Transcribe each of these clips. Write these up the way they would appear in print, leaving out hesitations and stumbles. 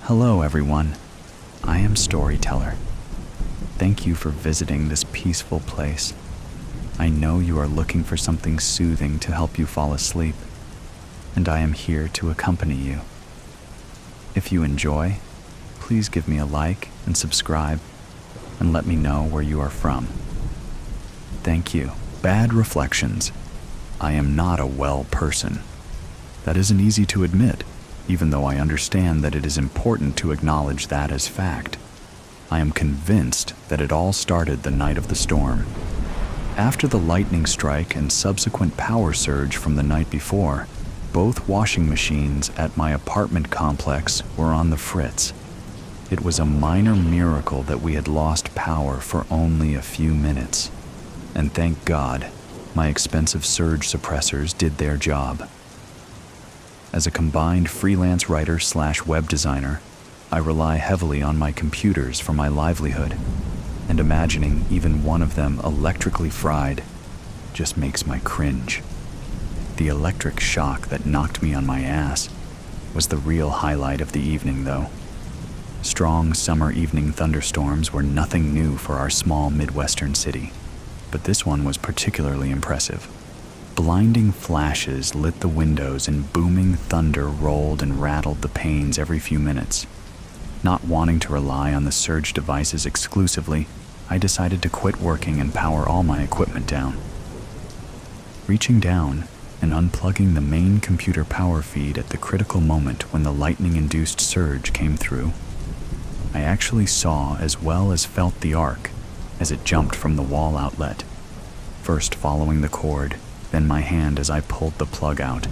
Hello everyone, I am Storyteller. Thank you for visiting this peaceful place. I know you are looking for something soothing to help you fall asleep, and I am here to accompany you. If you enjoy, please give me a like and subscribe, and let me know where you are from. Thank you. Bad reflections. I am not a well person. That isn't easy to admit, even though I understand that it is important to acknowledge that as fact. I am convinced that it all started the night of the storm. After the lightning strike and subsequent power surge from the night before, both washing machines at my apartment complex were on the fritz. It was a minor miracle that we had lost power for only a few minutes. And thank God, my expensive surge suppressors did their job. As a combined freelance writer/web designer, I rely heavily on my computers for my livelihood, and imagining even one of them electrically fried just makes my cringe. The electric shock that knocked me on my ass was the real highlight of the evening, though. Strong summer evening thunderstorms were nothing new for our small Midwestern city, but this one was particularly impressive. Blinding flashes lit the windows and booming thunder rolled and rattled the panes every few minutes. Not wanting to rely on the surge devices exclusively, I decided to quit working and power all my equipment down. Reaching down and unplugging the main computer power feed at the critical moment when the lightning-induced surge came through, I actually saw as well as felt the arc as it jumped from the wall outlet, first following the cord, then my hand as I pulled the plug out.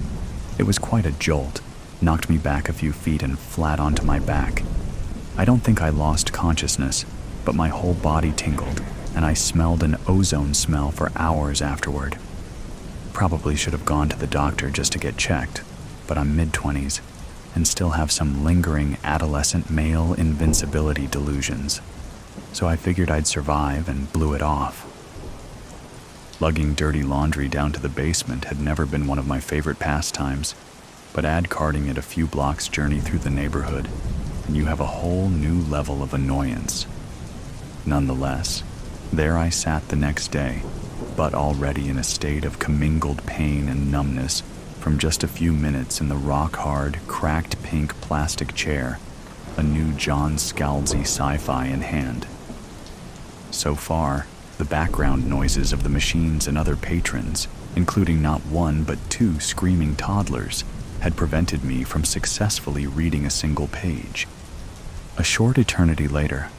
It was quite a jolt, knocked me back a few feet and flat onto my back. I don't think I lost consciousness, but my whole body tingled, and I smelled an ozone smell for hours afterward. Probably should have gone to the doctor just to get checked, but I'm mid-20s and still have some lingering adolescent male invincibility delusions, so I figured I'd survive and blew it off. Lugging dirty laundry down to the basement had never been one of my favorite pastimes, but add carting it a few blocks journey through the neighborhood, and you have a whole new level of annoyance. Nonetheless, there I sat the next day, but already in a state of commingled pain and numbness from just a few minutes in the rock-hard, cracked pink plastic chair, a new John Scalzi sci-fi in hand. So far, the background noises of the machines and other patrons, including not one but two screaming toddlers, had prevented me from successfully reading a single page. A short eternity later,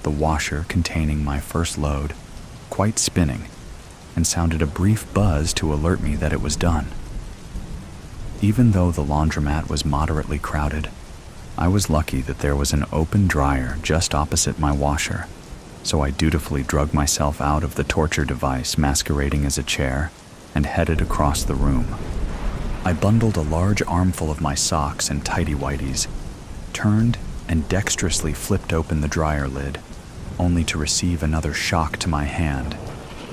the washer containing my first load, quite spinning, and sounded a brief buzz to alert me that it was done. Even though the laundromat was moderately crowded, I was lucky that there was an open dryer just opposite my washer, so I dutifully drug myself out of the torture device masquerading as a chair and headed across the room. I bundled a large armful of my socks and tighty-whities, turned and dexterously flipped open the dryer lid, only to receive another shock to my hand,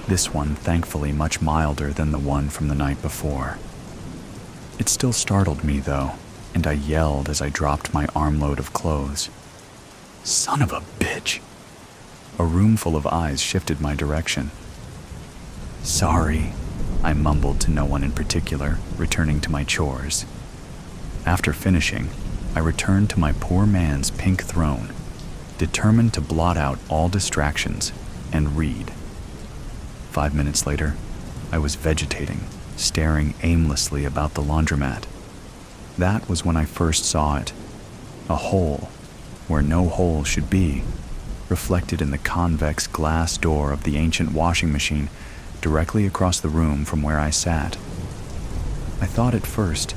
this one thankfully much milder than the one from the night before. It still startled me, though, and I yelled as I dropped my armload of clothes. Son of a bitch! A room full of eyes shifted my direction. Sorry, I mumbled to no one in particular, returning to my chores. After finishing, I returned to my poor man's pink throne, determined to blot out all distractions and read. 5 minutes later, I was vegetating, staring aimlessly about the laundromat. That was when I first saw it, a hole where no hole should be, reflected in the convex glass door of the ancient washing machine directly across the room from where I sat. I thought at first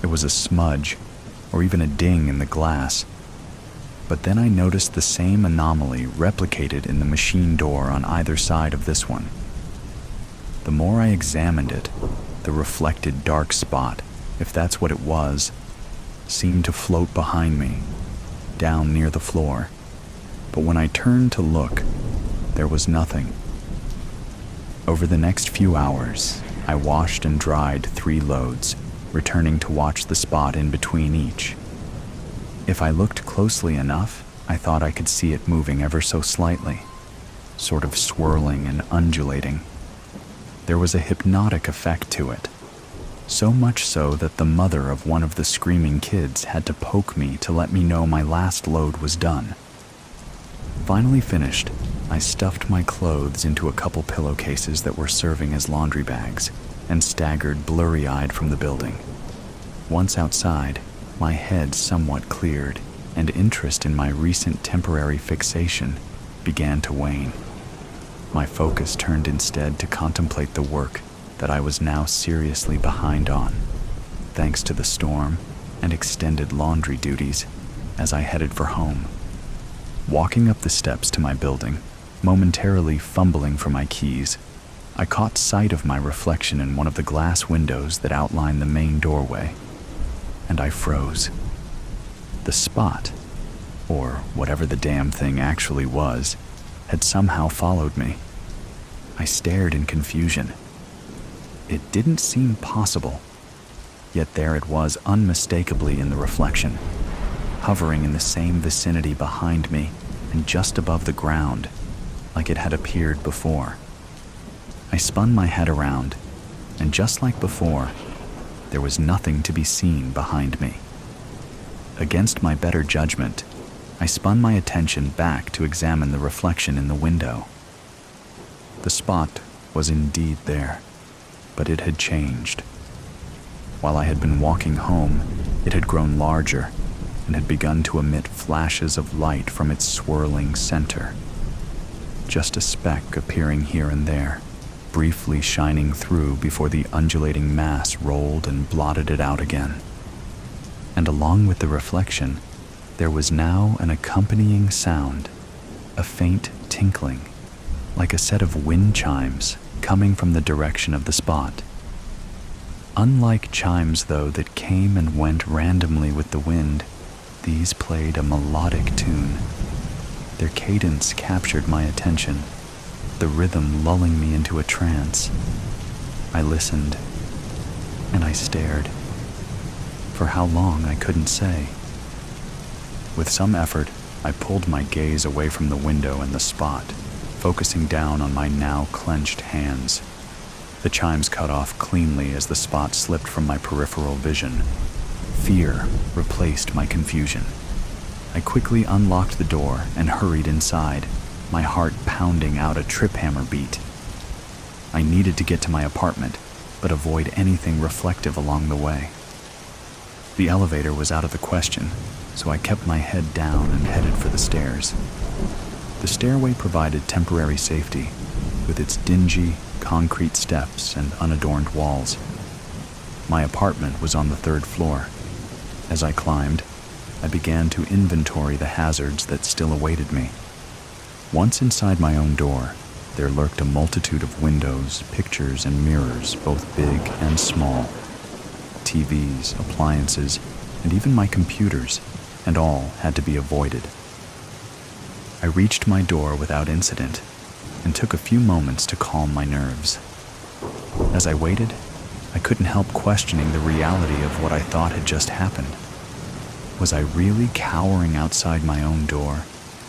it was a smudge or even a ding in the glass, but then I noticed the same anomaly replicated in the machine door on either side of this one. The more I examined it, the reflected dark spot, if that's what it was, seemed to float behind me, down near the floor. But when I turned to look, there was nothing. Over the next few hours, I washed and dried 3 loads, returning to watch the spot in between each. If I looked closely enough, I thought I could see it moving ever so slightly, sort of swirling and undulating. There was a hypnotic effect to it, so much so that the mother of one of the screaming kids had to poke me to let me know my last load was done. Finally finished, I stuffed my clothes into a couple pillowcases that were serving as laundry bags and staggered blurry-eyed from the building. Once outside, my head somewhat cleared, and interest in my recent temporary fixation began to wane. My focus turned instead to contemplate the work that I was now seriously behind on, thanks to the storm and extended laundry duties as I headed for home. Walking up the steps to my building, momentarily fumbling for my keys, I caught sight of my reflection in one of the glass windows that outlined the main doorway, and I froze. The spot, or whatever the damn thing actually was, had somehow followed me. I stared in confusion. It didn't seem possible, yet there it was unmistakably in the reflection, hovering in the same vicinity behind me and just above the ground, like it had appeared before. I spun my head around, and just like before, there was nothing to be seen behind me. Against my better judgment, I spun my attention back to examine the reflection in the window. The spot was indeed there, but it had changed. While I had been walking home, it had grown larger and had begun to emit flashes of light from its swirling center. Just a speck appearing here and there, briefly shining through before the undulating mass rolled and blotted it out again. And along with the reflection, there was now an accompanying sound, a faint tinkling, like a set of wind chimes coming from the direction of the spot. Unlike chimes, though, that came and went randomly with the wind, these played a melodic tune. Their cadence captured my attention, the rhythm lulling me into a trance. I listened, and I stared. For how long, I couldn't say. With some effort, I pulled my gaze away from the window and the spot, focusing down on my now clenched hands. The chimes cut off cleanly as the spot slipped from my peripheral vision. Fear replaced my confusion. I quickly unlocked the door and hurried inside, my heart pounding out a trip hammer beat. I needed to get to my apartment, but avoid anything reflective along the way. The elevator was out of the question, so I kept my head down and headed for the stairs. The stairway provided temporary safety, with its dingy, concrete steps and unadorned walls. My apartment was on the 3rd floor. As I climbed, I began to inventory the hazards that still awaited me. Once inside my own door, there lurked a multitude of windows, pictures, and mirrors, both big and small. TVs, appliances, and even my computers, and all had to be avoided. I reached my door without incident and took a few moments to calm my nerves. As I waited, I couldn't help questioning the reality of what I thought had just happened. Was I really cowering outside my own door,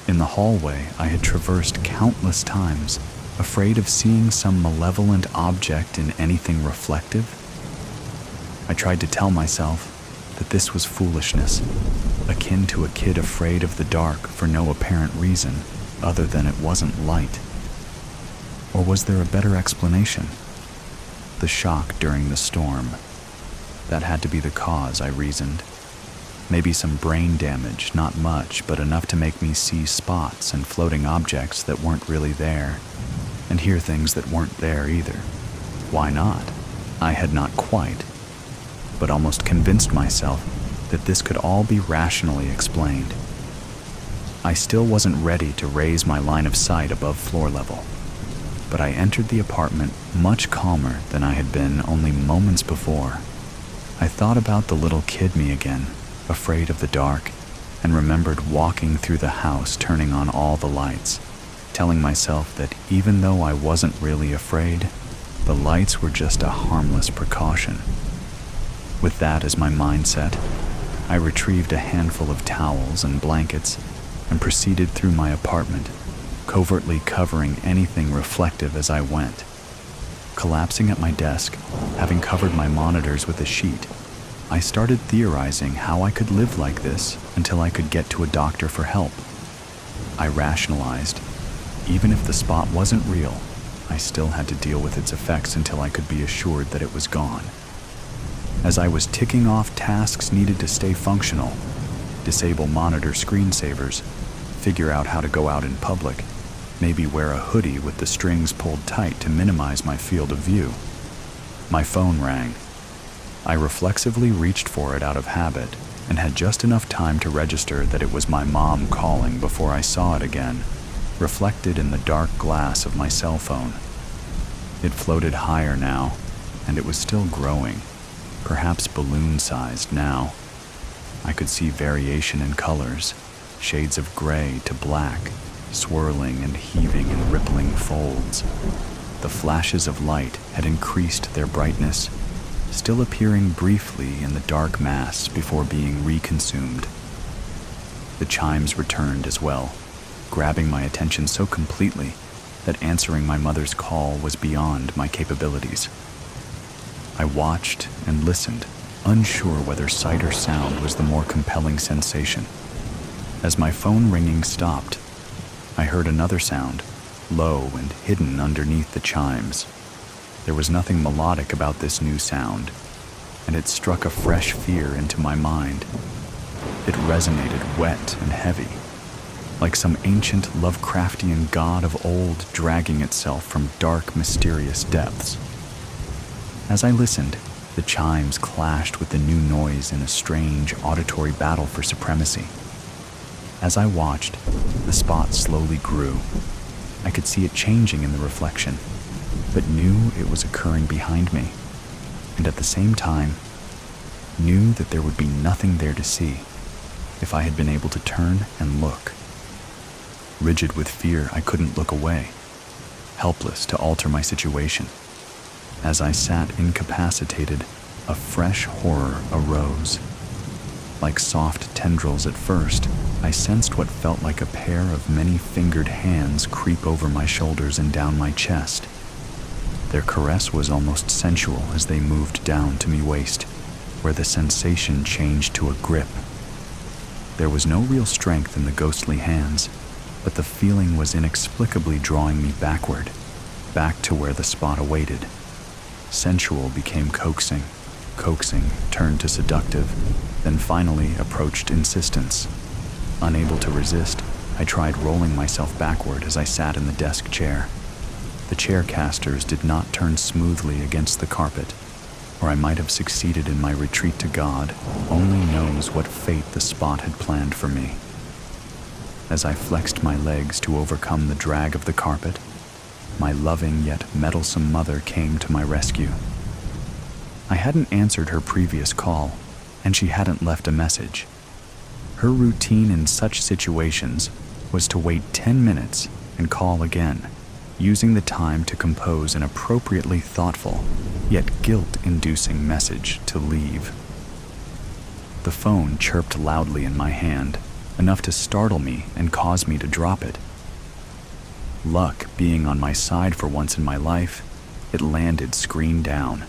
in the hallway I had traversed countless times, afraid of seeing some malevolent object in anything reflective? I tried to tell myself that this was foolishness, akin to a kid afraid of the dark for no apparent reason other than it wasn't light. Or was there a better explanation? The shock during the storm. That had to be the cause, I reasoned. Maybe some brain damage, not much, but enough to make me see spots and floating objects that weren't really there, and hear things that weren't there either. Why not? I had not quite, but almost convinced myself that this could all be rationally explained. I still wasn't ready to raise my line of sight above floor level, but I entered the apartment much calmer than I had been only moments before. I thought about the little kid me again, afraid of the dark, and remembered walking through the house turning on all the lights, telling myself that even though I wasn't really afraid, the lights were just a harmless precaution. With that as my mindset, I retrieved a handful of towels and blankets and proceeded through my apartment, covertly covering anything reflective as I went. Collapsing at my desk, having covered my monitors with a sheet, I started theorizing how I could live like this until I could get to a doctor for help. I rationalized, even if the spot wasn't real, I still had to deal with its effects until I could be assured that it was gone. As I was ticking off tasks needed to stay functional, disable monitor screensavers, figure out how to go out in public, maybe wear a hoodie with the strings pulled tight to minimize my field of view, my phone rang. I reflexively reached for it out of habit and had just enough time to register that it was my mom calling before I saw it again, reflected in the dark glass of my cell phone. It floated higher now, and it was still growing, perhaps balloon-sized now. I could see variation in colors, shades of gray to black, swirling and heaving in rippling folds. The flashes of light had increased their brightness, still appearing briefly in the dark mass before being reconsumed. The chimes returned as well, grabbing my attention so completely that answering my mother's call was beyond my capabilities. I watched and listened, unsure whether sight or sound was the more compelling sensation. As my phone ringing stopped, I heard another sound, low and hidden underneath the chimes. There was nothing melodic about this new sound, and it struck a fresh fear into my mind. It resonated wet and heavy, like some ancient Lovecraftian god of old dragging itself from dark, mysterious depths. As I listened, the chimes clashed with the new noise in a strange auditory battle for supremacy. As I watched, the spot slowly grew. I could see it changing in the reflection, but knew it was occurring behind me, and at the same time, knew that there would be nothing there to see if I had been able to turn and look. Rigid with fear, I couldn't look away, helpless to alter my situation. As I sat incapacitated, a fresh horror arose. Like soft tendrils at first, I sensed what felt like a pair of many-fingered hands creep over my shoulders and down my chest. Their caress was almost sensual as they moved down to me waist, where the sensation changed to a grip. There was no real strength in the ghostly hands, but the feeling was inexplicably drawing me backward, back to where the spot awaited. Sensual became coaxing, coaxing turned to seductive, then finally approached insistence. Unable to resist, I tried rolling myself backward as I sat in the desk chair. The chair casters did not turn smoothly against the carpet, or I might have succeeded in my retreat to God. Only knows what fate the spot had planned for me. As I flexed my legs to overcome the drag of the carpet, my loving yet meddlesome mother came to my rescue. I hadn't answered her previous call, and she hadn't left a message. Her routine in such situations was to wait 10 minutes and call again, using the time to compose an appropriately thoughtful, yet guilt-inducing message to leave. The phone chirped loudly in my hand, enough to startle me and cause me to drop it. Luck being on my side for once in my life, it landed screen down.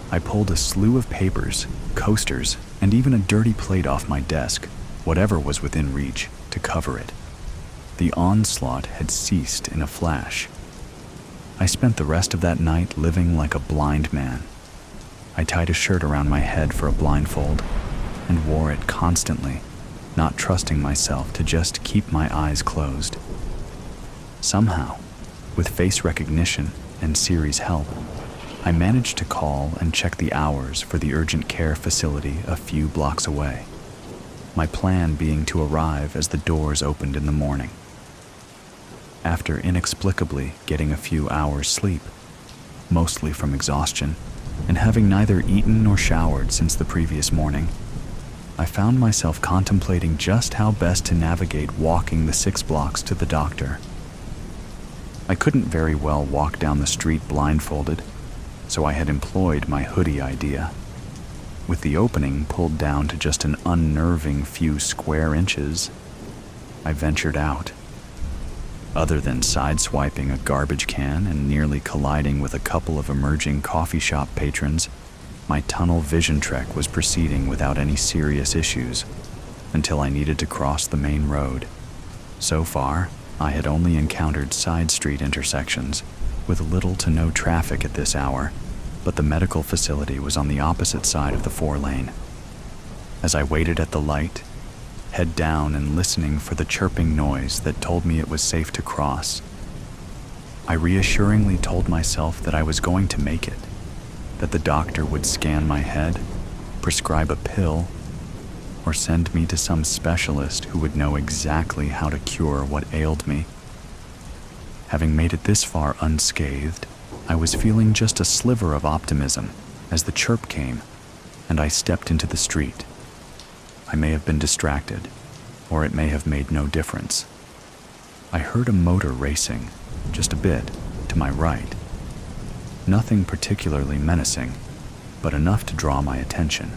I pulled a slew of papers, coasters, and even a dirty plate off my desk, whatever was within reach, to cover it. The onslaught had ceased in a flash. I spent the rest of that night living like a blind man. I tied a shirt around my head for a blindfold and wore it constantly, not trusting myself to just keep my eyes closed. Somehow, with face recognition and Siri's help, I managed to call and check the hours for the urgent care facility a few blocks away, my plan being to arrive as the doors opened in the morning. After inexplicably getting a few hours sleep, mostly from exhaustion, and having neither eaten nor showered since the previous morning, I found myself contemplating just how best to navigate walking the 6 blocks to the doctor. I couldn't very well walk down the street blindfolded, so I had employed my hoodie idea. with the opening pulled down to just an unnerving few square inches, I ventured out. Other than sideswiping a garbage can and nearly colliding with a couple of emerging coffee shop patrons, my tunnel vision trek was proceeding without any serious issues until I needed to cross the main road. So far, I had only encountered side street intersections with little to no traffic at this hour, but the medical facility was on the opposite side of the 4-lane. As I waited at the light, head down and listening for the chirping noise that told me it was safe to cross, I reassuringly told myself that I was going to make it, that the doctor would scan my head, prescribe a pill, or send me to some specialist who would know exactly how to cure what ailed me. Having made it this far unscathed, I was feeling just a sliver of optimism as the chirp came, and I stepped into the street. I may have been distracted, or it may have made no difference. I heard a motor racing, just a bit, to my right. Nothing particularly menacing, but enough to draw my attention.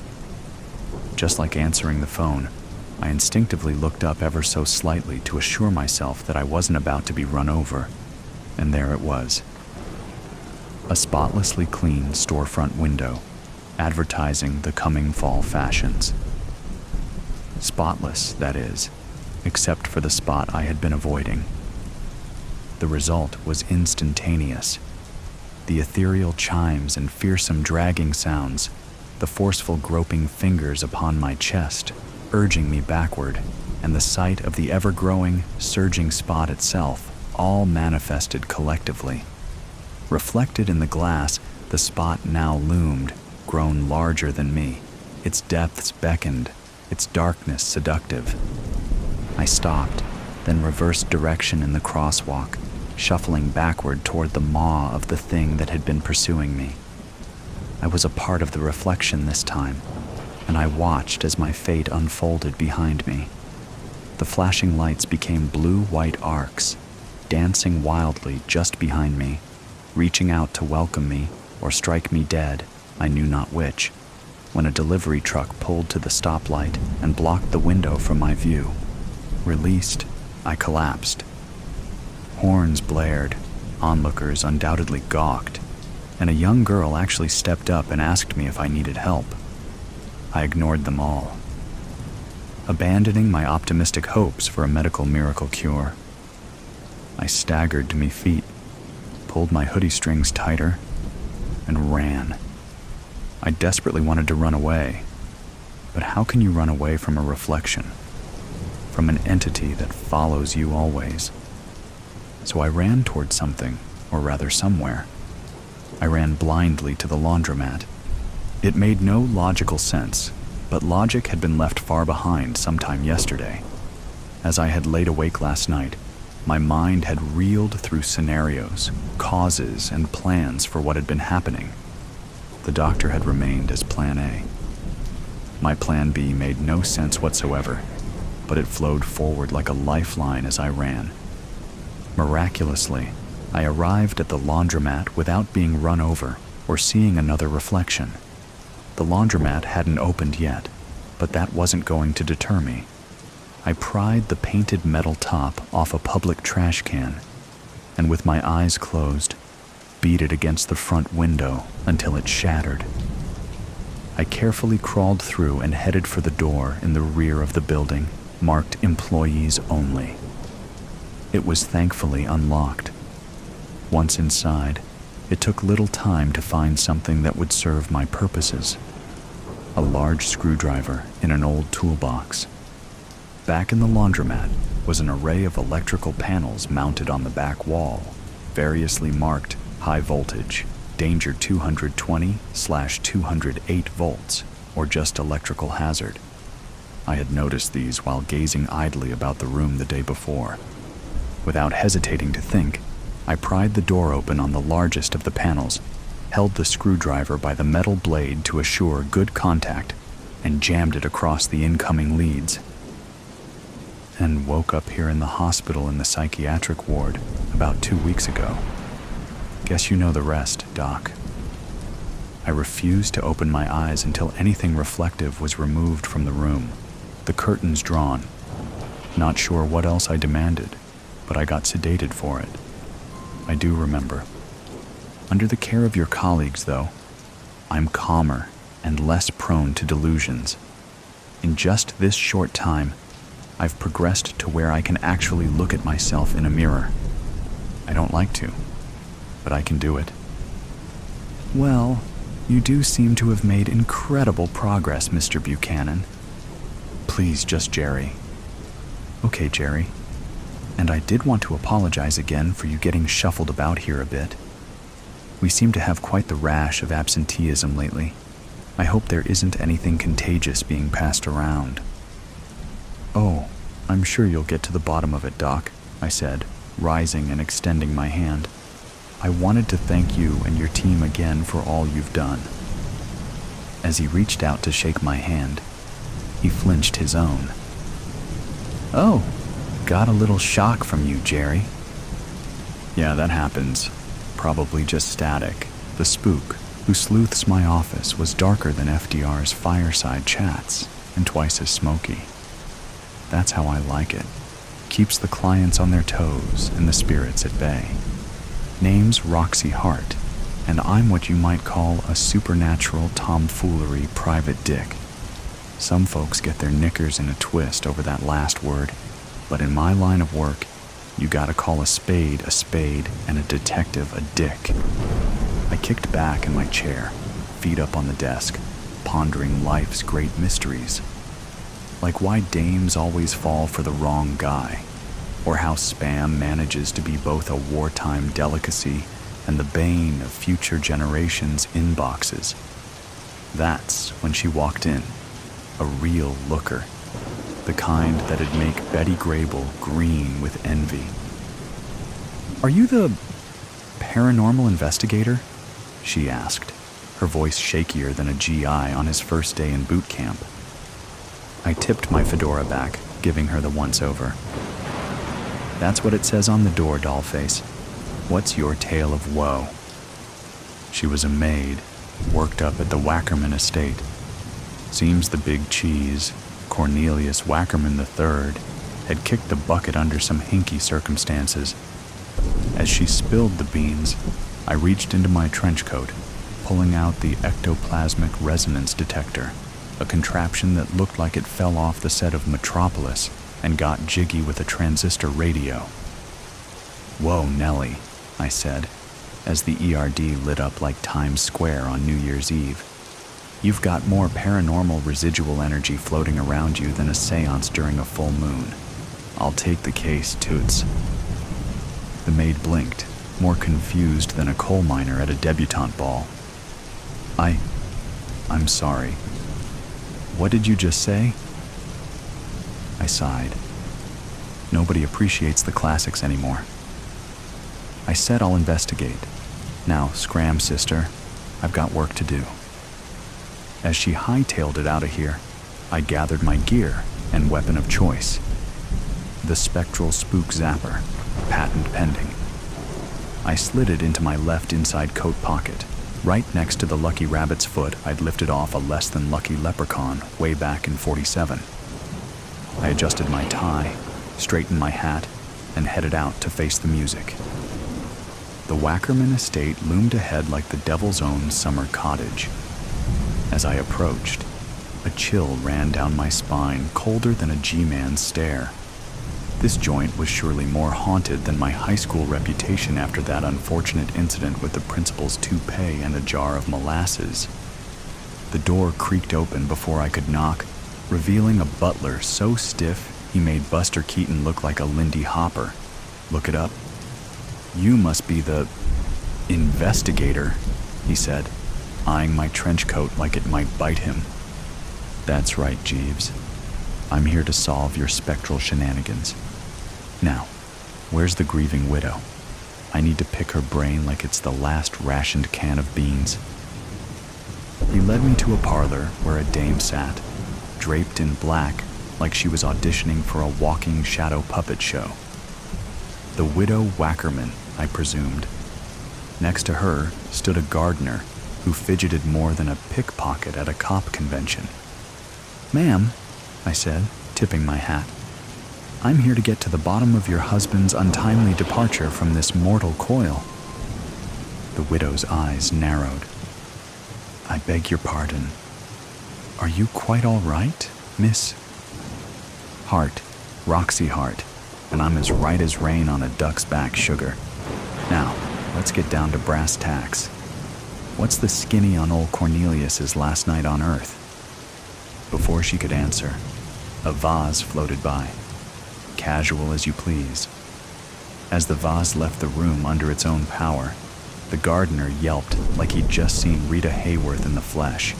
Just like answering the phone, I instinctively looked up ever so slightly to assure myself that I wasn't about to be run over, and there it was. A spotlessly clean storefront window, advertising the coming fall fashions. Spotless, that is, except for the spot I had been avoiding. The result was instantaneous. The ethereal chimes and fearsome dragging sounds, the forceful groping fingers upon my chest, urging me backward, and the sight of the ever-growing, surging spot itself, all manifested collectively. Reflected in the glass, the spot now loomed, grown larger than me. Its depths beckoned, its darkness seductive. I stopped, then reversed direction in the crosswalk, shuffling backward toward the maw of the thing that had been pursuing me. I was a part of the reflection this time, and I watched as my fate unfolded behind me. The flashing lights became blue-white arcs, dancing wildly just behind me, reaching out to welcome me or strike me dead, I knew not which, when a delivery truck pulled to the stoplight and blocked the window from my view. Released, I collapsed. Horns blared, onlookers undoubtedly gawked, and a young girl actually stepped up and asked me if I needed help. I ignored them all, abandoning my optimistic hopes for a medical miracle cure. I staggered to my feet, pulled my hoodie strings tighter, and ran. I desperately wanted to run away, but how can you run away from a reflection? From an entity that follows you always? So I ran toward something, or rather somewhere. I ran blindly to the laundromat. It made no logical sense, but logic had been left far behind sometime yesterday. As I had laid awake last night, my mind had reeled through scenarios, causes, and plans for what had been happening. The doctor had remained as Plan A. My Plan B made no sense whatsoever, but it flowed forward like a lifeline as I ran. Miraculously, I arrived at the laundromat without being run over or seeing another reflection. The laundromat hadn't opened yet, but that wasn't going to deter me. I pried the painted metal top off a public trash can, and with my eyes closed, beat it against the front window until it shattered. I carefully crawled through and headed for the door in the rear of the building, marked Employees Only. It was thankfully unlocked. Once inside, it took little time to find something that would serve my purposes. A large screwdriver in an old toolbox. Back in the laundromat was an array of electrical panels mounted on the back wall, variously marked high voltage, danger 220/208 volts, or just electrical hazard. I had noticed these while gazing idly about the room the day before. Without hesitating to think, I pried the door open on the largest of the panels, held the screwdriver by the metal blade to assure good contact, and jammed it across the incoming leads. And woke up here in the hospital in the psychiatric ward about 2 weeks ago. Guess you know the rest, Doc. I refused to open my eyes until anything reflective was removed from the room, the curtains drawn. Not sure what else I demanded, but I got sedated for it. I do remember. Under the care of your colleagues, though, I'm calmer and less prone to delusions. In just this short time, I've progressed to where I can actually look at myself in a mirror. I don't like to, but I can do it. Well, you do seem to have made incredible progress, Mr. Buchanan. Please, just Jerry. Okay, Jerry. And I did want to apologize again for you getting shuffled about here a bit. We seem to have quite the rash of absenteeism lately. I hope there isn't anything contagious being passed around. Oh, I'm sure you'll get to the bottom of it, Doc, I said, rising and extending my hand. I wanted to thank you and your team again for all you've done. As he reached out to shake my hand, he flinched his own. Oh, got a little shock from you, Jerry. Yeah, that happens. Probably just static. The Spook Who Sleuths my office was darker than FDR's fireside chats and twice as smoky. That's how I like it. Keeps the clients on their toes and the spirits at bay. Name's Roxy Hart, and I'm what you might call a supernatural tomfoolery private dick. Some folks get their knickers in a twist over that last word, but in my line of work, you gotta call a spade and a detective a dick. I kicked back in my chair, feet up on the desk, pondering life's great mysteries. Like why dames always fall for the wrong guy, or how spam manages to be both a wartime delicacy and the bane of future generations' inboxes. That's when she walked in, a real looker, the kind that'd make Betty Grable green with envy. Are you the paranormal investigator? She asked, her voice shakier than a GI on his first day in boot camp. I tipped my fedora back, giving her the once-over. That's what it says on the door, dollface. What's your tale of woe? She was a maid, worked up at the Wackerman estate. Seems the big cheese, Cornelius Wackerman III, had kicked the bucket under some hinky circumstances. As she spilled the beans, I reached into my trench coat, pulling out the ectoplasmic resonance detector, a contraption that looked like it fell off the set of Metropolis and got jiggy with a transistor radio. Whoa, Nellie, I said, as the ERD lit up like Times Square on New Year's Eve. You've got more paranormal residual energy floating around you than a seance during a full moon. I'll take the case, toots. The maid blinked, more confused than a coal miner at a debutante ball. I'm sorry. What did you just say? I sighed. Nobody appreciates the classics anymore. I said I'll investigate. Now, scram, sister. I've got work to do. As she hightailed it out of here, I gathered my gear and weapon of choice. The spectral spook zapper, patent pending. I slid it into my left inside coat pocket, right next to the lucky rabbit's foot I'd lifted off a less than lucky leprechaun way back in 47. I adjusted my tie, straightened my hat, and headed out to face the music. The Wackerman estate loomed ahead like the devil's own summer cottage. As I approached, a chill ran down my spine, colder than a G-man's stare. This joint was surely more haunted than my high school reputation after that unfortunate incident with the principal's toupee and a jar of molasses. The door creaked open before I could knock, revealing a butler so stiff he made Buster Keaton look like a Lindy Hopper. Look it up. You must be the investigator, he said, eyeing my trench coat like it might bite him. That's right, Jeeves. I'm here to solve your spectral shenanigans. Now, where's the grieving widow? I need to pick her brain like it's the last rationed can of beans. He led me to a parlor where a dame sat, draped in black like she was auditioning for a walking shadow puppet show. The widow Wackerman, I presumed. Next to her stood a gardener who fidgeted more than a pickpocket at a cop convention. "Ma'am," I said, tipping my hat, "I'm here to get to the bottom of your husband's untimely departure from this mortal coil." The widow's eyes narrowed. "I beg your pardon. Are you quite all right, Miss Hart, Roxy Hart, and I'm as right as rain on a duck's back, sugar. Now, let's get down to brass tacks. What's the skinny on old Cornelius's last night on Earth?" Before she could answer, a vase floated by. Casual as you please. As the vase left the room under its own power, the gardener yelped like he'd just seen Rita Hayworth in the flesh.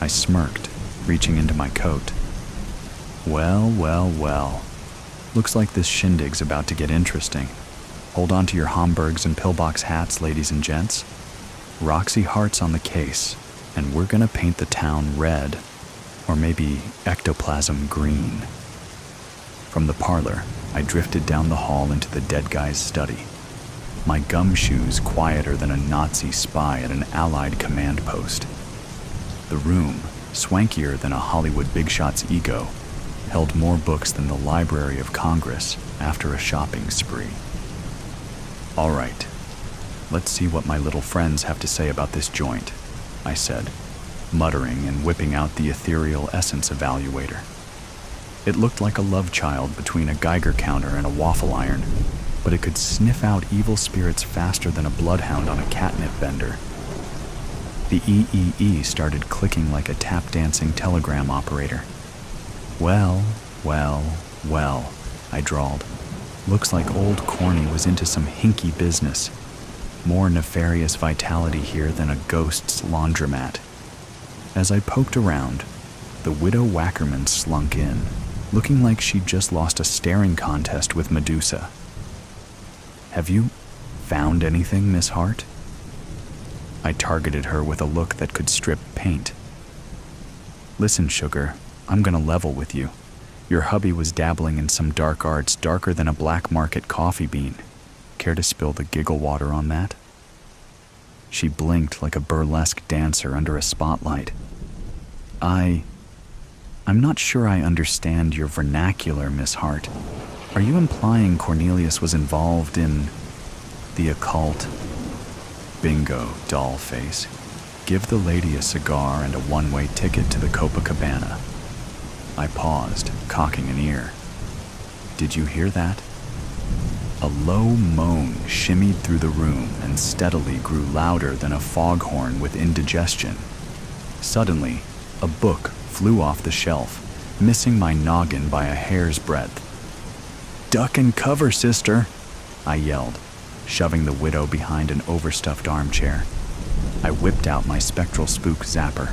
I smirked, reaching into my coat. Well, well, well. Looks like this shindig's about to get interesting. Hold on to your Homburgs and pillbox hats, ladies and gents. Roxy Hart's on the case, and we're gonna paint the town red, or maybe ectoplasm green. From the parlor, I drifted down the hall into the dead guy's study. My gumshoes quieter than a Nazi spy at an Allied command post. The room, swankier than a Hollywood big shot's ego, held more books than the Library of Congress after a shopping spree. "All right, let's see what my little friends have to say about this joint," I said, muttering and whipping out the ethereal essence evaluator. It looked like a love child between a Geiger counter and a waffle iron, but it could sniff out evil spirits faster than a bloodhound on a catnip bender. The EEE started clicking like a tap-dancing telegram operator. "Well, well, well," I drawled. "Looks like old Corny was into some hinky business. More nefarious vitality here than a ghost's laundromat." As I poked around, the widow Wackerman slunk in, looking like she'd just lost a staring contest with Medusa. "Have you found anything, Miss Hart?" I targeted her with a look that could strip paint. "Listen, sugar, I'm gonna level with you. Your hubby was dabbling in some dark arts darker than a black market coffee bean. Care to spill the giggle water on that?" She blinked like a burlesque dancer under a spotlight. I'm not sure I understand your vernacular, Miss Hart. Are you implying Cornelius was involved in the occult? Bingo, doll face. Give the lady a cigar and a one-way ticket to the Copacabana. I paused, cocking an ear. Did you hear that? A low moan shimmied through the room and steadily grew louder than a foghorn with indigestion. Suddenly, a book flew off the shelf, missing my noggin by a hair's breadth. "Duck and cover, sister," I yelled, shoving the widow behind an overstuffed armchair. I whipped out my spectral spook zapper.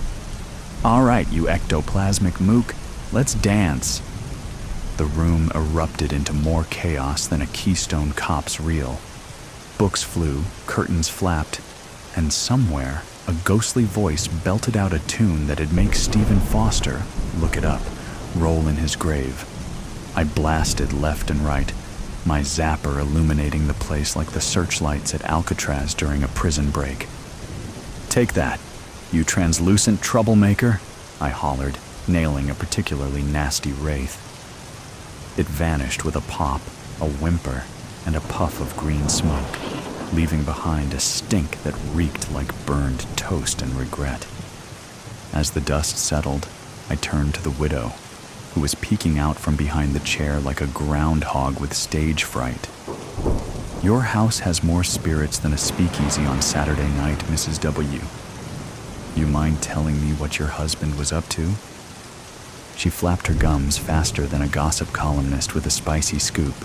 "All right, you ectoplasmic mook, let's dance." The room erupted into more chaos than a Keystone Cops reel. Books flew, curtains flapped, and somewhere a ghostly voice belted out a tune that'd make Stephen Foster, look it up, roll in his grave. I blasted left and right, my zapper illuminating the place like the searchlights at Alcatraz during a prison break. "Take that, you translucent troublemaker," I hollered, nailing a particularly nasty wraith. It vanished with a pop, a whimper, and a puff of green smoke, leaving behind a stink that reeked like burned toast and regret. As the dust settled, I turned to the widow, who was peeking out from behind the chair like a groundhog with stage fright. "Your house has more spirits than a speakeasy on Saturday night, Mrs. W. You mind telling me what your husband was up to?" She flapped her gums faster than a gossip columnist with a spicy scoop.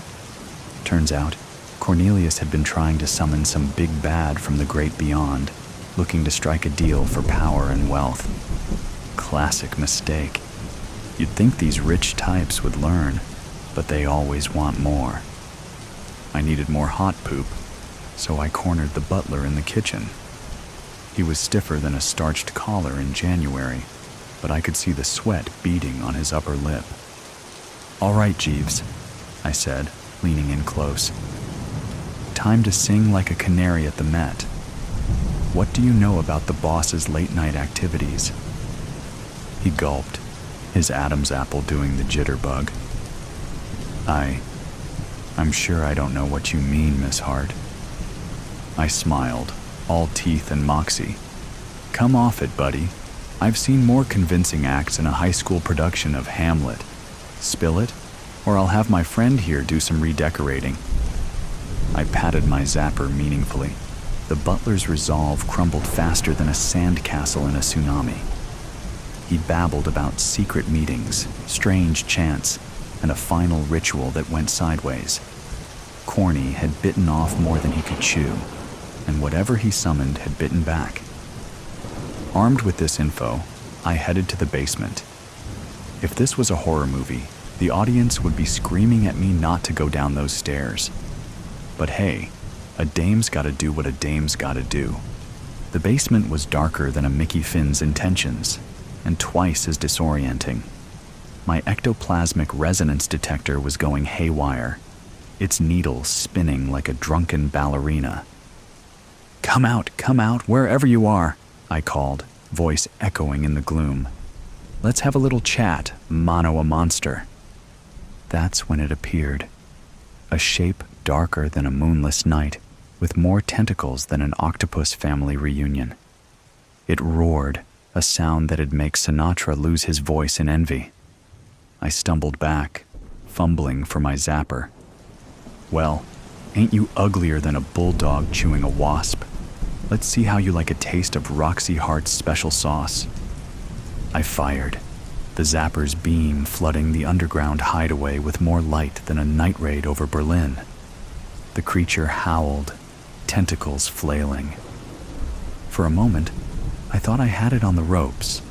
Turns out, Cornelius had been trying to summon some big bad from the great beyond, looking to strike a deal for power and wealth. Classic mistake. You'd think these rich types would learn, but they always want more. I needed more hot poop, so I cornered the butler in the kitchen. He was stiffer than a starched collar in January, but I could see the sweat beading on his upper lip. "All right, Jeeves," I said, leaning in close. "Time to sing like a canary at the Met." What do you know about the boss's late-night activities?" He gulped, his Adam's apple doing the jitterbug. I'm sure I don't know what you mean, Miss Hart." I smiled, all teeth and moxie. "Come off it, buddy. I've seen more convincing acts in a high school production of Hamlet. Spill it, or I'll have my friend here do some redecorating." I patted my zapper meaningfully. The butler's resolve crumbled faster than a sandcastle in a tsunami. He babbled about secret meetings, strange chants, and a final ritual that went sideways. Corny had bitten off more than he could chew, and whatever he summoned had bitten back. Armed with this info, I headed to the basement. If this was a horror movie, the audience would be screaming at me not to go down those stairs. But hey, a dame's gotta do what a dame's gotta do. The basement was darker than a Mickey Finn's intentions, and twice as disorienting. My ectoplasmic resonance detector was going haywire, its needle spinning like a drunken ballerina. Come out, wherever you are," I called, voice echoing in the gloom. "Let's have a little chat, mano a monster." That's when it appeared. A shape darker than a moonless night, with more tentacles than an octopus family reunion. It roared, a sound that'd make Sinatra lose his voice in envy. I stumbled back, fumbling for my zapper. "Well, ain't you uglier than a bulldog chewing a wasp? Let's see how you like a taste of Roxy Hart's special sauce." I fired, the zapper's beam flooding the underground hideaway with more light than a night raid over Berlin. The creature howled, tentacles flailing. For a moment, I thought I had it on the ropes,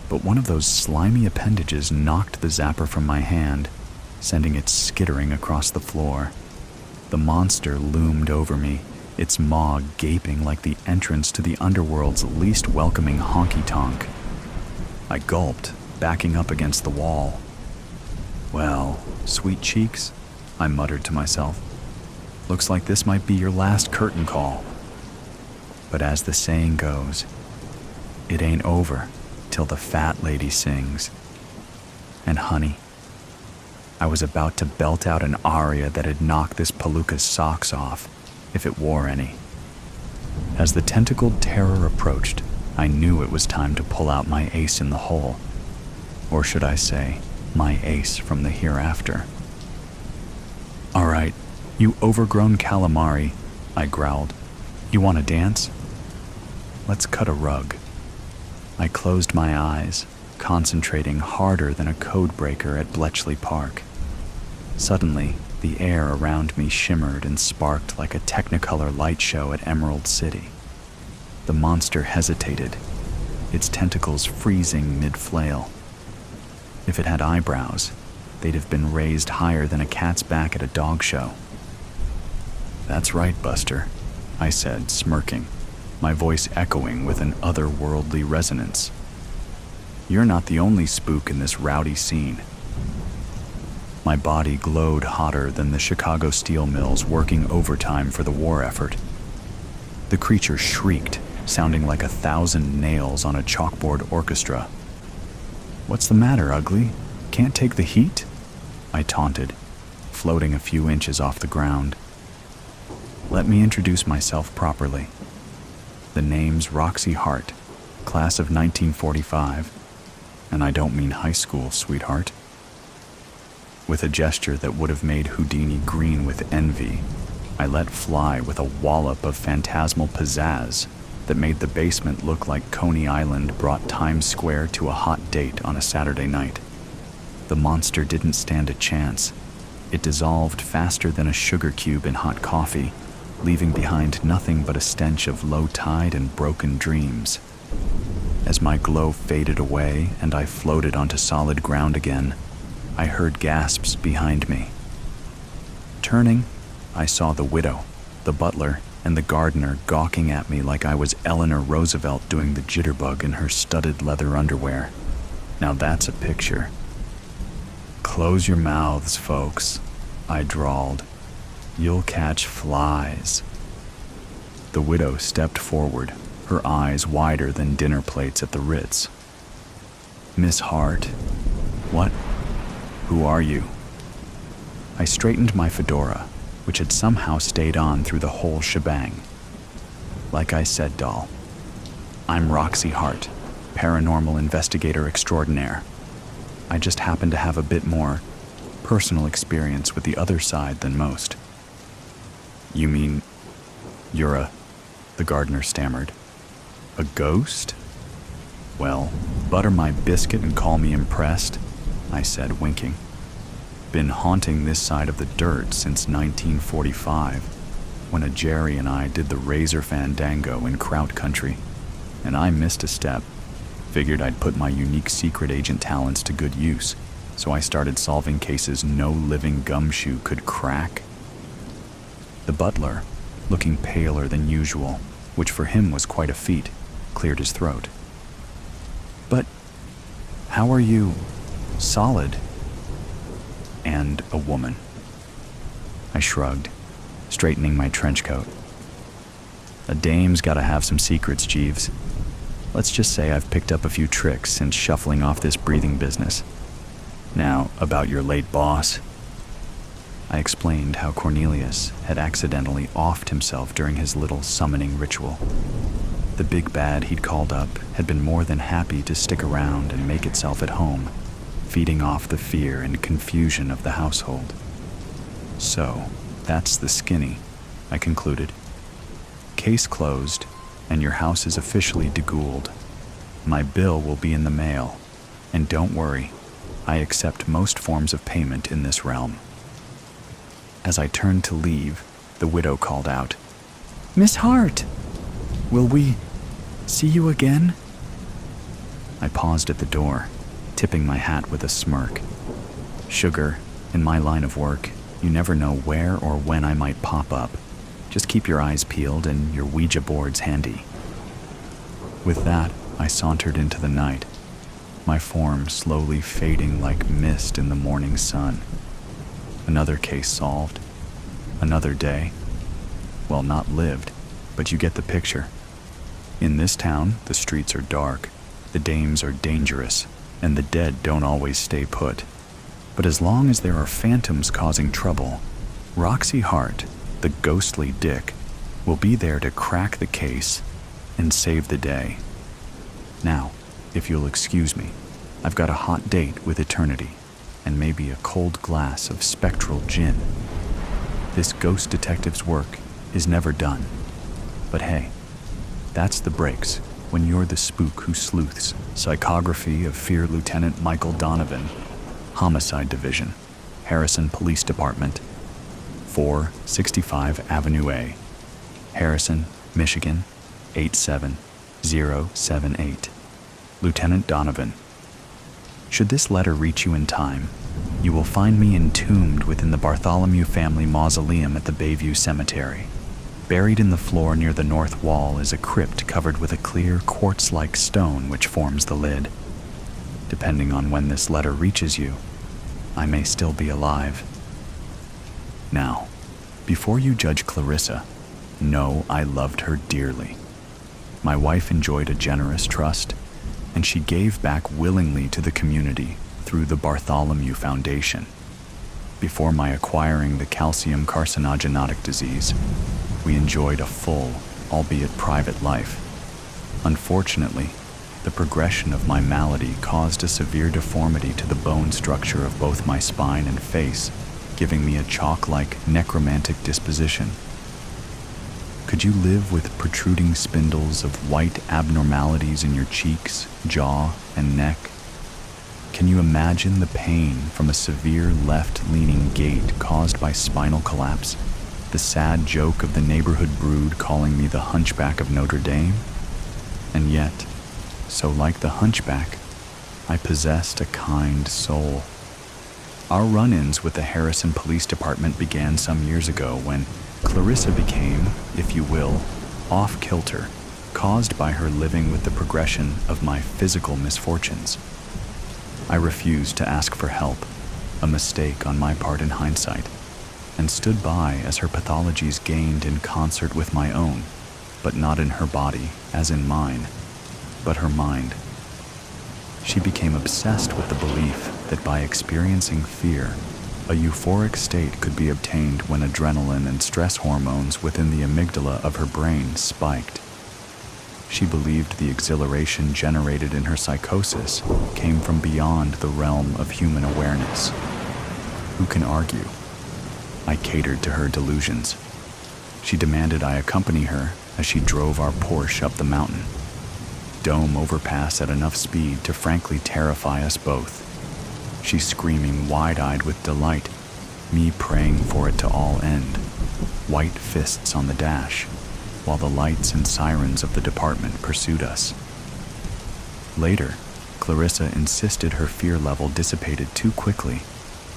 but one of those slimy appendages knocked the zapper from my hand, sending it skittering across the floor. The monster loomed over me, its maw gaping like the entrance to the underworld's least welcoming honky-tonk. I gulped, backing up against the wall. "Well, sweet cheeks," I muttered to myself. "Looks like this might be your last curtain call." But as the saying goes, it ain't over till the fat lady sings. And honey, I was about to belt out an aria that'd knock this palooka's socks off, if it wore any. As the tentacled terror approached, I knew it was time to pull out my ace in the hole. Or should I say, my ace from the hereafter. "All right, you overgrown calamari," I growled. "You want to dance? Let's cut a rug." I closed my eyes, concentrating harder than a code breaker at Bletchley Park. Suddenly, the air around me shimmered and sparked like a Technicolor light show at Emerald City. The monster hesitated, its tentacles freezing mid-flail. If it had eyebrows, they'd have been raised higher than a cat's back at a dog show. "That's right, Buster," I said, smirking, my voice echoing with an otherworldly resonance. "You're not the only spook in this rowdy scene." My body glowed hotter than the Chicago steel mills working overtime for the war effort. The creature shrieked, sounding like 1,000 nails on a chalkboard orchestra. "What's the matter, ugly? Can't take the heat?" I taunted, floating a few inches off the ground. "Let me introduce myself properly. The name's Roxy Hart, class of 1945, and I don't mean high school, sweetheart." With a gesture that would have made Houdini green with envy, I let fly with a wallop of phantasmal pizzazz that made the basement look like Coney Island brought Times Square to a hot date on a Saturday night. The monster didn't stand a chance. It dissolved faster than a sugar cube in hot coffee, leaving behind nothing but a stench of low tide and broken dreams. As my glow faded away and I floated onto solid ground again, I heard gasps behind me. Turning, I saw the widow, the butler, and the gardener gawking at me like I was Eleanor Roosevelt doing the jitterbug in her studded leather underwear. Now that's a picture. "Close your mouths, folks," I drawled. "You'll catch flies." The widow stepped forward, her eyes wider than dinner plates at the Ritz. "Miss Hart, what? Who are you?" I straightened my fedora, which had somehow stayed on through the whole shebang. "Like I said, doll, I'm Roxy Hart, paranormal investigator extraordinaire. I just happen to have a bit more personal experience with the other side than most." "You mean you're the gardener stammered. "A ghost?" "Well, butter my biscuit and call me impressed," I said, winking. "Been haunting this side of the dirt since 1945, when a Jerry and I did the Razor Fandango in Kraut Country, and I missed a step. Figured I'd put my unique secret agent talents to good use, so I started solving cases no living gumshoe could crack." The butler, looking paler than usual, which for him was quite a feat, cleared his throat. "But how are you solid and a woman?" I shrugged, straightening my trench coat. "A dame's gotta have some secrets, Jeeves. Let's just say I've picked up a few tricks since shuffling off this breathing business. Now, about your late boss." I explained how Cornelius had accidentally offed himself during his little summoning ritual. The big bad he'd called up had been more than happy to stick around and make itself at home, feeding off the fear and confusion of the household. "So, that's the skinny," I concluded. "Case closed, and your house is officially deghouled. My bill will be in the mail, and don't worry, I accept most forms of payment in this realm." As I turned to leave, the widow called out, "Miss Hart, will we see you again?" I paused at the door, tipping my hat with a smirk. "Sugar, in my line of work, you never know where or when I might pop up. Just keep your eyes peeled and your Ouija boards handy." With that, I sauntered into the night, my form slowly fading like mist in the morning sun. Another case solved. Another day. Well, not lived, but you get the picture. In this town, the streets are dark, the dames are dangerous, and the dead don't always stay put. But as long as there are phantoms causing trouble, Roxy Hart, the ghostly dick, will be there to crack the case and save the day. Now, if you'll excuse me, I've got a hot date with eternity, and maybe a cold glass of spectral gin. This ghost detective's work is never done. But hey, that's the breaks when you're the Spook Who Sleuths, Psychography of Fear Lieutenant Michael Donovan, Homicide Division, Harrison Police Department, 465 Avenue A, Harrison, Michigan, 87078. Lieutenant Donovan. Should this letter reach you in time, you will find me entombed within the Bartholomew family mausoleum at the Bayview Cemetery. Buried in the floor near the north wall is a crypt covered with a clear quartz-like stone which forms the lid. Depending on when this letter reaches you, I may still be alive. Now, before you judge Clarissa, know I loved her dearly. My wife enjoyed a generous trust, and she gave back willingly to the community through the Bartholomew Foundation. Before my acquiring the calcium carcinogenic disease, we enjoyed a full, albeit private life. Unfortunately, the progression of my malady caused a severe deformity to the bone structure of both my spine and face, giving me a chalk-like necromantic disposition. Could you live with protruding spindles of white abnormalities in your cheeks, jaw, and neck? Can you imagine the pain from a severe left-leaning gait caused by spinal collapse? The sad joke of the neighborhood brood calling me the Hunchback of Notre Dame? And yet, so like the Hunchback, I possessed a kind soul. Our run-ins with the Harrison Police Department began some years ago when Clarissa became, if you will, off-kilter, caused by her living with the progression of my physical misfortunes. I refused to ask for help, a mistake on my part in hindsight, and stood by as her pathologies gained in concert with my own, but not in her body, as in mine, but her mind. She became obsessed with the belief that by experiencing fear, a euphoric state could be obtained when adrenaline and stress hormones within the amygdala of her brain spiked. She believed the exhilaration generated in her psychosis came from beyond the realm of human awareness. Who can argue? I catered to her delusions. She demanded I accompany her as she drove our Porsche up the mountain. Dome overpass at enough speed to frankly terrify us both. She screaming wide-eyed with delight, me praying for it to all end. White fists on the dash, while the lights and sirens of the department pursued us. Later, Clarissa insisted her fear level dissipated too quickly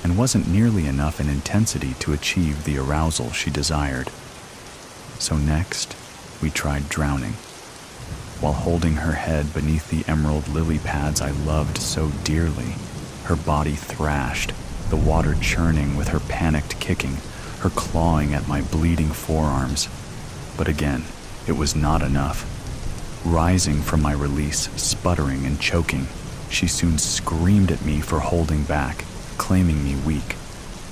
and wasn't nearly enough in intensity to achieve the arousal she desired. So next, we tried drowning. While holding her head beneath the emerald lily pads I loved so dearly, her body thrashed, the water churning with her panicked kicking, her clawing at my bleeding forearms. But again, it was not enough. Rising from my release, sputtering and choking, she soon screamed at me for holding back, claiming me weak.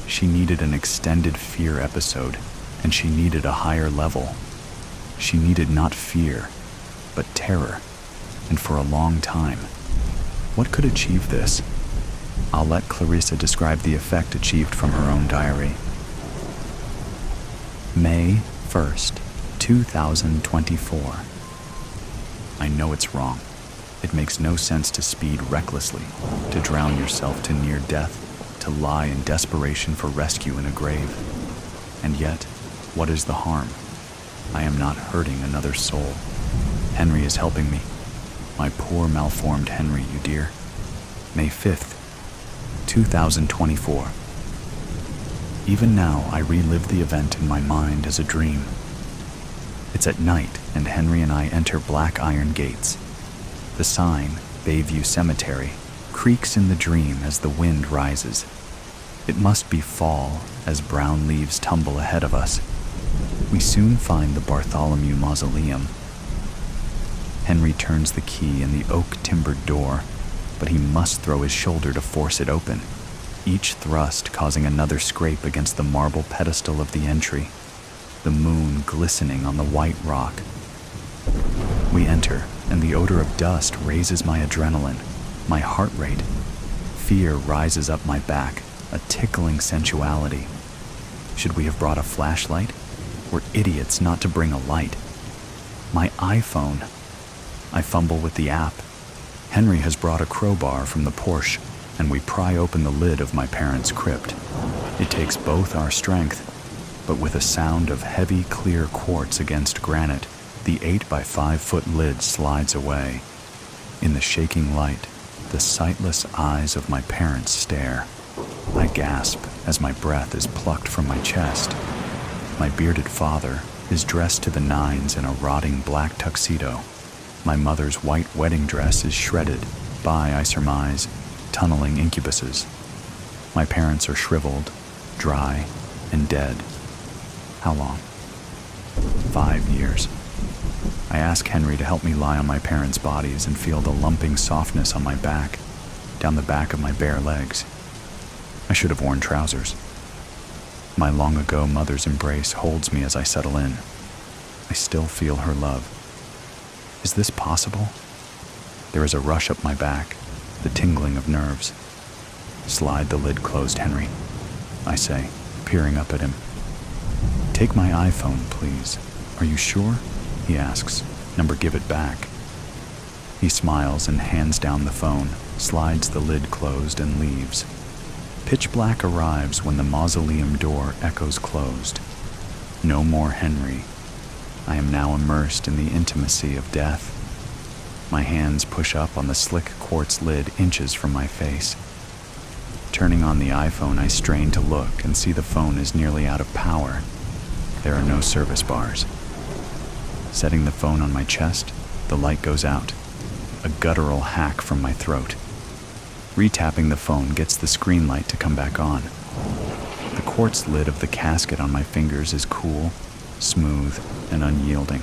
She needed an extended fear episode, and she needed a higher level. She needed not fear, but terror, and for a long time. What could achieve this? I'll let Clarissa describe the effect achieved from her own diary. May 1st, 2024. I know it's wrong. It makes no sense to speed recklessly, to drown yourself to near death, to lie in desperation for rescue in a grave. And yet, what is the harm? I am not hurting another soul. Henry is helping me. My poor malformed Henry, you dear. May 5th, 2024. Even now, I relive the event in my mind as a dream. It's at night, and Henry and I enter black iron gates. The sign, Bayview Cemetery, creaks in the dream as the wind rises. It must be fall as brown leaves tumble ahead of us. We soon find the Bartholomew Mausoleum. Henry turns the key in the oak-timbered door, but he must throw his shoulder to force it open, each thrust causing another scrape against the marble pedestal of the entry, the moon glistening on the white rock. We enter, and the odor of dust raises my adrenaline, my heart rate. Fear rises up my back, a tickling sensuality. Should we have brought a flashlight? We're idiots not to bring a light. My iPhone. I fumble with the app. Henry has brought a crowbar from the Porsche, and we pry open the lid of my parents' crypt. It takes both our strength, but with a sound of heavy, clear quartz against granite, the 8-by-5-foot lid slides away. In the shaking light, the sightless eyes of my parents stare. I gasp as my breath is plucked from my chest. My bearded father is dressed to the nines in a rotting black tuxedo. My mother's white wedding dress is shredded by, I surmise, tunneling incubuses. My parents are shriveled, dry, and dead. How long? 5 years. I ask Henry to help me lie on my parents' bodies and feel the lumping softness on my back, down the back of my bare legs. I should have worn trousers. My long-ago mother's embrace holds me as I settle in. I still feel her love. Is this possible? There is a rush up my back, the tingling of nerves. Slide the lid closed, Henry, I say, peering up at him. Take my iPhone, please. Are you sure? He asks. Number, give it back. He smiles and hands down the phone, slides the lid closed, and leaves. Pitch black arrives when the mausoleum door echoes closed. No more Henry. I am now immersed in the intimacy of death. My hands push up on the slick quartz lid inches from my face. Turning on the iPhone, I strain to look and see the phone is nearly out of power. There are no service bars. Setting the phone on my chest, the light goes out. A guttural hack from my throat. Retapping the phone gets the screen light to come back on. The quartz lid of the casket on my fingers is cool, smooth, and unyielding.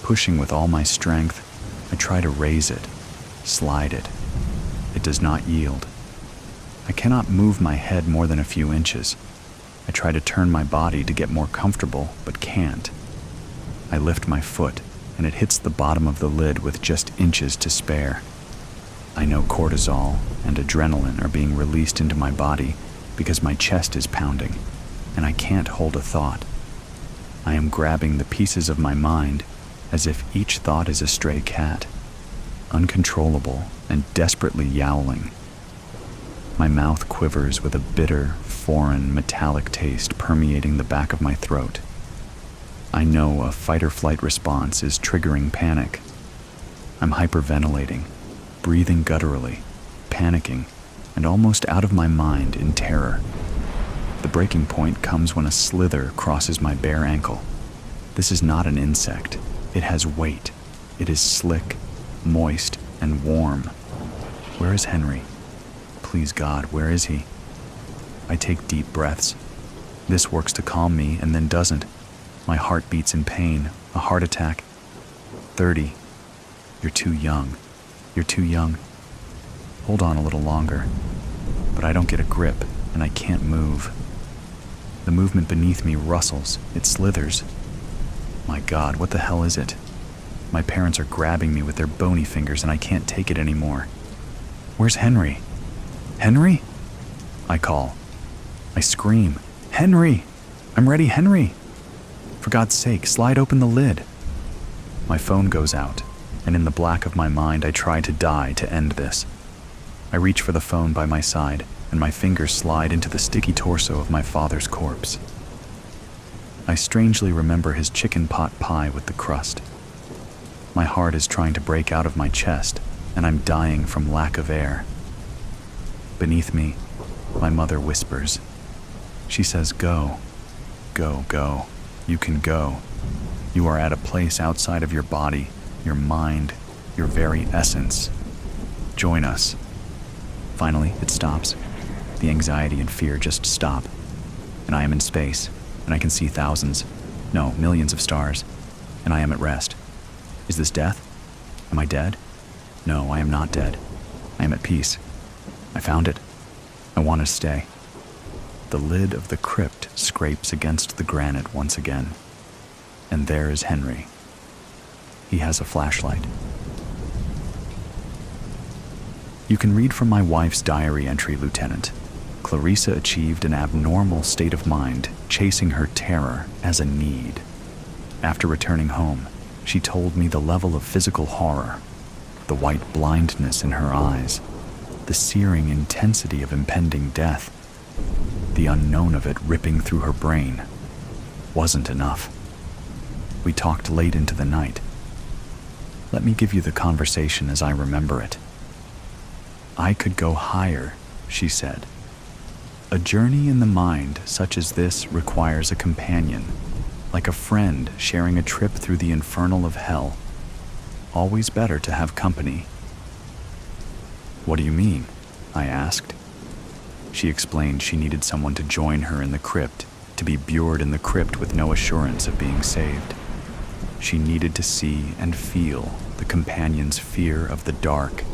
Pushing with all my strength, I try to raise it, slide it. It does not yield. I cannot move my head more than a few inches. I try to turn my body to get more comfortable, but can't. I lift my foot, and it hits the bottom of the lid with just inches to spare. I know cortisol and adrenaline are being released into my body because my chest is pounding, and I can't hold a thought. I am grabbing the pieces of my mind as if each thought is a stray cat, uncontrollable and desperately yowling. My mouth quivers with a bitter, foreign, metallic taste permeating the back of my throat. I know a fight-or-flight response is triggering panic. I'm hyperventilating, breathing gutturally, panicking, and almost out of my mind in terror. The breaking point comes when a slither crosses my bare ankle. This is not an insect. It has weight. It is slick, moist, and warm. Where is Henry? Please God, where is he? I take deep breaths. This works to calm me and then doesn't. My heart beats in pain, a heart attack. 30. You're too young. You're too young. Hold on a little longer. But I don't get a grip, and I can't move. The movement beneath me rustles. It slithers. My God, what the hell is it? My parents are grabbing me with their bony fingers, and I can't take it anymore. Where's Henry? Henry? I call. I scream. Henry! I'm ready, Henry! For God's sake, slide open the lid. My phone goes out, and in the black of my mind, I try to die to end this. I reach for the phone by my side, and my fingers slide into the sticky torso of my father's corpse. I strangely remember his chicken pot pie with the crust. My heart is trying to break out of my chest, and I'm dying from lack of air. Beneath me, my mother whispers. She says, "Go, go, go. You can go. You are at a place outside of your body, your mind, your very essence. Join us." Finally, it stops. The anxiety and fear just stop, and I am in space, and I can see thousands, no, millions of stars, and I am at rest. Is this death? Am I dead? No, I am not dead. I am at peace. I found it. I want to stay. The lid of the crypt scrapes against the granite once again, and there is Henry. He has a flashlight. You can read from my wife's diary entry, Lieutenant. Clarissa achieved an abnormal state of mind, chasing her terror as a need. After returning home, she told me the level of physical horror, the white blindness in her eyes, the searing intensity of impending death, the unknown of it ripping through her brain, wasn't enough. We talked late into the night. Let me give you the conversation as I remember it. I could go higher, she said. A journey in the mind such as this requires a companion, like a friend sharing a trip through the infernal of hell. Always better to have company. What do you mean? I asked. She explained she needed someone to join her in the crypt, to be bured in the crypt with no assurance of being saved. She needed to see and feel the companion's fear of the dark,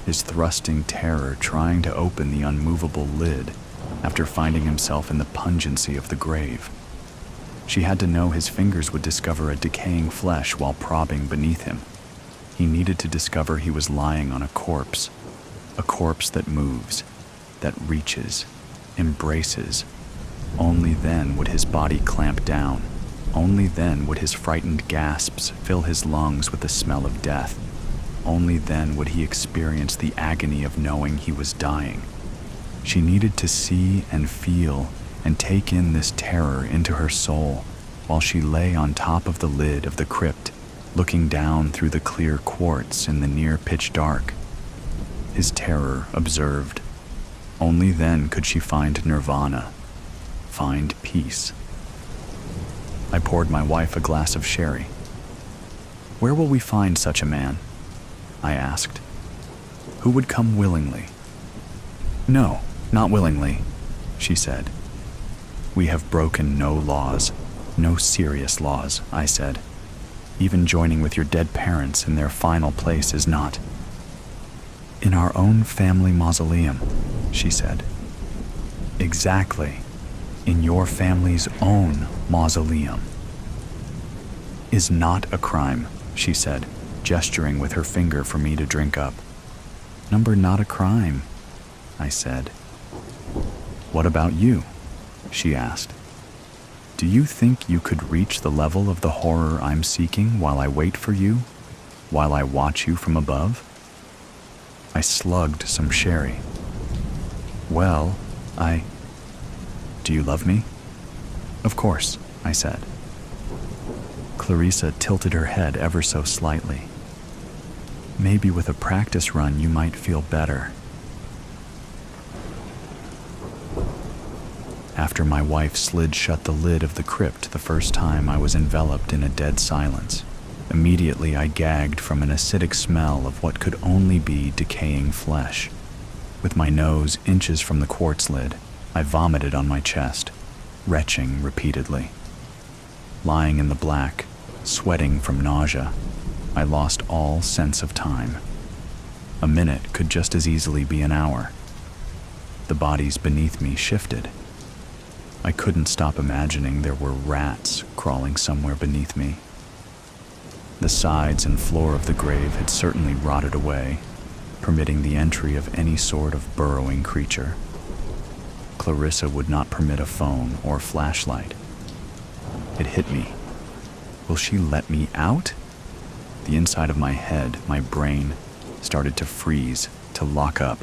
his thrusting terror trying to open the unmovable lid after finding himself in the pungency of the grave. She had to know his fingers would discover a decaying flesh while probing beneath him. He needed to discover he was lying on a corpse that moves, that reaches, embraces. Only then would his body clamp down. Only then would his frightened gasps fill his lungs with the smell of death. Only then would he experience the agony of knowing he was dying. She needed to see and feel and take in this terror into her soul while she lay on top of the lid of the crypt, looking down through the clear quartz in the near pitch dark. His terror observed. Only then could she find nirvana, find peace. I poured my wife a glass of sherry. Where will we find such a man? I asked. Who would come willingly? No, not willingly, she said. We have broken no laws, no serious laws, I said. Even joining with your dead parents in their final place is not. In our own family mausoleum, she said. Exactly. In your family's own mausoleum. Is not a crime, she said, gesturing with her finger for me to drink up. Number not a crime, I said. What about you? She asked. Do you think you could reach the level of the horror I'm seeking while I wait for you? While I watch you from above? I slugged some sherry. Well, Do you love me? Of course, I said. Clarissa tilted her head ever so slightly. Maybe with a practice run you might feel better. After my wife slid shut the lid of the crypt the first time, I was enveloped in a dead silence. Immediately I gagged from an acidic smell of what could only be decaying flesh. With my nose inches from the quartz lid, I vomited on my chest, retching repeatedly. Lying in the black, sweating from nausea, I lost all sense of time. A minute could just as easily be an hour. The bodies beneath me shifted. I couldn't stop imagining there were rats crawling somewhere beneath me. The sides and floor of the grave had certainly rotted away, permitting the entry of any sort of burrowing creature. Clarissa would not permit a phone or flashlight. It hit me. Will she let me out? The inside of my head, my brain, started to freeze, to lock up.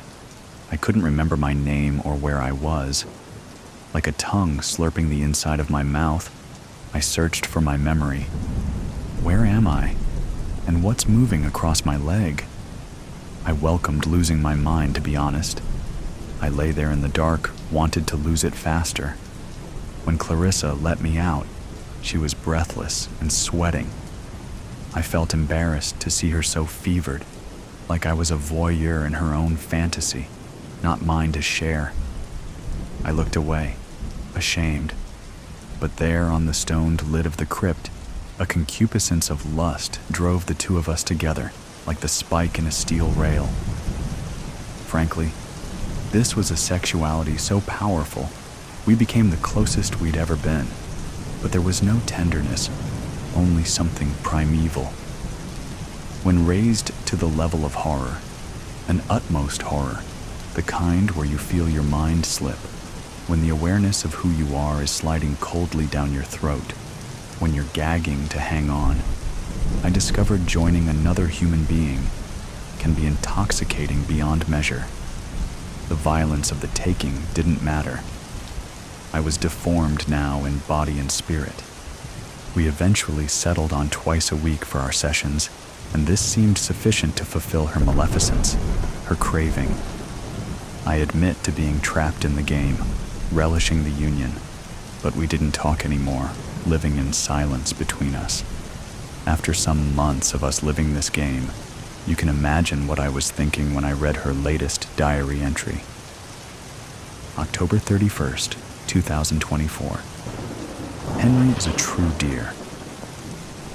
I couldn't remember my name or where I was. Like a tongue slurping the inside of my mouth, I searched for my memory. Where am I? And what's moving across my leg? I welcomed losing my mind, to be honest. I lay there in the dark, wanted to lose it faster. When Clarissa let me out, she was breathless and sweating. I felt embarrassed to see her so fevered, like I was a voyeur in her own fantasy, not mine to share. I looked away, ashamed, but there on the stoned lid of the crypt, a concupiscence of lust drove the two of us together, like the spike in a steel rail. Frankly, this was a sexuality so powerful, we became the closest we'd ever been, but there was no tenderness, only something primeval. When raised to the level of horror, an utmost horror, the kind where you feel your mind slip, when the awareness of who you are is sliding coldly down your throat, when you're gagging to hang on, I discovered joining another human being can be intoxicating beyond measure. The violence of the taking didn't matter. I was deformed now in body and spirit. We eventually settled on twice a week for our sessions, and this seemed sufficient to fulfill her maleficence, her craving. I admit to being trapped in the game, relishing the union, but we didn't talk anymore, living in silence between us. After some months of us living this game, you can imagine what I was thinking when I read her latest diary entry. October 31st, 2024. Henry is a true dear.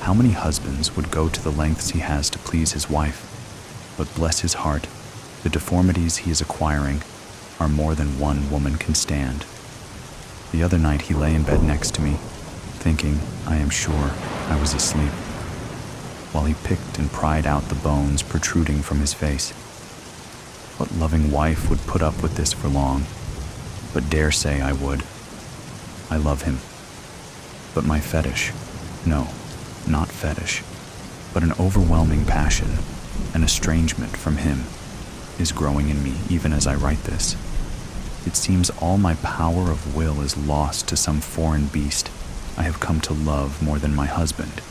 How many husbands would go to the lengths he has to please his wife? But bless his heart, the deformities he is acquiring are more than one woman can stand. The other night he lay in bed next to me, thinking, I am sure, I was asleep, while he picked and pried out the bones protruding from his face. What loving wife would put up with this for long? But dare say I would. I love him. But my fetish, no, not fetish, but an overwhelming passion, an estrangement from him, is growing in me even as I write this. It seems all my power of will is lost to some foreign beast I have come to love more than my husband.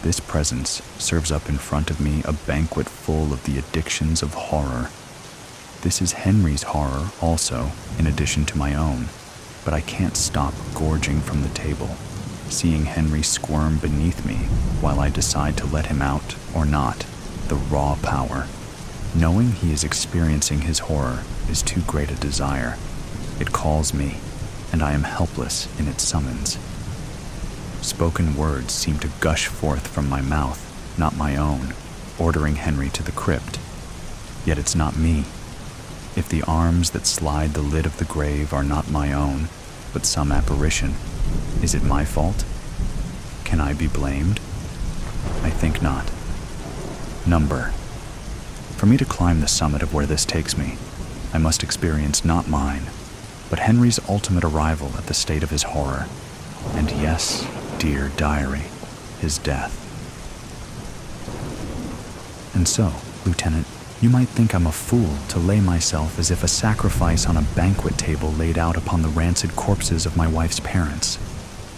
This presence serves up in front of me a banquet full of the addictions of horror. This is Henry's horror also, in addition to my own, but I can't stop gorging from the table, seeing Henry squirm beneath me while I decide to let him out or not. The raw power. Knowing he is experiencing his horror is too great a desire. It calls me, and I am helpless in its summons. Spoken words seem to gush forth from my mouth, not my own, ordering Henry to the crypt. Yet it's not me. If the arms that slide the lid of the grave are not my own, but some apparition, is it my fault? Can I be blamed? I think not. Number. For me to climb the summit of where this takes me, I must experience not mine, but Henry's ultimate arrival at the state of his horror, and yes, dear diary, his death. And so, Lieutenant, you might think I'm a fool to lay myself as if a sacrifice on a banquet table laid out upon the rancid corpses of my wife's parents.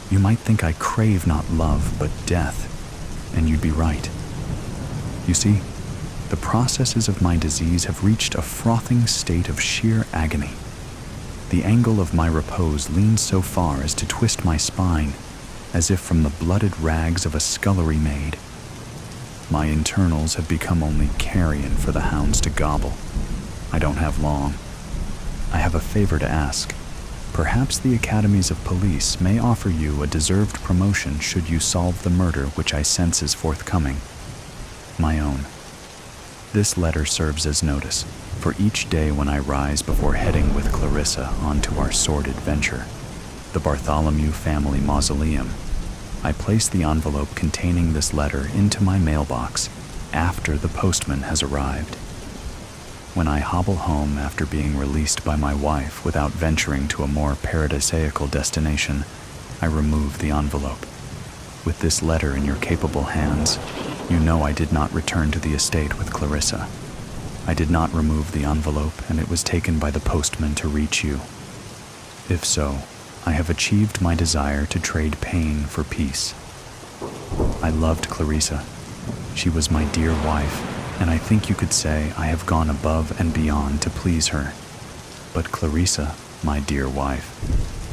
You might think I crave not love, but death, and you'd be right. You see, the processes of my disease have reached a frothing state of sheer agony. The angle of my repose leans so far as to twist my spine, as if from the blooded rags of a scullery maid. My internals have become only carrion for the hounds to gobble. I don't have long. I have a favor to ask. Perhaps the academies of police may offer you a deserved promotion should you solve the murder which I sense is forthcoming. My own. This letter serves as notice for each day when I rise before heading with Clarissa onto our sordid venture, the Bartholomew family mausoleum. I place the envelope containing this letter into my mailbox after the postman has arrived. When I hobble home after being released by my wife without venturing to a more paradisaical destination, I remove the envelope. With this letter in your capable hands, you know I did not return to the estate with Clarissa. I did not remove the envelope, and it was taken by the postman to reach you. If so, I have achieved my desire to trade pain for peace. I loved Clarissa. She was my dear wife, and I think you could say I have gone above and beyond to please her. But Clarissa, my dear wife,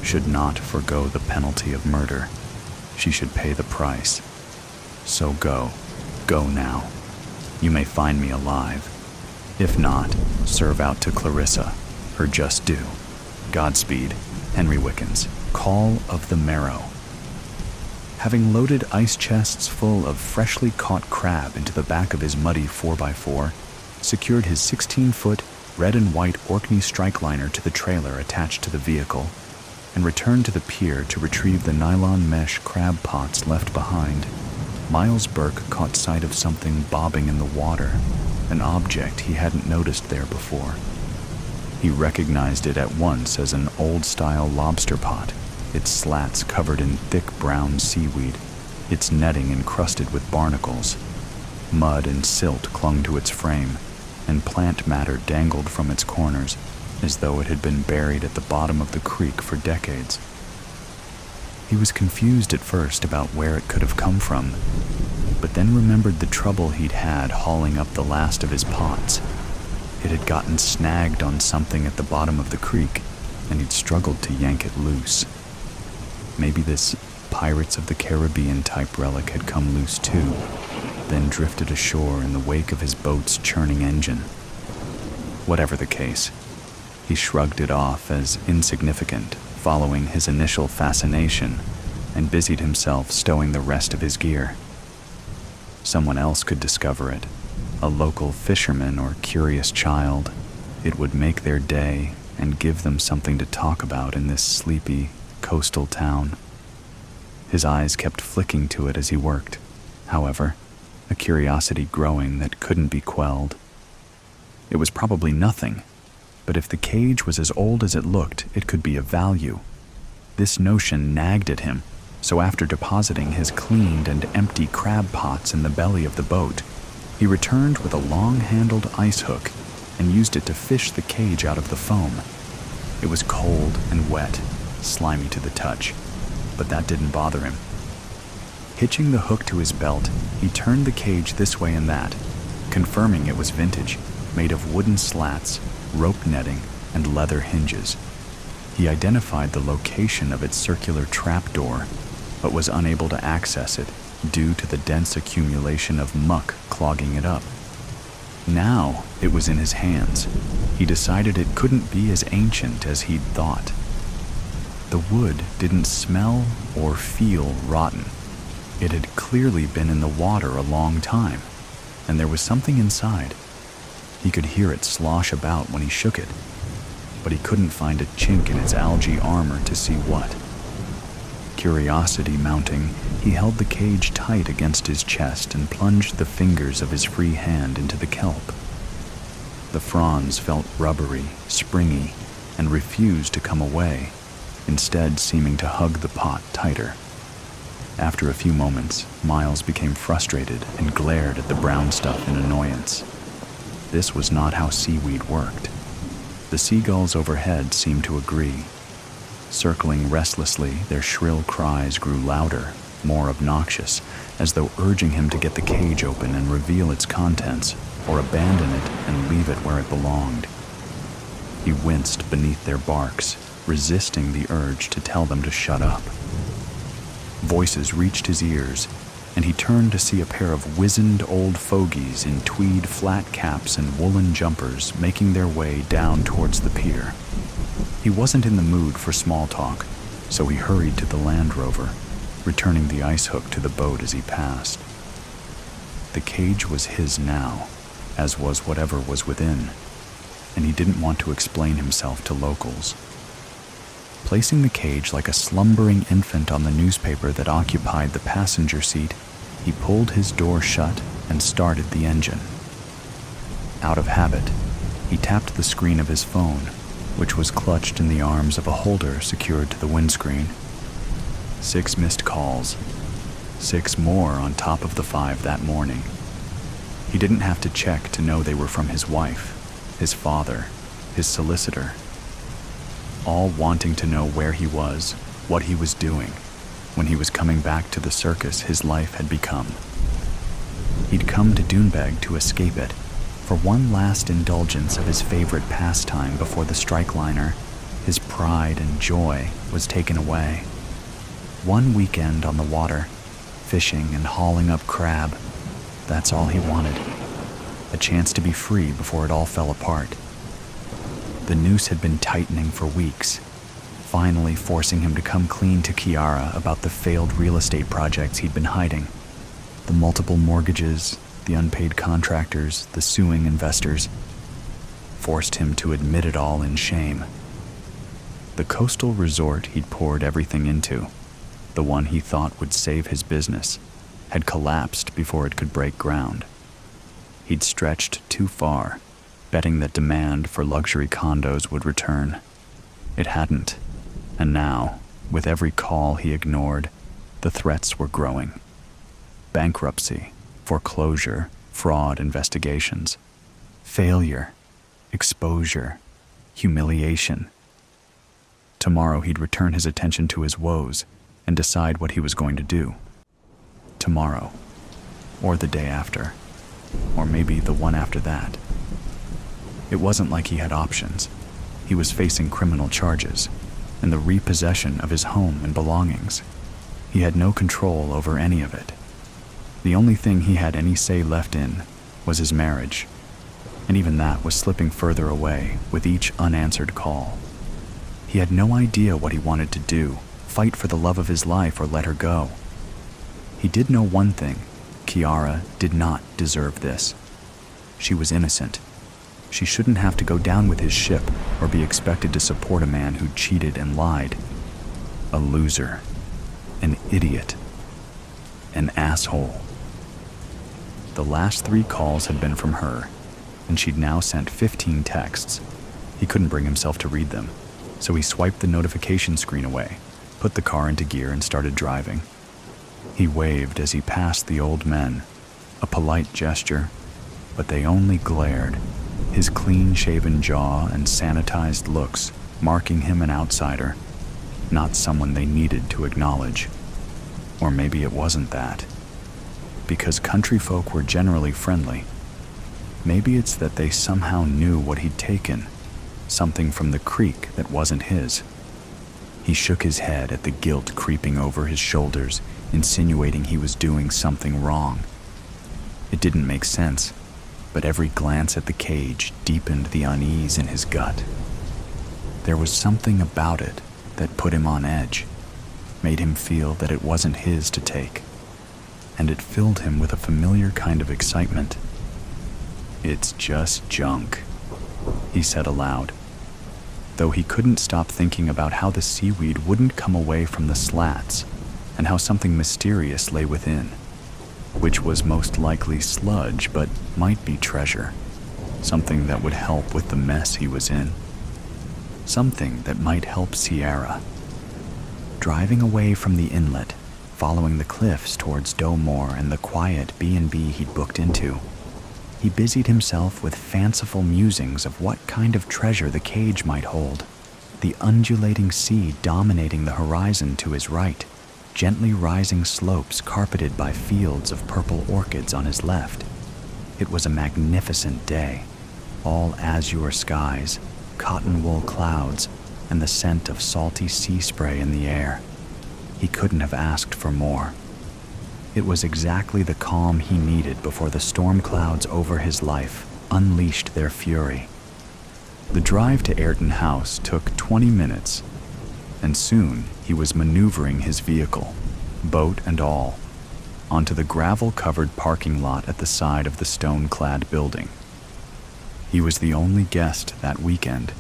should not forgo the penalty of murder. She should pay the price. So go now. You may find me alive. If not, serve out to Clarissa her just due. Godspeed, Henry Wickens, Call of the Merrow. Having loaded ice chests full of freshly caught crab into the back of his muddy 4x4, secured his 16-foot red and white Orkney strikeliner to the trailer attached to the vehicle, and returned to the pier to retrieve the nylon mesh crab pots left behind, Miles Burke caught sight of something bobbing in the water, an object he hadn't noticed there before. He recognized it at once as an old-style lobster pot, its slats covered in thick brown seaweed, its netting encrusted with barnacles. Mud and silt clung to its frame, and plant matter dangled from its corners, as though it had been buried at the bottom of the creek for decades. He was confused at first about where it could have come from, but then remembered the trouble he'd had hauling up the last of his pots. It had gotten snagged on something at the bottom of the creek, and he'd struggled to yank it loose. Maybe this Pirates of the Caribbean type relic had come loose too, then drifted ashore in the wake of his boat's churning engine. Whatever the case, he shrugged it off as insignificant following his initial fascination and busied himself stowing the rest of his gear. Someone else could discover it, a local fisherman or curious child. It would make their day and give them something to talk about in this sleepy, coastal town. His eyes kept flicking to it as he worked, however, a curiosity growing that couldn't be quelled. It was probably nothing, but if the cage was as old as it looked, it could be of value. This notion nagged at him, so after depositing his cleaned and empty crab pots in the belly of the boat, he returned with a long-handled ice hook and used it to fish the cage out of the foam. It was cold and wet, slimy to the touch, but that didn't bother him. Hitching the hook to his belt, he turned the cage this way and that, confirming it was vintage, made of wooden slats, rope netting, and leather hinges. He identified the location of its circular trapdoor, but was unable to access it due to the dense accumulation of muck clogging it up. Now it was in his hands. He decided it couldn't be as ancient as he'd thought. the wood didn't smell or feel rotten. It had clearly been in the water a long time, and there was something inside. He could hear it slosh about when he shook it, but he couldn't find a chink in its algae armor to see what. Curiosity mounting, he held the cage tight against his chest and plunged the fingers of his free hand into the kelp. The fronds felt rubbery, springy, and refused to come away, instead seeming to hug the pot tighter. After a few moments, Miles became frustrated and glared at the brown stuff in annoyance. This was not how seaweed worked. The seagulls overhead seemed to agree. Circling restlessly, their shrill cries grew louder, more obnoxious, as though urging him to get the cage open and reveal its contents, or abandon it and leave it where it belonged. He winced beneath their barks, resisting the urge to tell them to shut up. Voices reached his ears, and he turned to see a pair of wizened old fogies in tweed flat caps and woolen jumpers making their way down towards the pier. He wasn't in the mood for small talk, so he hurried to the Land Rover, returning the ice hook to the boat as he passed. The cage was his now, as was whatever was within, and he didn't want to explain himself to locals. Placing the cage like a slumbering infant on the newspaper that occupied the passenger seat, he pulled his door shut and started the engine. Out of habit, he tapped the screen of his phone, which was clutched in the arms of a holder secured to the windscreen. 6 missed calls, 6 more on top of the 5 that morning. He didn't have to check to know they were from his wife, his father, his solicitor, all wanting to know where he was, what he was doing, when he was coming back to the circus his life had become. He'd come to Doonbeg to escape it, for one last indulgence of his favorite pastime before the strike liner. His pride and joy was taken away. One weekend on the water, fishing and hauling up crab, that's all he wanted. A chance to be free before it all fell apart. The noose had been tightening for weeks, finally forcing him to come clean to Kiara about the failed real estate projects he'd been hiding. The multiple mortgages, the unpaid contractors, the suing investors, forced him to admit it all in shame. The coastal resort he'd poured everything into, the one he thought would save his business, had collapsed before it could break ground. He'd stretched too far, betting that demand for luxury condos would return. It hadn't, and now, with every call he ignored, the threats were growing. Bankruptcy, foreclosure, fraud investigations, failure, exposure, humiliation. Tomorrow he'd return his attention to his woes and decide what he was going to do. Tomorrow, or the day after, or maybe the one after that. It wasn't like he had options. He was facing criminal charges and the repossession of his home and belongings. He had no control over any of it. The only thing he had any say left in was his marriage, and even that was slipping further away with each unanswered call. He had no idea what he wanted to do, fight for the love of his life or let her go. He did know one thing: Kiara did not deserve this. She was innocent. She shouldn't have to go down with his ship or be expected to support a man who cheated and lied. A loser, an idiot, an asshole. The last 3 calls had been from her, and she'd now sent 15 texts. He couldn't bring himself to read them, so he swiped the notification screen away, put the car into gear, and started driving. He waved as he passed the old men, a polite gesture, but they only glared, his clean-shaven jaw and sanitized looks marking him an outsider, not someone they needed to acknowledge. Or maybe it wasn't that. Because country folk were generally friendly. Maybe it's that they somehow knew what he'd taken, something from the creek that wasn't his. He shook his head at the guilt creeping over his shoulders, insinuating he was doing something wrong. It didn't make sense, but every glance at the cage deepened the unease in his gut. There was something about it that put him on edge, made him feel that it wasn't his to take, and it filled him with a familiar kind of excitement. "It's just junk," he said aloud, though he couldn't stop thinking about how the seaweed wouldn't come away from the slats and how something mysterious lay within, which was most likely sludge but might be treasure, something that would help with the mess he was in, something that might help Sierra. Driving away from the inlet, following the cliffs towards Doemore and the quiet B&B he'd booked into, he busied himself with fanciful musings of what kind of treasure the cage might hold. The undulating sea dominating the horizon to his right, gently rising slopes carpeted by fields of purple orchids on his left. It was a magnificent day, all azure skies, cotton wool clouds, and the scent of salty sea spray in the air. He couldn't have asked for more. It was exactly the calm he needed before the storm clouds over his life unleashed their fury. The drive to Ayrton House took 20 minutes, and soon he was maneuvering his vehicle, boat and all, onto the gravel-covered parking lot at the side of the stone-clad building. He was the only guest that weekend,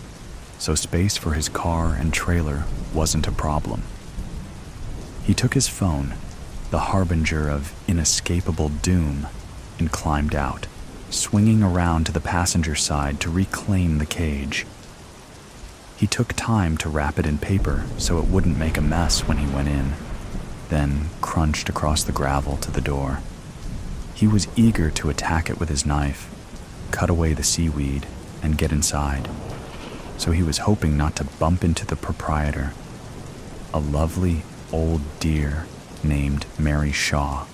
so space for his car and trailer wasn't a problem. He took his phone, the harbinger of inescapable doom, and climbed out, swinging around to the passenger side to reclaim the cage. He took time to wrap it in paper so it wouldn't make a mess when he went in, then crunched across the gravel to the door. He was eager to attack it with his knife, cut away the seaweed, and get inside, so he was hoping not to bump into the proprietor, a lovely old dear named Mary Shaw,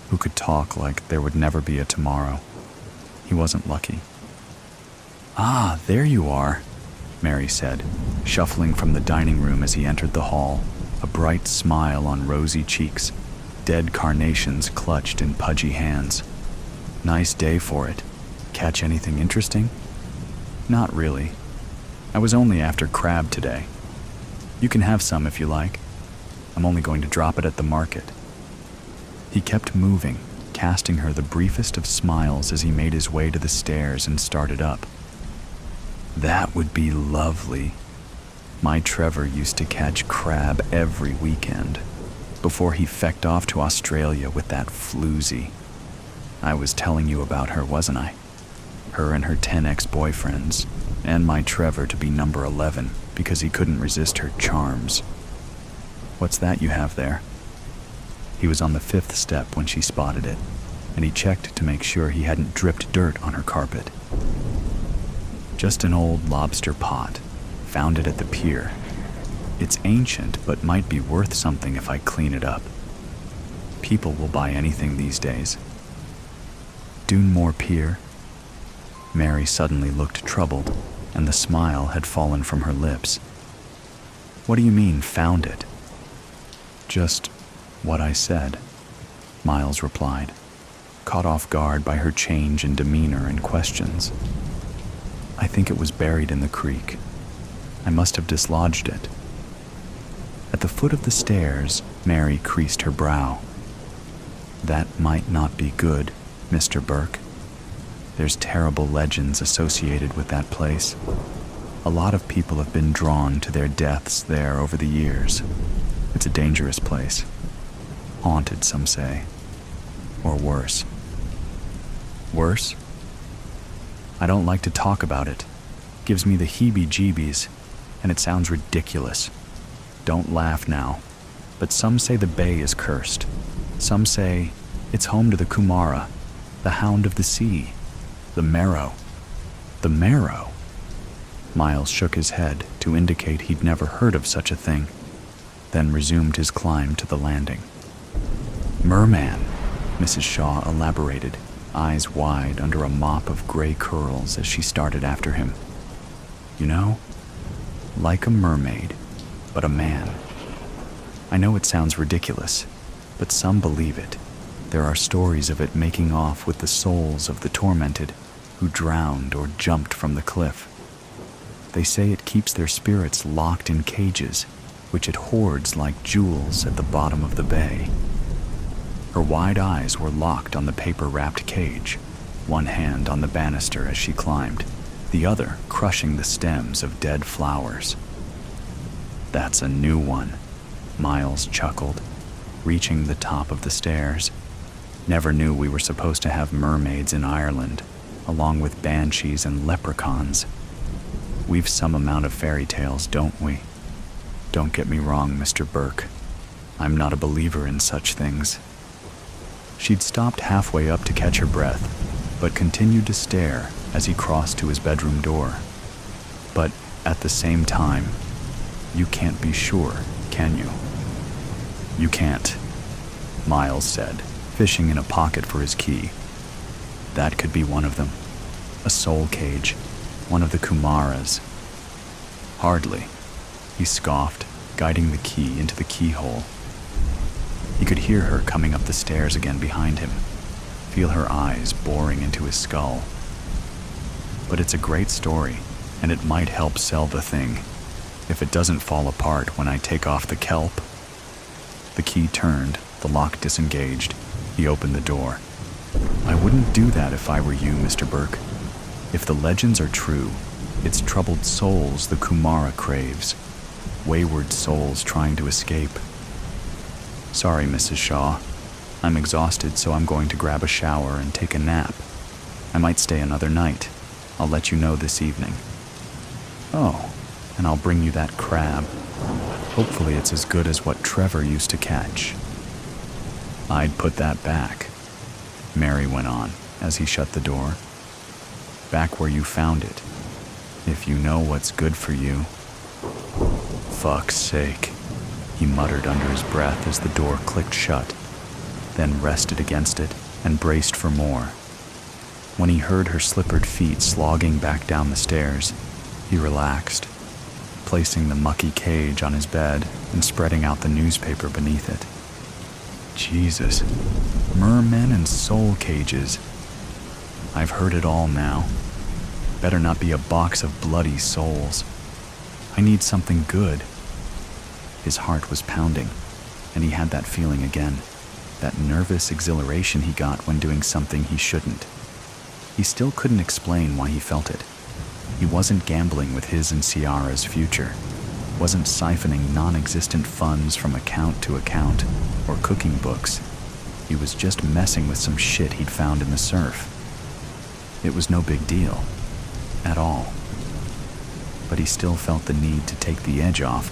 who could talk like there would never be a tomorrow. He wasn't lucky. "Ah, there you are," Mary said, shuffling from the dining room as he entered the hall, a bright smile on rosy cheeks, dead carnations clutched in pudgy hands. "Nice day for it. Catch anything interesting?" "Not really. I was only after crab today. You can have some if you like. I'm only going to drop it at the market." He kept moving, casting her the briefest of smiles as he made his way to the stairs and started up. "That would be lovely. My Trevor used to catch crab every weekend, before he fecked off to Australia with that floozy. I was telling you about her, wasn't I? Her and her 10 ex-boyfriends, and my Trevor to be number 11 because he couldn't resist her charms. What's that you have there?" He was on the 5th step when she spotted it, and he checked to make sure he hadn't dripped dirt on her carpet. "Just an old lobster pot. Found it at the pier. It's ancient, but might be worth something if I clean it up. People will buy anything these days." "Dunmore Pier?" Mary suddenly looked troubled, and the smile had fallen from her lips. "What do you mean, found it?" "Just what I said," Miles replied, caught off guard by her change in demeanor and questions. "I think it was buried in the creek. I must have dislodged it." At the foot of the stairs, Mary creased her brow. "That might not be good, Mr. Burke. There's terrible legends associated with that place. A lot of people have been drawn to their deaths there over the years. It's a dangerous place. Haunted, some say. Or worse." "Worse?" "I don't like to talk about it. Gives me the heebie-jeebies, and it sounds ridiculous. Don't laugh now, but some say the bay is cursed. Some say it's home to the Kumara, the hound of the sea, the Merrow." "The Merrow?" Miles shook his head to indicate he'd never heard of such a thing, then resumed his climb to the landing. "Merman," Mrs. Shaw elaborated, eyes wide under a mop of gray curls as she started after him. "You know, like a mermaid, but a man. I know it sounds ridiculous, but some believe it. There are stories of it making off with the souls of the tormented who drowned or jumped from the cliff. They say it keeps their spirits locked in cages, which it hoards like jewels at the bottom of the bay. Her wide eyes were locked on the paper-wrapped cage, one hand on the banister as she climbed, the other crushing the stems of dead flowers. "That's a new one," Miles chuckled, reaching the top of the stairs. "Never knew we were supposed to have mermaids in Ireland, along with banshees and leprechauns. We've some amount of fairy tales, don't we? Don't get me wrong, Mr. Burke. I'm not a believer in such things." She'd stopped halfway up to catch her breath, but continued to stare as he crossed to his bedroom door. "But at the same time, you can't be sure, can you?" "You can't," Miles said, fishing in a pocket for his key. "That could be one of them. A soul cage, one of the Kumaras." "Hardly," he scoffed, guiding the key into the keyhole. He could hear her coming up the stairs again behind him, feel her eyes boring into his skull. "But it's a great story, and it might help sell the thing, if it doesn't fall apart when I take off the kelp." The key turned, the lock disengaged. He opened the door. "I wouldn't do that if I were you, Mr. Burke. If the legends are true, it's troubled souls the Kumara craves, wayward souls trying to escape." "Sorry, Mrs. Shaw. I'm exhausted, so I'm going to grab a shower and take a nap. I might stay another night. I'll let you know this evening." "Oh, and I'll bring you that crab. Hopefully it's as good as what Trevor used to catch." "I'd put that back," Mary went on as he shut the door. "Back where you found it, if you know what's good for you." "Fuck's sake," he muttered under his breath as the door clicked shut, then rested against it and braced for more. When he heard her slippered feet slogging back down the stairs, he relaxed, placing the mucky cage on his bed and spreading out the newspaper beneath it. Jesus, mermen and soul cages. I've heard it all now. Better not be a box of bloody souls. I need something good. His heart was pounding, and he had that feeling again, that nervous exhilaration he got when doing something he shouldn't. He still couldn't explain why he felt it. He wasn't gambling with his and Ciara's future, wasn't siphoning non-existent funds from account to account or cooking books. He was just messing with some shit he'd found in the surf. It was no big deal, at all. But he still felt the need to take the edge off,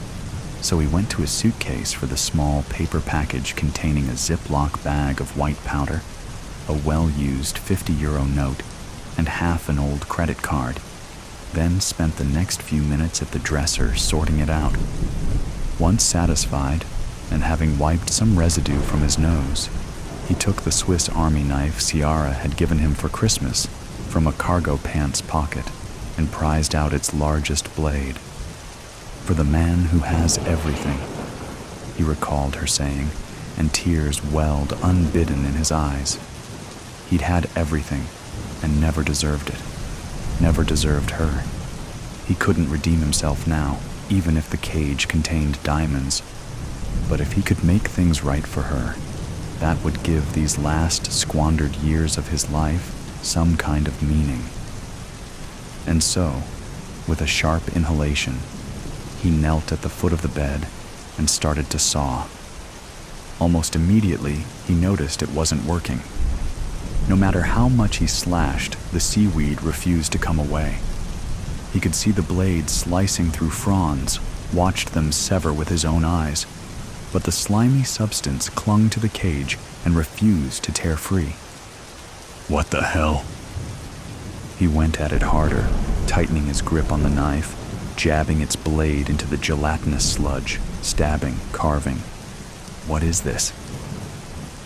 so he went to his suitcase for the small paper package containing a Ziploc bag of white powder, a well-used €50 note, and half an old credit card, then spent the next few minutes at the dresser sorting it out. Once satisfied, and having wiped some residue from his nose, he took the Swiss Army knife Ciara had given him for Christmas from a cargo pants pocket and prized out its largest blade. "For the man who has everything," he recalled her saying, and tears welled unbidden in his eyes. He'd had everything and never deserved it, never deserved her. He couldn't redeem himself now, even if the cage contained diamonds. But if he could make things right for her, that would give these last squandered years of his life some kind of meaning. And so, with a sharp inhalation, he knelt at the foot of the bed and started to saw. Almost immediately, he noticed it wasn't working. No matter how much he slashed, the seaweed refused to come away. He could see the blade slicing through fronds, watched them sever with his own eyes, but the slimy substance clung to the cage and refused to tear free. "What the hell?" He went at it harder, tightening his grip on the knife, jabbing its blade into the gelatinous sludge, stabbing, carving. "What is this?"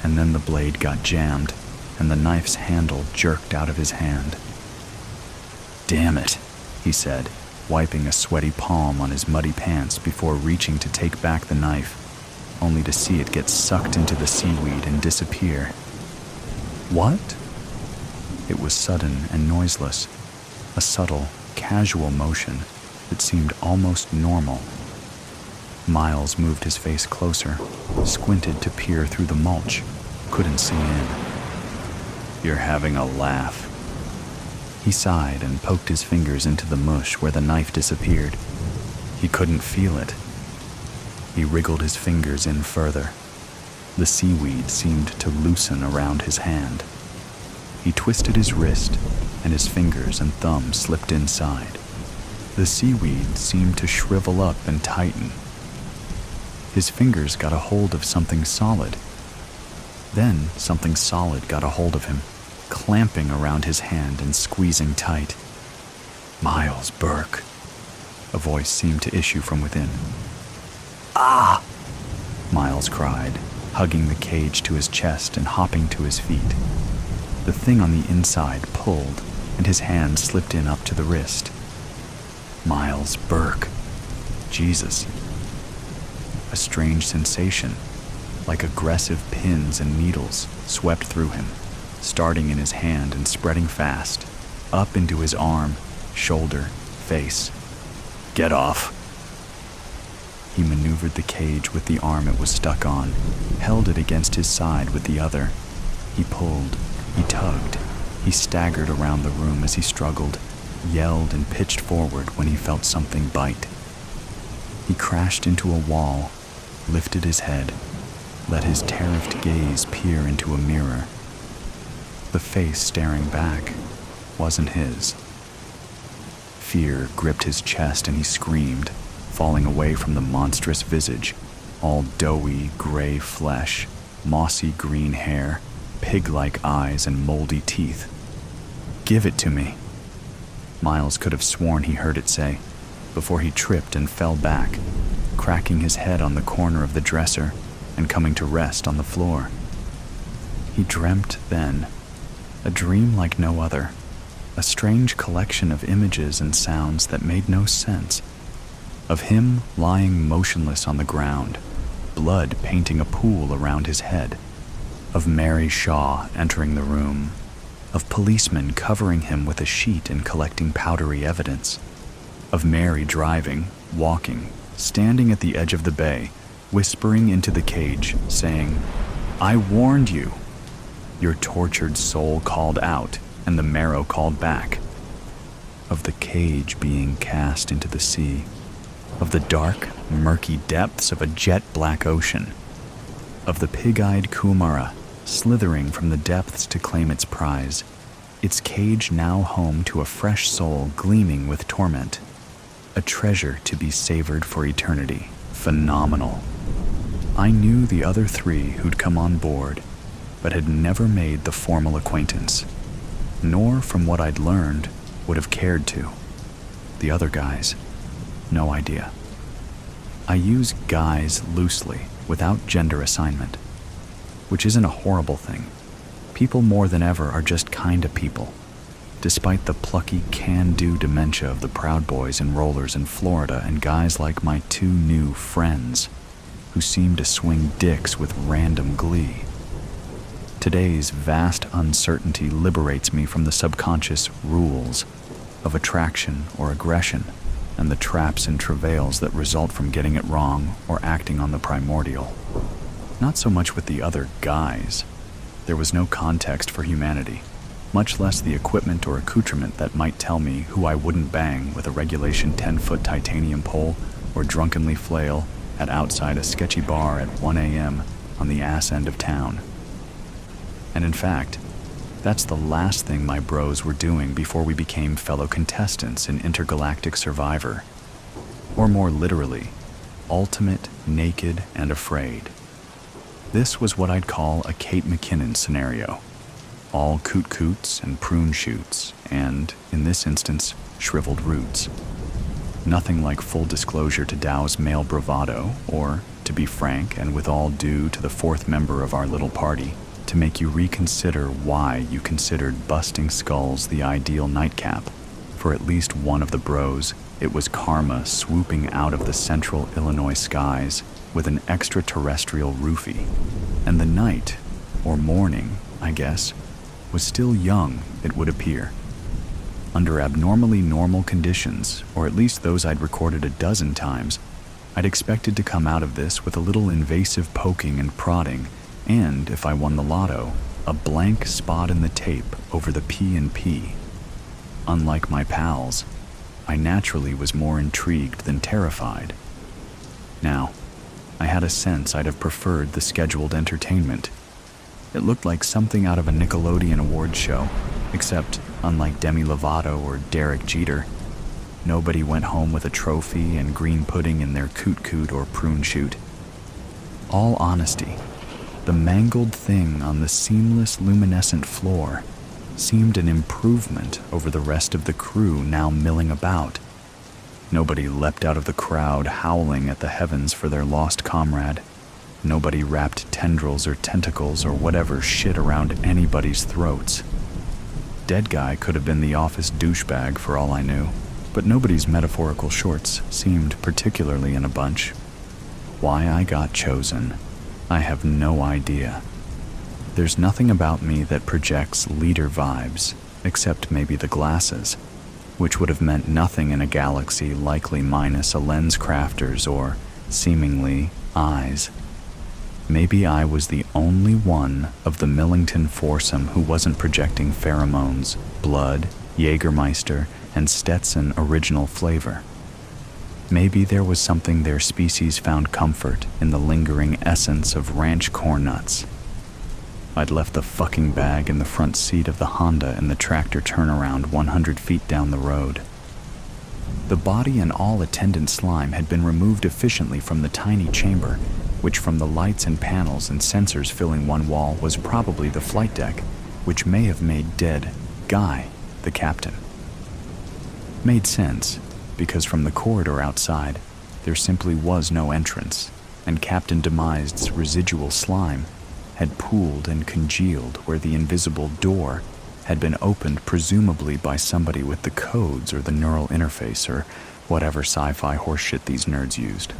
And then the blade got jammed, and the knife's handle jerked out of his hand. "Damn it," he said, wiping a sweaty palm on his muddy pants before reaching to take back the knife, only to see it get sucked into the seaweed and disappear. "What?" It was sudden and noiseless, a subtle, casual motion that seemed almost normal. Miles moved his face closer, squinted to peer through the mulch, couldn't see in. "You're having a laugh." He sighed and poked his fingers into the mush where the knife disappeared. He couldn't feel it. He wriggled his fingers in further. The seaweed seemed to loosen around his hand. He twisted his wrist, and his fingers and thumb slipped inside. The seaweed seemed to shrivel up and tighten. His fingers got a hold of something solid. Then something solid got a hold of him, clamping around his hand and squeezing tight. "Miles Burke," a voice seemed to issue from within. "Ah!" Miles cried, hugging the cage to his chest and hopping to his feet. The thing on the inside pulled, and his hand slipped in up to the wrist. Miles Burke. Jesus. A strange sensation, like aggressive pins and needles, swept through him, starting in his hand and spreading fast, up into his arm, shoulder, face. "Get off." He maneuvered the cage with the arm it was stuck on, held it against his side with the other. He pulled, he tugged, he staggered around the room as he struggled, yelled and pitched forward when he felt something bite. He crashed into a wall, lifted his head, let his terrified gaze peer into a mirror. The face staring back wasn't his. Fear gripped his chest and he screamed, falling away from the monstrous visage, all doughy gray flesh, mossy green hair, pig-like eyes and moldy teeth. "Give it to me," Miles could have sworn he heard it say, before he tripped and fell back, cracking his head on the corner of the dresser and coming to rest on the floor. He dreamt then, a dream like no other, a strange collection of images and sounds that made no sense, of him lying motionless on the ground, blood painting a pool around his head, of Mary Shaw entering the room, of policemen covering him with a sheet and collecting powdery evidence, of Mary driving, walking, standing at the edge of the bay, whispering into the cage, saying, "I warned you." Your tortured soul called out, and the Merrow called back. Of the cage being cast into the sea, of the dark, murky depths of a jet-black ocean, of the pig-eyed Kumara slithering from the depths to claim its prize, its cage now home to a fresh soul gleaming with torment, a treasure to be savored for eternity. Phenomenal. I knew the other three who'd come on board, but had never made the formal acquaintance, nor, from what I'd learned, would have cared to. The other guys, no idea. I use guys loosely, without gender assignment, which isn't a horrible thing. People more than ever are just kinda people, despite the plucky can-do dementia of the Proud Boys and Rollers in Florida and guys like my two new friends, who seem to swing dicks with random glee. Today's vast uncertainty liberates me from the subconscious rules of attraction or aggression and the traps and travails that result from getting it wrong or acting on the primordial. Not so much with the other guys. There was no context for humanity, much less the equipment or accoutrement that might tell me who I wouldn't bang with a regulation 10-foot titanium pole or drunkenly flail at outside a sketchy bar at 1 a.m. on the ass end of town. And in fact, that's the last thing my bros were doing before we became fellow contestants in Intergalactic Survivor. Or more literally, ultimate, naked, and afraid. This was what I'd call a Kate McKinnon scenario. All coot-coots and prune shoots, and, in this instance, shriveled roots. Nothing like full disclosure to douse male bravado, or, to be frank and with all due to the fourth member of our little party, to make you reconsider why you considered busting skulls the ideal nightcap. For at least one of the bros, it was karma swooping out of the central Illinois skies with an extraterrestrial roofie. And the night, or morning, I guess, was still young, it would appear. Under abnormally normal conditions, or at least those I'd recorded a dozen times, I'd expected to come out of this with a little invasive poking and prodding, and, if I won the lotto, a blank spot in the tape over the P&P. Unlike my pals, I naturally was more intrigued than terrified. Now, I had a sense I'd have preferred the scheduled entertainment. It looked like something out of a Nickelodeon awards show, except, unlike Demi Lovato or Derek Jeter, nobody went home with a trophy and green pudding in their coot-coot or prune shoot. All honesty, the mangled thing on the seamless luminescent floor seemed an improvement over the rest of the crew now milling about. Nobody leapt out of the crowd howling at the heavens for their lost comrade. Nobody wrapped tendrils or tentacles or whatever shit around anybody's throats. Dead guy could have been the office douchebag for all I knew, but nobody's metaphorical shorts seemed particularly in a bunch. Why I got chosen, I have no idea. There's nothing about me that projects leader vibes, except maybe the glasses, which would have meant nothing in a galaxy likely minus a lens crafter's or, seemingly, eyes. Maybe I was the only one of the Millington foursome who wasn't projecting pheromones, blood, Jägermeister, and Stetson original flavor. Maybe there was something their species found comfort in the lingering essence of ranch corn nuts. I'd left the fucking bag in the front seat of the Honda in the tractor turnaround 100 feet down the road. The body and all attendant slime had been removed efficiently from the tiny chamber, which from the lights and panels and sensors filling one wall was probably the flight deck, which may have made dead Guy the captain. Made sense, because from the corridor outside, there simply was no entrance, and Captain Demised's residual slime had pooled and congealed where the invisible door had been opened presumably by somebody with the codes or the neural interface or whatever sci-fi horseshit these nerds used.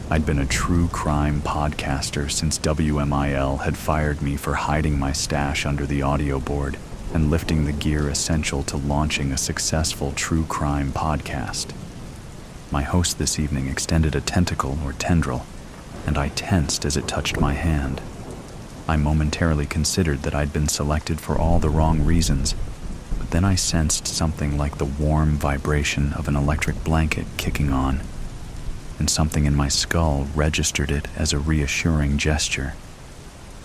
I'd been a true crime podcaster since WMIL had fired me for hiding my stash under the audio board and lifting the gear essential to launching a successful true crime podcast. My host this evening extended a tentacle or tendril, and I tensed as it touched my hand. I momentarily considered that I'd been selected for all the wrong reasons, but then I sensed something like the warm vibration of an electric blanket kicking on, and something in my skull registered it as a reassuring gesture.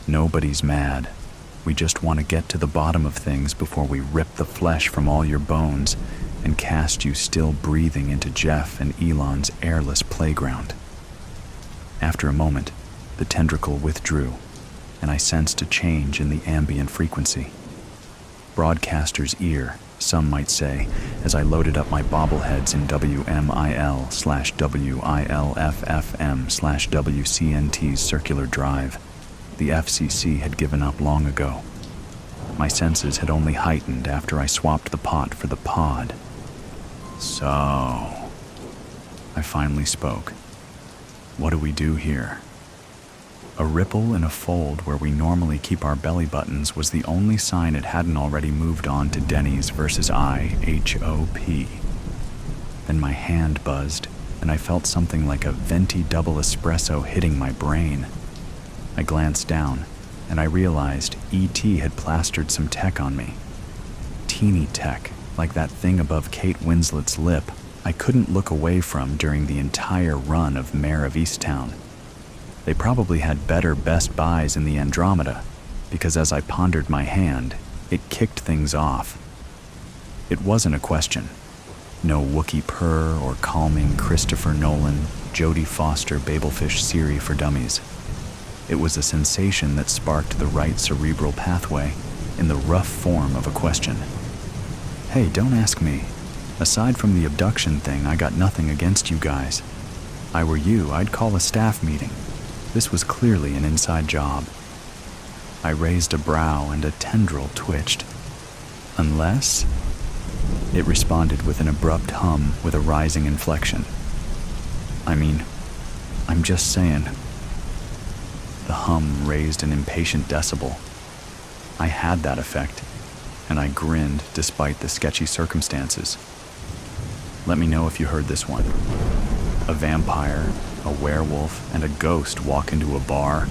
Nobody's mad. We just want to get to the bottom of things before we rip the flesh from all your bones and cast you still breathing into Jeff and Elon's airless playground. After a moment, the tendricle withdrew, and I sensed a change in the ambient frequency. Broadcaster's ear, some might say, as I loaded up my bobbleheads in WMIL/WILFFM/WCNT's circular drive. The FCC had given up long ago. My senses had only heightened after I swapped the pot for the pod. So, I finally spoke. What do we do here? A ripple in a fold where we normally keep our belly buttons was the only sign it hadn't already moved on to Denny's versus IHOP. Then my hand buzzed, and I felt something like a venti double espresso hitting my brain. I glanced down, and I realized E.T. had plastered some tech on me. Teeny tech, like that thing above Kate Winslet's lip, I couldn't look away from during the entire run of Mayor of Easttown. They probably had better Best Buys in the Andromeda, because as I pondered my hand, it kicked things off. It wasn't a question. No Wookiee purr or calming Christopher Nolan, Jodie Foster Babelfish Siri for dummies. It was a sensation that sparked the right cerebral pathway in the rough form of a question. Hey, don't ask me. Aside from the abduction thing, I got nothing against you guys. I were you, I'd call a staff meeting. This was clearly an inside job. I raised a brow and a tendril twitched. Unless? It responded with an abrupt hum with a rising inflection. I'm just saying. The hum raised an impatient decibel. I had that effect, and I grinned despite the sketchy circumstances. Let me know if you heard this one. A vampire, a werewolf, and a ghost walk into a bar.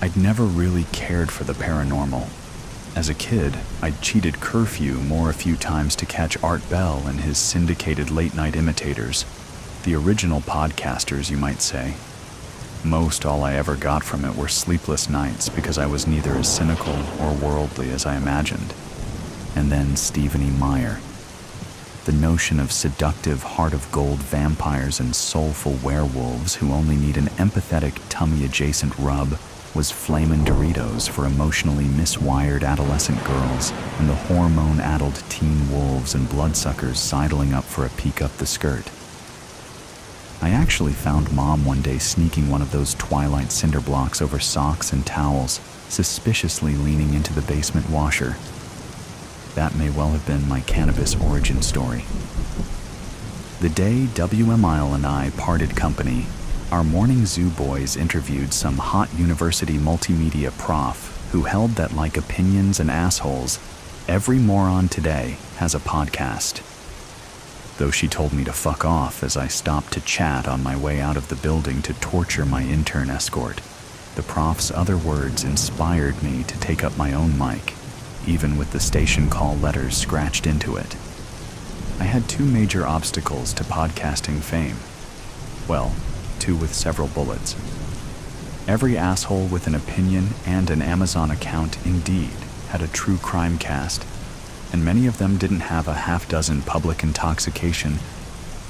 I'd never really cared for the paranormal. As a kid, I'd cheated curfew a few times to catch Art Bell and his syndicated late-night imitators, the original podcasters, you might say. Most all I ever got from it were sleepless nights because I was neither as cynical or worldly as I imagined. And then Stephenie Meyer. The notion of seductive heart-of-gold vampires and soulful werewolves who only need an empathetic tummy-adjacent rub was flamin' Doritos for emotionally miswired adolescent girls and the hormone-addled teen wolves and bloodsuckers sidling up for a peek up the skirt. I actually found Mom one day sneaking one of those Twilight cinder blocks over socks and towels, suspiciously leaning into the basement washer. That may well have been my cannabis origin story. The day W.M. Isle and I parted company, our morning zoo boys interviewed some hot university multimedia prof who held that, like opinions and assholes, every moron today has a podcast. Though she told me to fuck off as I stopped to chat on my way out of the building to torture my intern escort, the prof's other words inspired me to take up my own mic, even with the station call letters scratched into it. I had two major obstacles to podcasting fame. Well, two with several bullets. Every asshole with an opinion and an Amazon account indeed had a true crime cast, and many of them didn't have a half-dozen public intoxication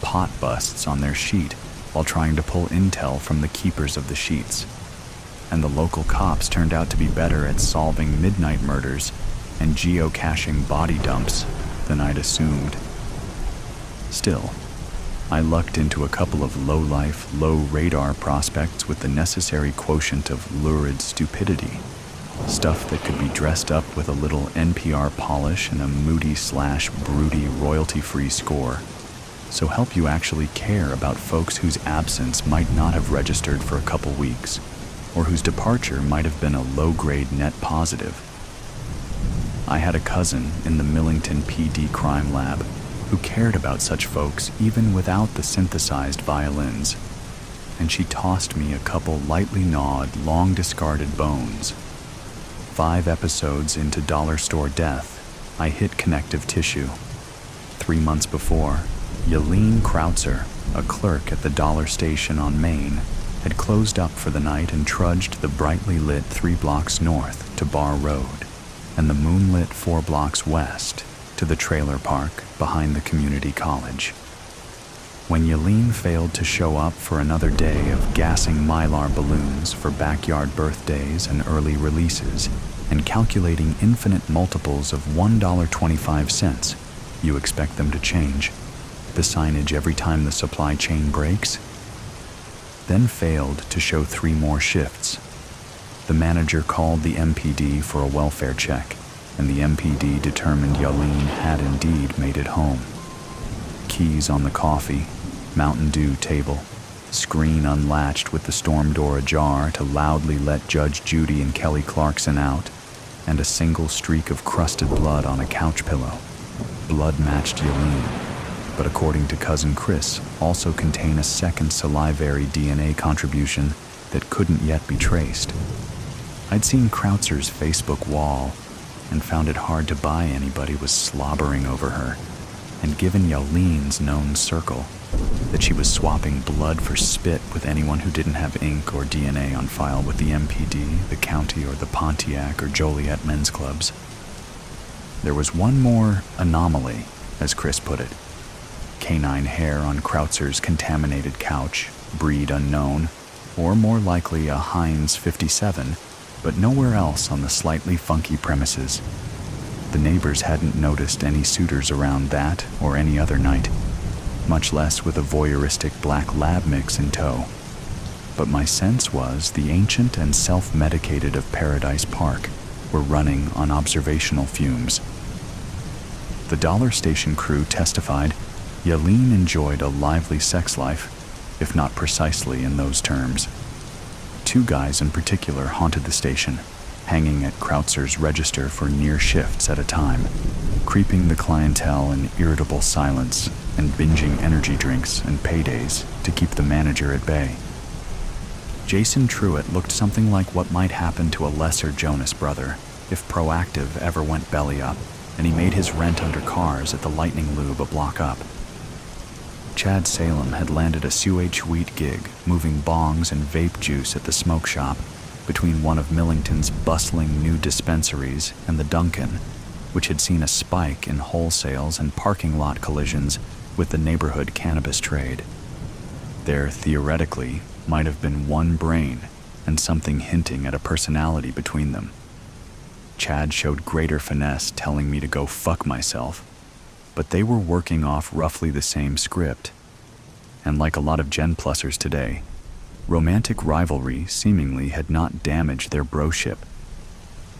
pot busts on their sheet while trying to pull intel from the keepers of the sheets. And the local cops turned out to be better at solving midnight murders and geocaching body dumps than I'd assumed. Still, I lucked into a couple of low-life, low-radar prospects with the necessary quotient of lurid stupidity, stuff that could be dressed up with a little NPR polish and a moody/broody royalty-free score, so help you actually care about folks whose absence might not have registered for a couple weeks, or whose departure might have been a low-grade net positive. I had a cousin in the Millington PD crime lab who cared about such folks even without the synthesized violins, and she tossed me a couple lightly gnawed, long-discarded bones. 5 episodes into Dollar Store Death, I hit connective tissue. 3 months before, Yelene Krautzer, a clerk at the dollar station on Main, had closed up for the night and trudged the brightly lit 3 blocks north to Bar Road, and the moonlit 4 blocks west to the trailer park behind the community college. When Yelene failed to show up for another day of gassing Mylar balloons for backyard birthdays and early releases, and calculating infinite multiples of $1.25, you expect them to change the signage every time the supply chain breaks? Then failed to show 3 more shifts. The manager called the MPD for a welfare check, and the MPD determined Yelene had indeed made it home. Keys on the coffee, Mountain Dew table, screen unlatched with the storm door ajar to loudly let Judge Judy and Kelly Clarkson out, and a single streak of crusted blood on a couch pillow. Blood matched Yelene, but according to Cousin Chris, also contain a second salivary DNA contribution that couldn't yet be traced. I'd seen Krautzer's Facebook wall and found it hard to buy anybody was slobbering over her, and given Yelene's known circle, that she was swapping blood for spit with anyone who didn't have ink or DNA on file with the MPD, the county, or the Pontiac or Joliet men's clubs. There was one more anomaly, as Chris put it. Canine hair on Krautzer's contaminated couch, breed unknown, or more likely a Heinz 57, but nowhere else on the slightly funky premises. The neighbors hadn't noticed any suitors around that or any other night, much less with a voyeuristic black lab mix in tow. But my sense was the ancient and self-medicated of Paradise Park were running on observational fumes. The Dollar Station crew testified Yelene enjoyed a lively sex life, if not precisely in those terms. 2 guys in particular haunted the station, hanging at Krautzer's register for near shifts at a time, creeping the clientele in irritable silence and binging energy drinks and paydays to keep the manager at bay. Jason Truitt looked something like what might happen to a lesser Jonas brother if Proactive ever went belly up and he made his rent under cars at the Lightning Lube a block up. Chad Salem had landed a Suh Wheat gig moving bongs and vape juice at the smoke shop between one of Millington's bustling new dispensaries and the Dunkin', which had seen a spike in wholesales and parking lot collisions with the neighborhood cannabis trade. There theoretically might have been one brain and something hinting at a personality between them. Chad showed greater finesse telling me to go fuck myself, but they were working off roughly the same script. And like a lot of Gen Plussers today, romantic rivalry seemingly had not damaged their broship.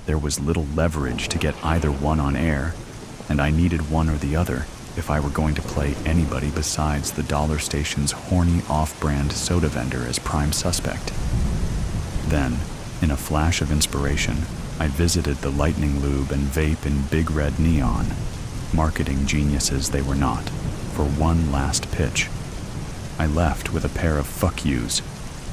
There was little leverage to get either one on air, and I needed one or the other if I were going to play anybody besides the dollar station's horny off-brand soda vendor as prime suspect. Then, in a flash of inspiration, I visited the Lightning Lube and vape in big red neon, marketing geniuses they were not, for one last pitch. I left with a pair of fuck yous,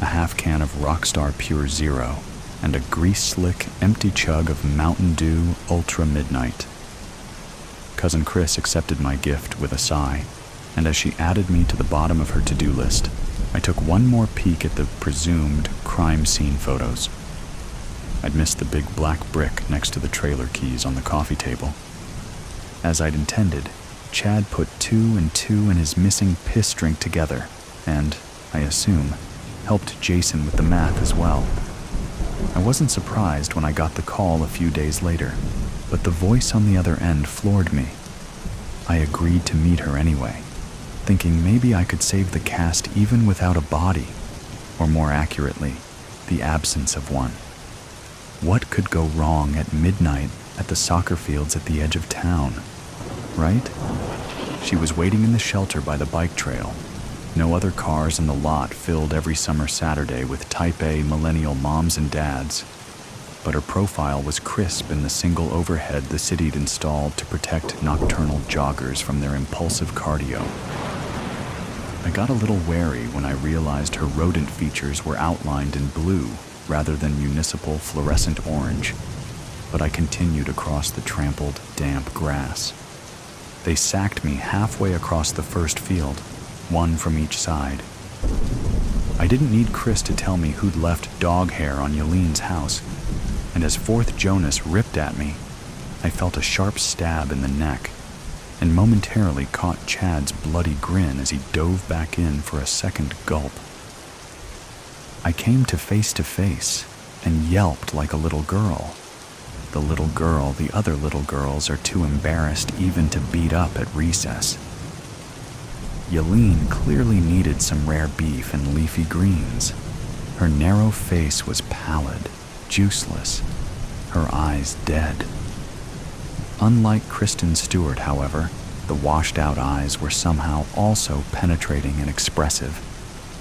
a half can of Rockstar Pure Zero, and a grease-slick, empty chug of Mountain Dew Ultra Midnight. Cousin Chris accepted my gift with a sigh, and as she added me to the bottom of her to-do list, I took one more peek at the presumed crime scene photos. I'd missed the big black brick next to the trailer keys on the coffee table. As I'd intended, Chad put 2 and 2 in his missing piss drink together, and, I assume, helped Jason with the math as well. I wasn't surprised when I got the call a few days later, but the voice on the other end floored me. I agreed to meet her anyway, thinking maybe I could save the cast even without a body, or more accurately, the absence of one. What could go wrong at midnight at the soccer fields at the edge of town, right? She was waiting in the shelter by the bike trail. No other cars in the lot filled every summer Saturday with Type A millennial moms and dads, but her profile was crisp in the single overhead the city'd installed to protect nocturnal joggers from their impulsive cardio. I got a little wary when I realized her rodent features were outlined in blue rather than municipal fluorescent orange, but I continued across the trampled, damp grass. They sacked me halfway across the first field, one from each side. I didn't need Chris to tell me who'd left dog hair on Yelene's house, and as fourth Jonas ripped at me, I felt a sharp stab in the neck, and momentarily caught Chad's bloody grin as he dove back in for a second gulp. I came to face, and yelped like a little girl. The little girl the other little girls are too embarrassed even to beat up at recess. Yelene clearly needed some rare beef and leafy greens. Her narrow face was pallid, juiceless, her eyes dead. Unlike Kristen Stewart, however, the washed-out eyes were somehow also penetrating and expressive,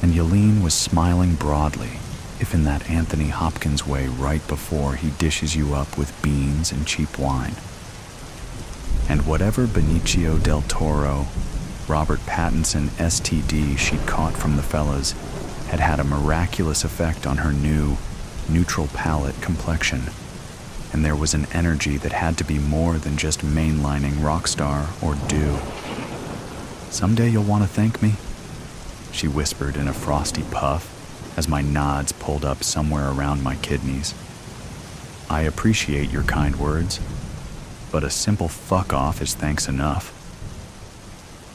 and Yelene was smiling broadly, if in that Anthony Hopkins way right before he dishes you up with beans and cheap wine. And whatever Benicio del Toro, Robert Pattinson STD she'd caught from the fellas had had a miraculous effect on her new, neutral palette complexion, and there was an energy that had to be more than just mainlining Rockstar or Dew. "Someday you'll want to thank me," she whispered in a frosty puff as my nods pulled up somewhere around my kidneys. "I appreciate your kind words, but a simple fuck off is thanks enough."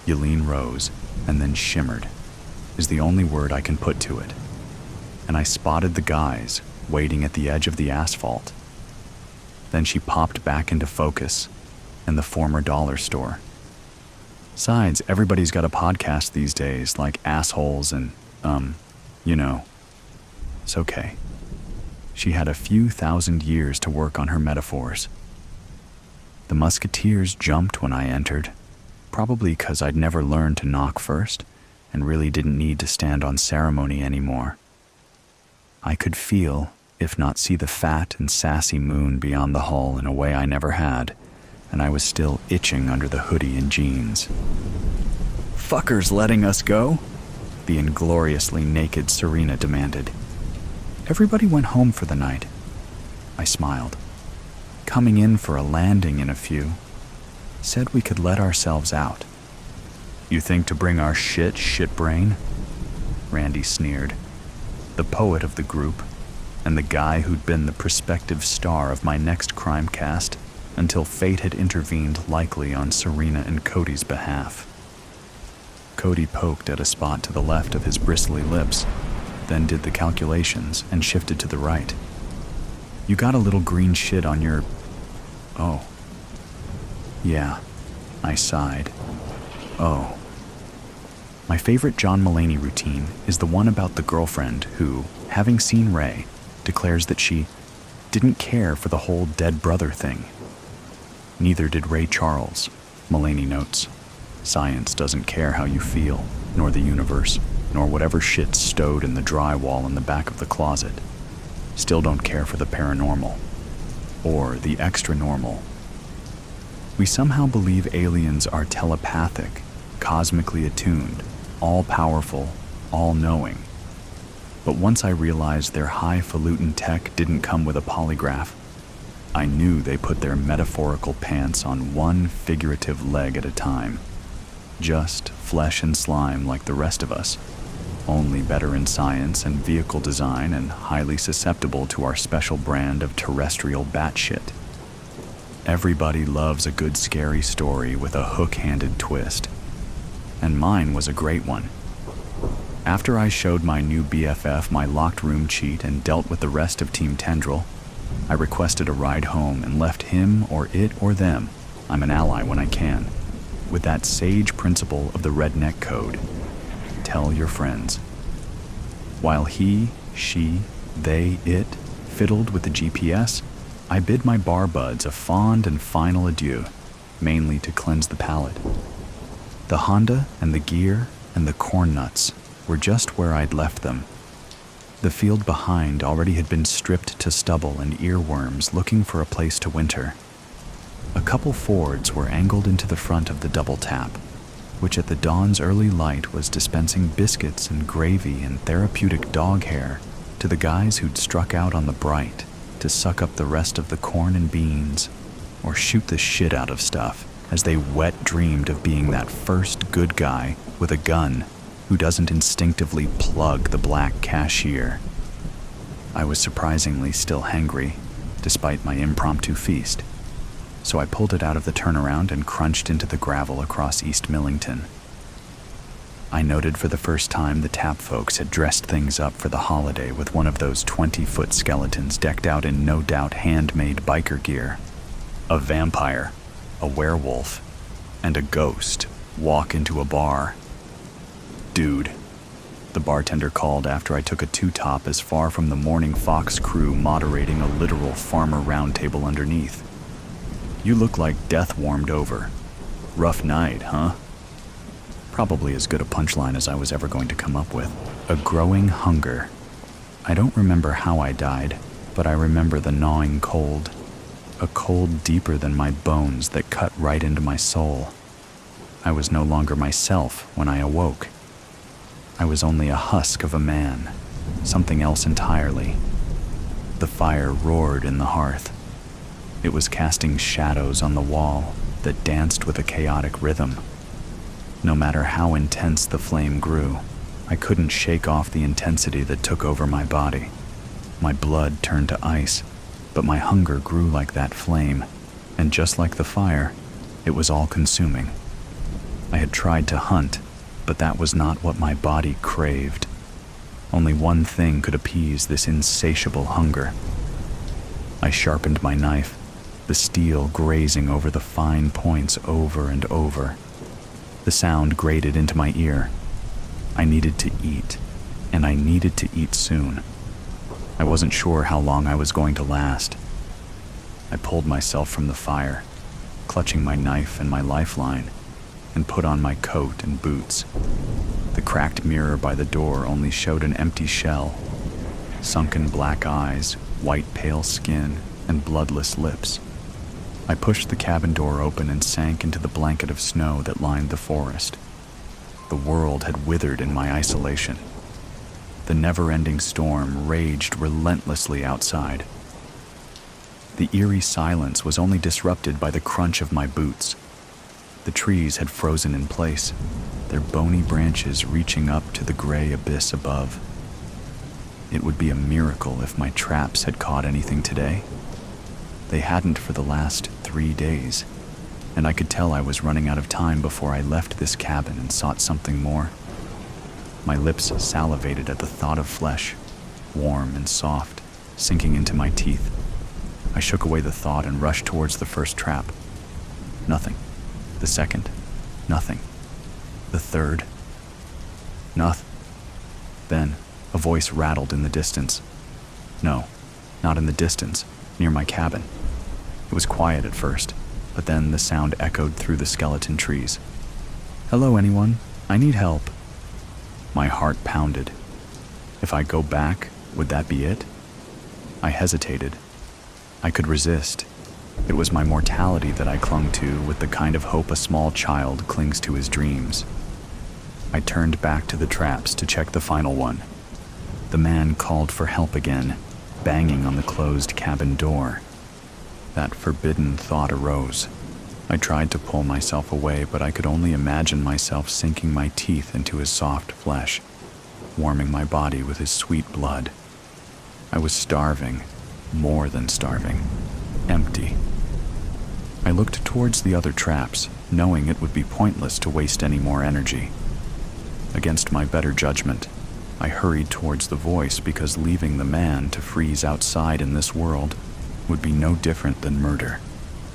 Yelene rose and then shimmered, is the only word I can put to it, and I spotted the guys waiting at the edge of the asphalt. Then she popped back into focus and the former dollar store. Besides, everybody's got a podcast these days, like assholes and, you know. It's okay. She had a few thousand years to work on her metaphors. The musketeers jumped when I entered, probably because I'd never learned to knock first and really didn't need to stand on ceremony anymore. I could feel, if not see the fat and sassy moon beyond the hull in a way I never had, and I was still itching under the hoodie and jeans. fuckers letting us go?" the ingloriously naked Serena demanded. "Everybody went home for the night." I smiled. "Coming in for a landing in a few. Said we could let ourselves out." "You think to bring our shit brain?" Randy sneered. The poet of the group, and the guy who'd been the prospective star of my next crime cast until fate had intervened likely on Serena and Cody's behalf. Cody poked at a spot to the left of his bristly lips, then did the calculations and shifted to the right. "You got a little green shit on your... Oh." "Yeah," I sighed. "Oh." My favorite John Mulaney routine is the one about the girlfriend who, having seen Ray, declares that she didn't care for the whole dead brother thing. Neither did Ray Charles, Mulaney notes. Science doesn't care how you feel, nor the universe, nor whatever shit's stowed in the drywall in the back of the closet. Still don't care for the paranormal. Or the extra normal. We somehow believe aliens are telepathic, cosmically attuned, all-powerful, all-knowing. But once I realized their highfalutin tech didn't come with a polygraph, I knew they put their metaphorical pants on one figurative leg at a time. Just flesh and slime like the rest of us, only better in science and vehicle design and highly susceptible to our special brand of terrestrial batshit. Everybody loves a good scary story with a hook-handed twist. And mine was a great one. After I showed my new BFF my locked room cheat and dealt with the rest of Team Tendril, I requested a ride home and left him or it or them, I'm an ally when I can, with that sage principle of the redneck code. Tell your friends. While he, she, they, it fiddled with the GPS, I bid my bar buds a fond and final adieu, mainly to cleanse the palate. The Honda and the gear and the corn nuts were just where I'd left them. The field behind already had been stripped to stubble and earworms looking for a place to winter. A couple Fords were angled into the front of the double tap, which at the dawn's early light was dispensing biscuits and gravy and therapeutic dog hair to the guys who'd struck out on the bright to suck up the rest of the corn and beans or shoot the shit out of stuff as they wet dreamed of being that first good guy with a gun who doesn't instinctively plug the black cashier. I was surprisingly still hangry, despite my impromptu feast, so I pulled it out of the turnaround and crunched into the gravel across East Millington. I noted for the first time the Tap folks had dressed things up for the holiday with one of those 20-foot skeletons decked out in no doubt handmade biker gear. A vampire, a werewolf, and a ghost walk into a bar. "Dude," the bartender called after I took a two-top as far from the Morning Fox crew moderating a literal farmer roundtable underneath. "You look like death warmed over. Rough night, huh?" Probably as good a punchline as I was ever going to come up with. A growing hunger. I don't remember how I died, but I remember the gnawing cold. A cold deeper than my bones that cut right into my soul. I was no longer myself when I awoke. I was only a husk of a man, something else entirely. The fire roared in the hearth. It was casting shadows on the wall that danced with a chaotic rhythm. No matter how intense the flame grew, I couldn't shake off the intensity that took over my body. My blood turned to ice, but my hunger grew like that flame, and just like the fire, it was all-consuming. I had tried to hunt, but that was not what my body craved. Only one thing could appease this insatiable hunger. I sharpened my knife, the steel grazing over the fine points over and over. The sound grated into my ear. I needed to eat, and I needed to eat soon. I wasn't sure how long I was going to last. I pulled myself from the fire, clutching my knife and my lifeline, and put on my coat and boots. The cracked mirror by the door only showed an empty shell, sunken black eyes, white pale skin, and bloodless lips. I pushed the cabin door open and sank into the blanket of snow that lined the forest. The world had withered in my isolation. The never-ending storm raged relentlessly outside. The eerie silence was only disrupted by the crunch of my boots. The trees had frozen in place, their bony branches reaching up to the gray abyss above. It would be a miracle if my traps had caught anything today. They hadn't for the last 3 days, and I could tell I was running out of time before I left this cabin and sought something more. My lips salivated at the thought of flesh, warm and soft, sinking into my teeth. I shook away the thought and rushed towards the first trap. Nothing. The second. Nothing. The third. Nothing. Then, a voice rattled in the distance. No, not in the distance, near my cabin. It was quiet at first, but then the sound echoed through the skeleton trees. "Hello, anyone? I need help." My heart pounded. If I go back, would that be it? I hesitated. I could resist. It was my mortality that I clung to with the kind of hope a small child clings to his dreams. I turned back to the traps to check the final one. The man called for help again, banging on the closed cabin door. That forbidden thought arose. I tried to pull myself away, but I could only imagine myself sinking my teeth into his soft flesh, warming my body with his sweet blood. I was starving, more than starving, empty. I looked towards the other traps, knowing it would be pointless to waste any more energy. Against my better judgment, I hurried towards the voice because leaving the man to freeze outside in this world would be no different than murder.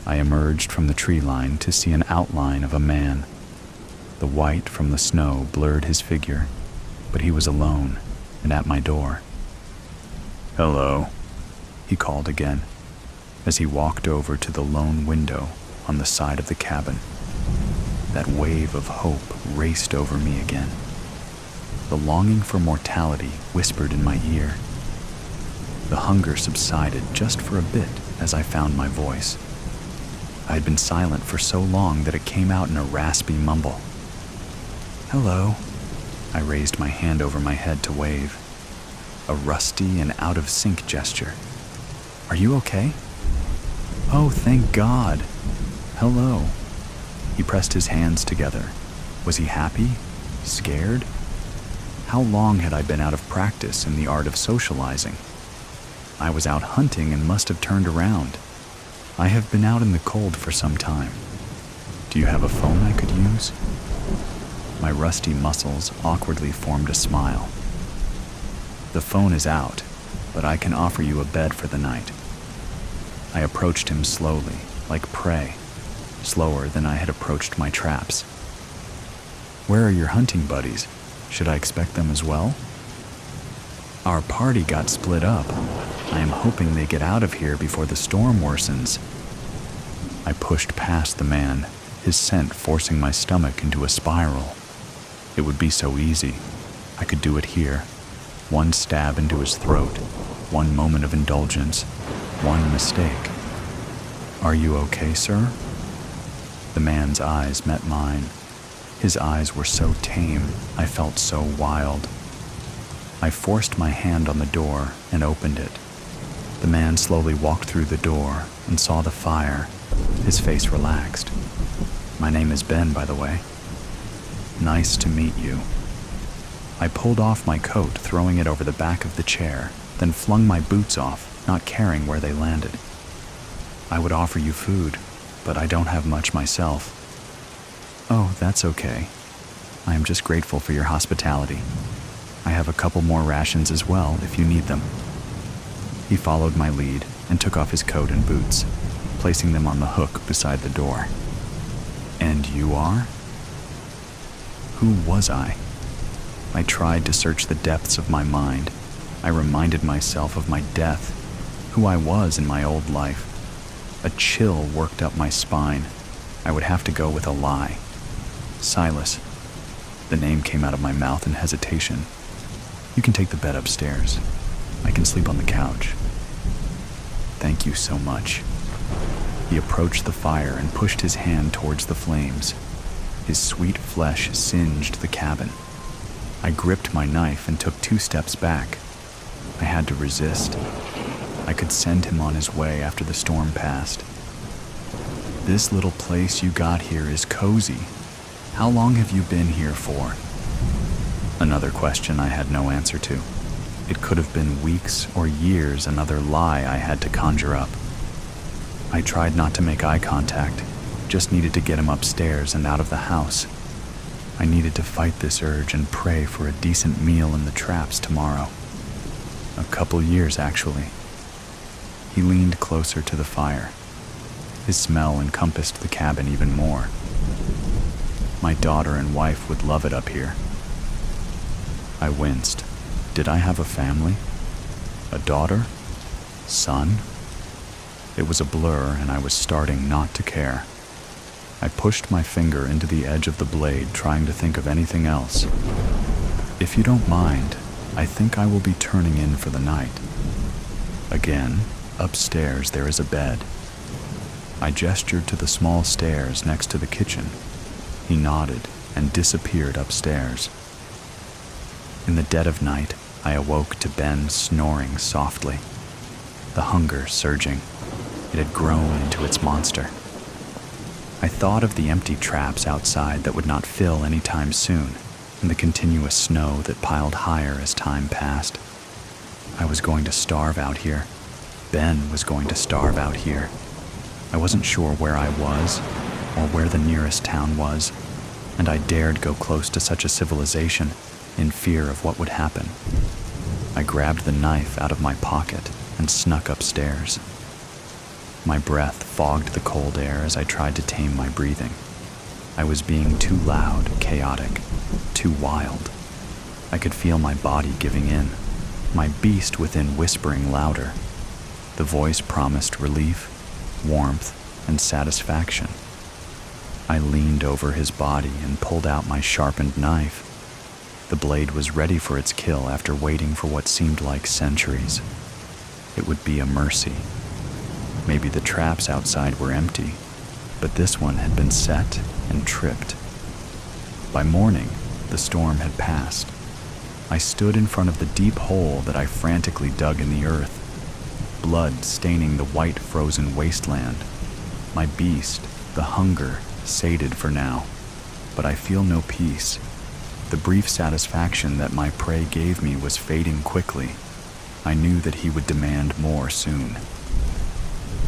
I emerged from the tree line to see an outline of a man. The white from the snow blurred his figure, but he was alone and at my door. "Hello," he called again, as he walked over to the lone window on the side of the cabin. That wave of hope raced over me again. The longing for mortality whispered in my ear. The hunger subsided just for a bit as I found my voice. I had been silent for so long that it came out in a raspy mumble. "Hello." I raised my hand over my head to wave. A rusty and out-of-sync gesture. "Are you okay?" "Oh, thank God." "Hello." He pressed his hands together. Was he happy? Scared? How long had I been out of practice in the art of socializing? I was out hunting and must have turned around. I have been out in the cold for some time. Do you have a phone I could use? My rusty muscles awkwardly formed a smile. The phone is out, but I can offer you a bed for the night. I approached him slowly, like prey, slower than I had approached my traps. Where are your hunting buddies? Should I expect them as well? Our party got split up. I am hoping they get out of here before the storm worsens. I pushed past the man, his scent forcing my stomach into a spiral. It would be so easy. I could do it here. One stab into his throat, one moment of indulgence, one mistake. "Are you okay, sir?" The man's eyes met mine. His eyes were so tame, I felt so wild. I forced my hand on the door and opened it. The man slowly walked through the door and saw the fire. His face relaxed. "My name is Ben, by the way." "Nice to meet you." I pulled off my coat, throwing it over the back of the chair, then flung my boots off, not caring where they landed. "I would offer you food, but I don't have much myself." "Oh, that's okay. I am just grateful for your hospitality. I have a couple more rations as well if you need them." He followed my lead and took off his coat and boots, placing them on the hook beside the door. "And you are?" Who was I? I tried to search the depths of my mind. I reminded myself of my death, who I was in my old life. A chill worked up my spine. I would have to go with a lie. "Silas." The name came out of my mouth in hesitation. "You can take the bed upstairs. I can sleep on the couch." "Thank you so much." He approached the fire and pushed his hand towards the flames. His sweet flesh singed the cabin. I gripped my knife and took 2 steps back. I had to resist. I could send him on his way after the storm passed. This little place you got here is cozy. How long have you been here for? Another question I had no answer to. It could have been weeks or years, another lie I had to conjure up. I tried not to make eye contact, just needed to get him upstairs and out of the house. I needed to fight this urge and pray for a decent meal in the traps tomorrow. A couple years, actually. He leaned closer to the fire. His smell encompassed the cabin even more. My daughter and wife would love it up here. I winced. Did I have a family? A daughter? Son? It was a blur, and I was starting not to care. I pushed my finger into the edge of the blade, trying to think of anything else. If you don't mind, I think I will be turning in for the night. Again, upstairs there is a bed. I gestured to the small stairs next to the kitchen. He nodded and disappeared upstairs. In the dead of night, I awoke to Ben snoring softly. The hunger surging. It had grown into its monster. I thought of the empty traps outside that would not fill any time soon, and the continuous snow that piled higher as time passed. I was going to starve out here. Ben was going to starve out here. I wasn't sure where I was, or where the nearest town was, and I dared go close to such a civilization in fear of what would happen. I grabbed the knife out of my pocket and snuck upstairs. My breath fogged the cold air as I tried to tame my breathing. I was being too loud, chaotic, too wild. I could feel my body giving in, my beast within whispering louder. The voice promised relief, warmth, and satisfaction. I leaned over his body and pulled out my sharpened knife. The blade was ready for its kill after waiting for what seemed like centuries. It would be a mercy. Maybe the traps outside were empty, but this one had been set and tripped. By morning, the storm had passed. I stood in front of the deep hole that I frantically dug in the earth, blood staining the white frozen wasteland. My beast, the hunger, sated for now, but I feel no peace. The brief satisfaction that my prey gave me was fading quickly. I knew that he would demand more soon.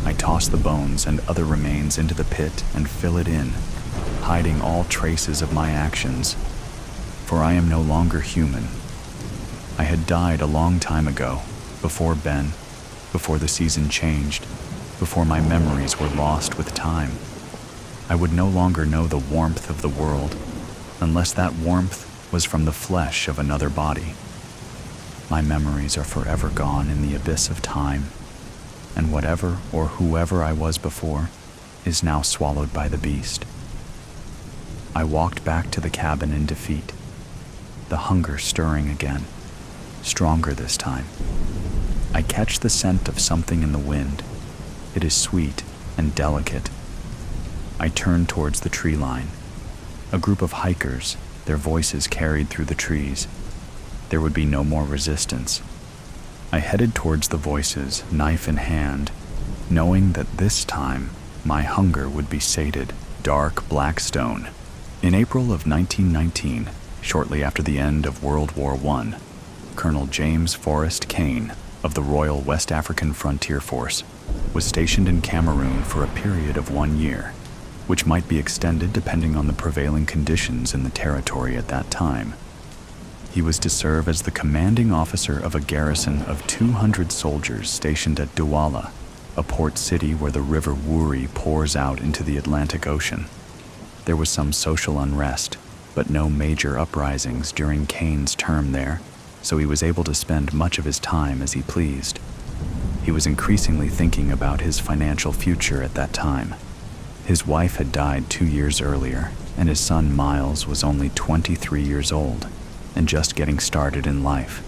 I tossed the bones and other remains into the pit and fill it in, hiding all traces of my actions, for I am no longer human. I had died a long time ago, before Ben, before the season changed, before my memories were lost with time. I would no longer know the warmth of the world, unless that warmth was from the flesh of another body. My memories are forever gone in the abyss of time, and whatever or whoever I was before is now swallowed by the beast. I walked back to the cabin in defeat, the hunger stirring again, stronger this time. I catch the scent of something in the wind. It is sweet and delicate. I turn towards the tree line. A group of hikers, their voices carried through the trees. There would be no more resistance. I headed towards the voices, knife in hand, knowing that this time my hunger would be sated. Dark black stone. In April of 1919, shortly after the end of World War I, Colonel James Forrest Kane of the Royal West African Frontier Force was stationed in Cameroon for a period of 1 year, which might be extended depending on the prevailing conditions in the territory at that time. He was to serve as the commanding officer of a garrison of 200 soldiers stationed at Douala, a port city where the river Wouri pours out into the Atlantic Ocean. There was some social unrest, but no major uprisings during Kane's term there, so he was able to spend much of his time as he pleased. He was increasingly thinking about his financial future at that time. His wife had died 2 years earlier, and his son Miles was only 23 years old and just getting started in life.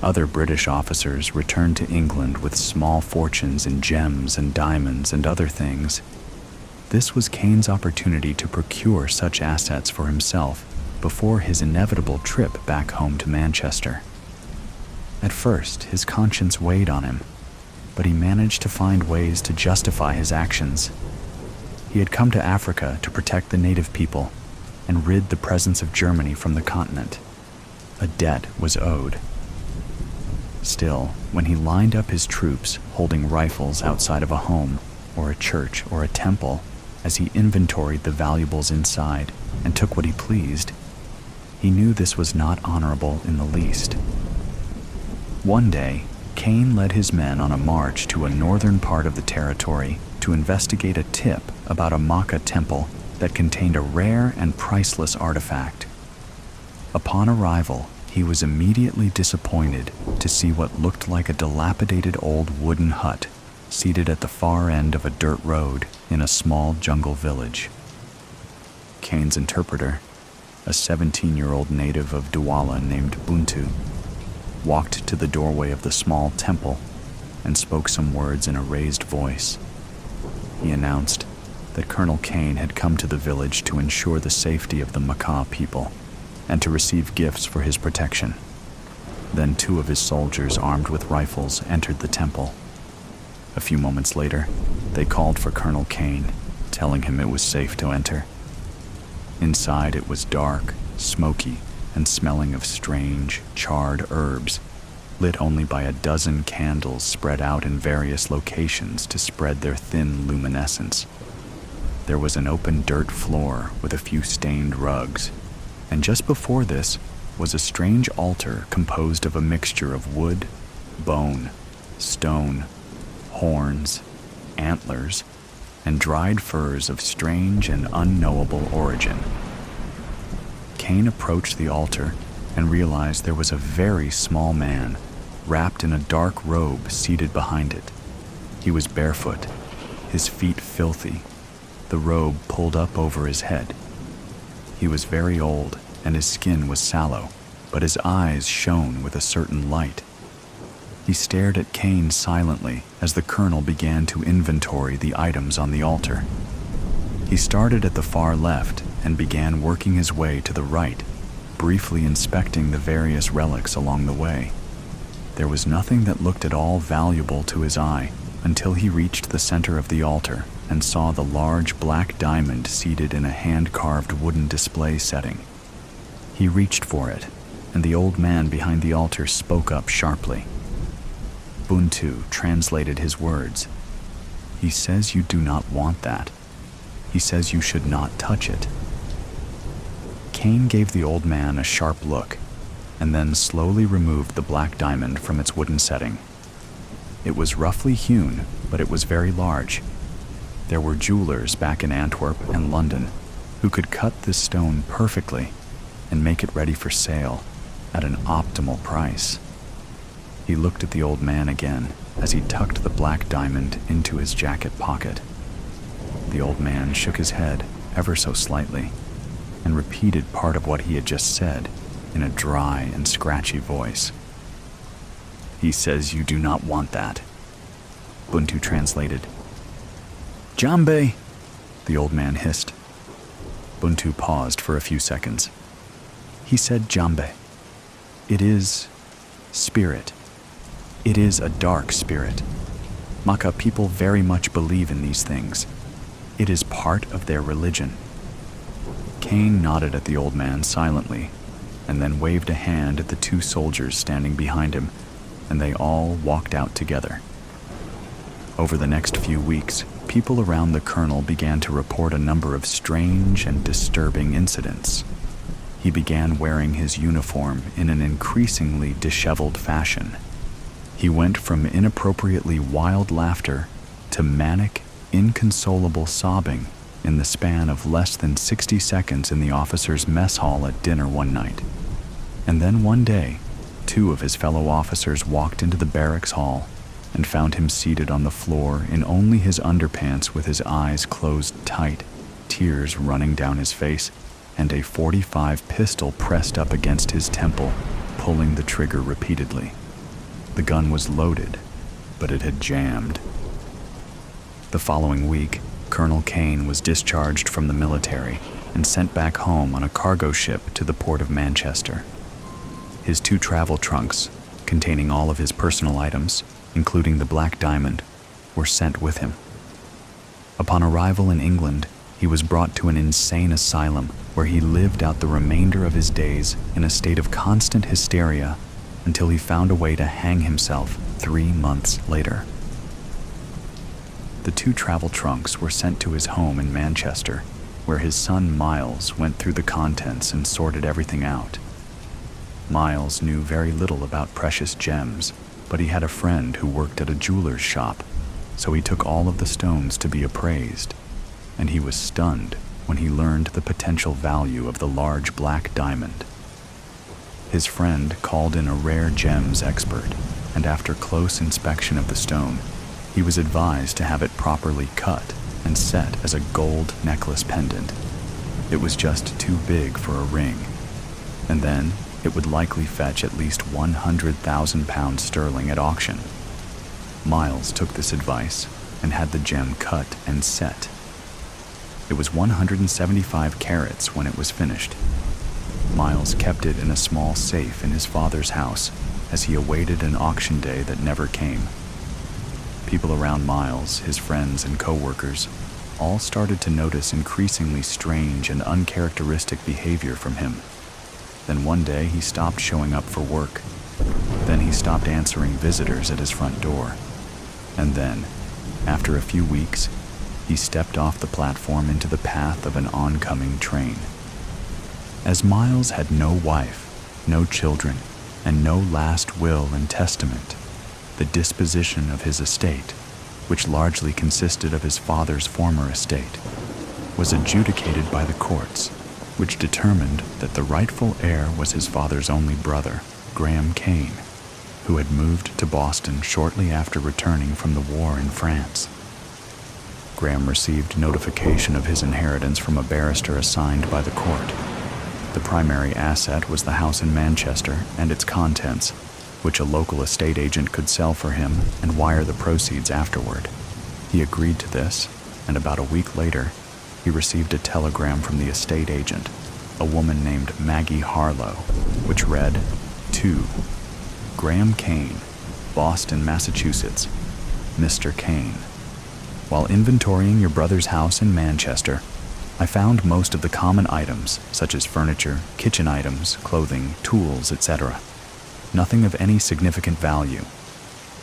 Other British officers returned to England with small fortunes in gems and diamonds and other things. This was Cain's opportunity to procure such assets for himself before his inevitable trip back home to Manchester. At first, his conscience weighed on him, but he managed to find ways to justify his actions. He had come to Africa to protect the native people and rid the presence of Germany from the continent. A debt was owed. Still, when he lined up his troops holding rifles outside of a home or a church or a temple as he inventoried the valuables inside and took what he pleased, he knew this was not honorable in the least. One day, Cain led his men on a march to a northern part of the territory to investigate a tip about a Maka temple that contained a rare and priceless artifact. Upon arrival, he was immediately disappointed to see what looked like a dilapidated old wooden hut seated at the far end of a dirt road in a small jungle village. Cain's interpreter, a 17-year-old native of Douala named Vol.2, walked to the doorway of the small temple and spoke some words in a raised voice. He announced that Colonel Cain had come to the village to ensure the safety of the Maka people and to receive gifts for his protection. Then 2 of his soldiers armed with rifles entered the temple. A few moments later, they called for Colonel Cain, telling him it was safe to enter. Inside it was dark, smoky, and smelling of strange, charred herbs, lit only by a dozen candles spread out in various locations to spread their thin luminescence. There was an open dirt floor with a few stained rugs, and just before this was a strange altar composed of a mixture of wood, bone, stone, horns, antlers, and dried furs of strange and unknowable origin. Cain approached the altar and realized there was a very small man, wrapped in a dark robe, seated behind it. He was barefoot, his feet filthy, the robe pulled up over his head. He was very old, and his skin was sallow, but his eyes shone with a certain light. He stared at Cain silently as the colonel began to inventory the items on the altar. He started at the far left and began working his way to the right, briefly inspecting the various relics along the way. There was nothing that looked at all valuable to his eye until he reached the center of the altar and saw the large black diamond seated in a hand-carved wooden display setting. He reached for it, and the old man behind the altar spoke up sharply. Vol.2 translated his words. "He says you do not want that. He says you should not touch it." Cain gave the old man a sharp look, and then slowly removed the black diamond from its wooden setting. It was roughly hewn, but it was very large. There were jewelers back in Antwerp and London who could cut this stone perfectly and make it ready for sale at an optimal price. He looked at the old man again as he tucked the black diamond into his jacket pocket. The old man shook his head ever so slightly and repeated part of what he had just said in a dry and scratchy voice. "He says you do not want that." Vol.2 translated. "Jambe," the old man hissed. Vol.2 paused for a few seconds. He said Jambe. It is spirit. It is a dark spirit. Maka people very much believe in these things. It is part of their religion. Cain nodded at the old man silently, and then waved a hand at the 2 soldiers standing behind him, and they all walked out together. Over the next few weeks, people around the colonel began to report a number of strange and disturbing incidents. He began wearing his uniform in an increasingly disheveled fashion. He went from inappropriately wild laughter to manic, inconsolable sobbing in the span of less than 60 seconds in the officers' mess hall at dinner one night. And then one day, 2 of his fellow officers walked into the barracks hall and found him seated on the floor in only his underpants with his eyes closed tight, tears running down his face, and a .45 pistol pressed up against his temple, pulling the trigger repeatedly. The gun was loaded, but it had jammed. The following week, Colonel Kane was discharged from the military and sent back home on a cargo ship to the port of Manchester. His 2 travel trunks, containing all of his personal items, including the black diamond, were sent with him. Upon arrival in England, he was brought to an insane asylum where he lived out the remainder of his days in a state of constant hysteria until he found a way to hang himself 3 months later. The 2 travel trunks were sent to his home in Manchester, where his son Miles went through the contents and sorted everything out. Miles knew very little about precious gems, but he had a friend who worked at a jeweler's shop, so he took all of the stones to be appraised, and he was stunned when he learned the potential value of the large black diamond. His friend called in a rare gems expert, and after close inspection of the stone, he was advised to have it properly cut and set as a gold necklace pendant. It was just too big for a ring, and then it would likely fetch at least £100,000 sterling at auction. Miles took this advice and had the gem cut and set. It was 175 carats when it was finished. Miles kept it in a small safe in his father's house as he awaited an auction day that never came. People around Miles, his friends and co-workers, all started to notice increasingly strange and uncharacteristic behavior from him. Then one day he stopped showing up for work. Then he stopped answering visitors at his front door. And then, after a few weeks, he stepped off the platform into the path of an oncoming train. As Miles had no wife, no children, and no last will and testament, the disposition of his estate, which largely consisted of his father's former estate, was adjudicated by the courts, which determined that the rightful heir was his father's only brother, Graham Kane, who had moved to Boston shortly after returning from the war in France. Graham received notification of his inheritance from a barrister assigned by the court. The primary asset was the house in Manchester and its contents, which a local estate agent could sell for him and wire the proceeds afterward. He agreed to this, and about a week later, he received a telegram from the estate agent, a woman named Maggie Harlow, which read, "To Graham Kane, Boston, Massachusetts, Mr. Kane. While inventorying your brother's house in Manchester, I found most of the common items, such as furniture, kitchen items, clothing, tools, etc. Nothing of any significant value.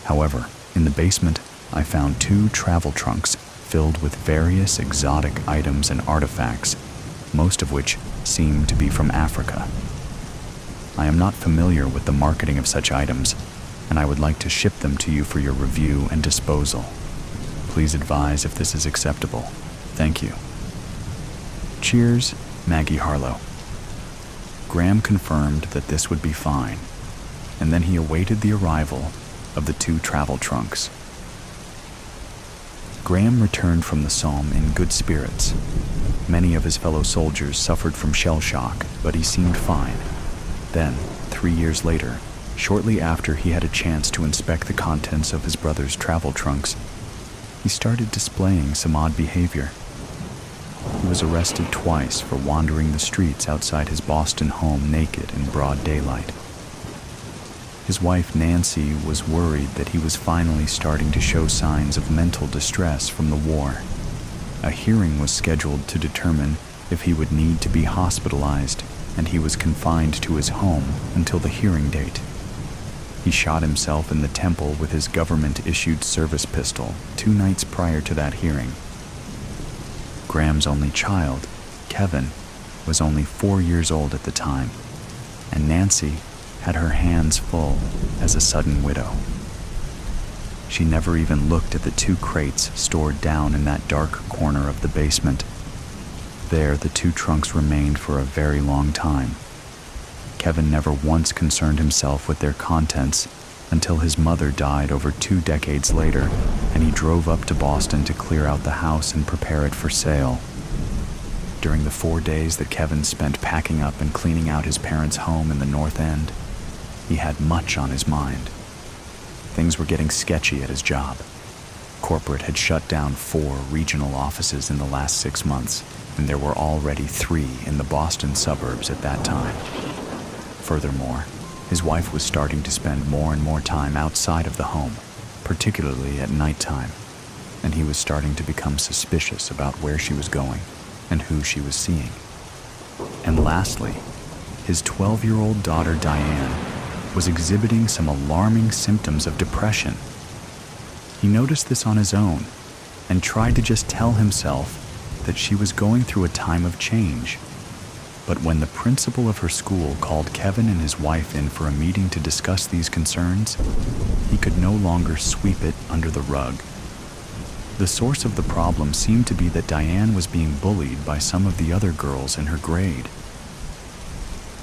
However, in the basement, I found 2 travel trunks filled with various exotic items and artifacts, most of which seem to be from Africa. I am not familiar with the marketing of such items, and I would like to ship them to you for your review and disposal. Please advise if this is acceptable. Thank you. Cheers, Maggie Harlow." Graham confirmed that this would be fine, and then he awaited the arrival of the 2 travel trunks. Graham returned from the Somme in good spirits. Many of his fellow soldiers suffered from shell shock, but he seemed fine. Then, 3 years later, shortly after he had a chance to inspect the contents of his brother's travel trunks, he started displaying some odd behavior. He was arrested twice for wandering the streets outside his Boston home naked in broad daylight. His wife Nancy was worried that he was finally starting to show signs of mental distress from the war. A hearing was scheduled to determine if he would need to be hospitalized, and he was confined to his home until the hearing date. He shot himself in the temple with his government-issued service pistol 2 nights prior to that hearing. Graham's only child, Kevin, was only 4 years old at the time, and Nancy had her hands full as a sudden widow. She never even looked at the 2 crates stored down in that dark corner of the basement. There, the 2 trunks remained for a very long time. Kevin never once concerned himself with their contents until his mother died over 2 decades later, and he drove up to Boston to clear out the house and prepare it for sale. During the 4 days that Kevin spent packing up and cleaning out his parents' home in the North End, he had much on his mind. Things were getting sketchy at his job. Corporate had shut down 4 regional offices in the last 6 months, and there were already 3 in the Boston suburbs at that time. Furthermore, his wife was starting to spend more and more time outside of the home, particularly at nighttime, and he was starting to become suspicious about where she was going and who she was seeing. And lastly, his 12-year-old daughter Diane was exhibiting some alarming symptoms of depression. He noticed this on his own and tried to just tell himself that she was going through a time of change. But when the principal of her school called Kevin and his wife in for a meeting to discuss these concerns, he could no longer sweep it under the rug. The source of the problem seemed to be that Diane was being bullied by some of the other girls in her grade.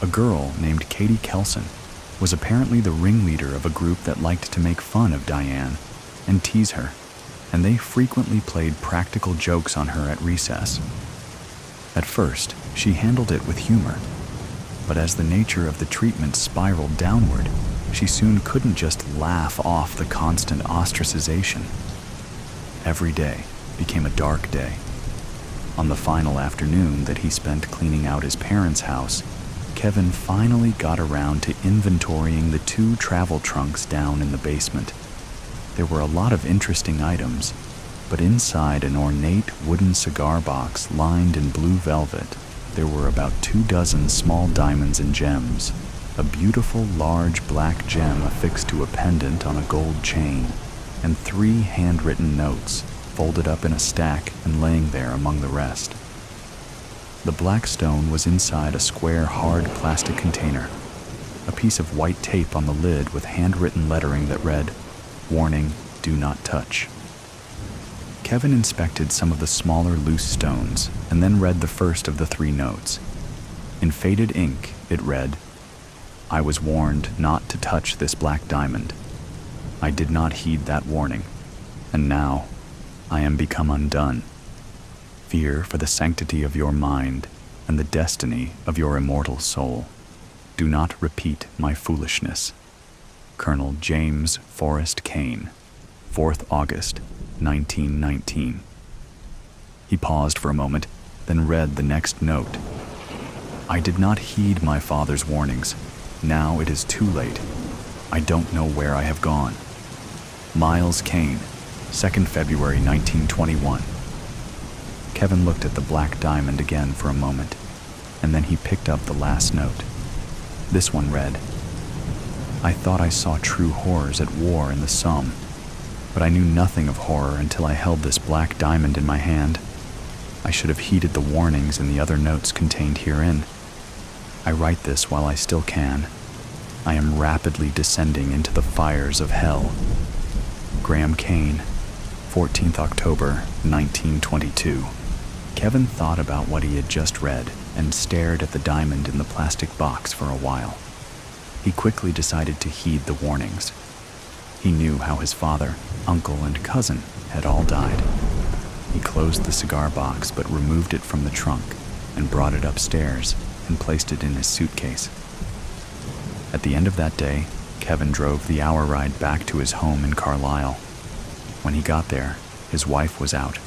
A girl named Katie Kelson was apparently the ringleader of a group that liked to make fun of Diane and tease her, and they frequently played practical jokes on her at recess. At first, she handled it with humor, but as the nature of the treatment spiraled downward, she soon couldn't just laugh off the constant ostracization. Every day became a dark day. On the final afternoon that he spent cleaning out his parents' house, Kevin finally got around to inventorying the 2 travel trunks down in the basement. There were a lot of interesting items, but inside an ornate wooden cigar box lined in blue velvet, there were about 24 small diamonds and gems, a beautiful large black gem affixed to a pendant on a gold chain, and 3 handwritten notes folded up in a stack and laying there among the rest. The black stone was inside a square hard plastic container, a piece of white tape on the lid with handwritten lettering that read, "Warning, do not touch." Kevin inspected some of the smaller loose stones and then read the first of the 3 notes. In faded ink, it read, "I was warned not to touch this black diamond. I did not heed that warning, and now I am become undone. Fear for the sanctity of your mind and the destiny of your immortal soul. Do not repeat my foolishness. Colonel James Forrest Kane, 4th August, 1919. He paused for a moment, then read the next note. I did not heed my father's warnings. Now it is too late. I don't know where I have gone. Miles Kane, 2nd February 1921. Kevin looked at the black diamond again for a moment, and then he picked up the last note. This one read, I thought I saw true horrors at war in the Somme, but I knew nothing of horror until I held this black diamond in my hand. I should have heeded the warnings in the other notes contained herein. I write this while I still can. I am rapidly descending into the fires of hell. Graham Kane, 14th October, 1922. Kevin thought about what he had just read and stared at the diamond in the plastic box for a while. He quickly decided to heed the warnings. He knew how his father, uncle, and cousin had all died. He closed the cigar box but removed it from the trunk and brought it upstairs and placed it in his suitcase. At the end of that day, Kevin drove the hour ride back to his home in Carlisle. When he got there, his wife was out,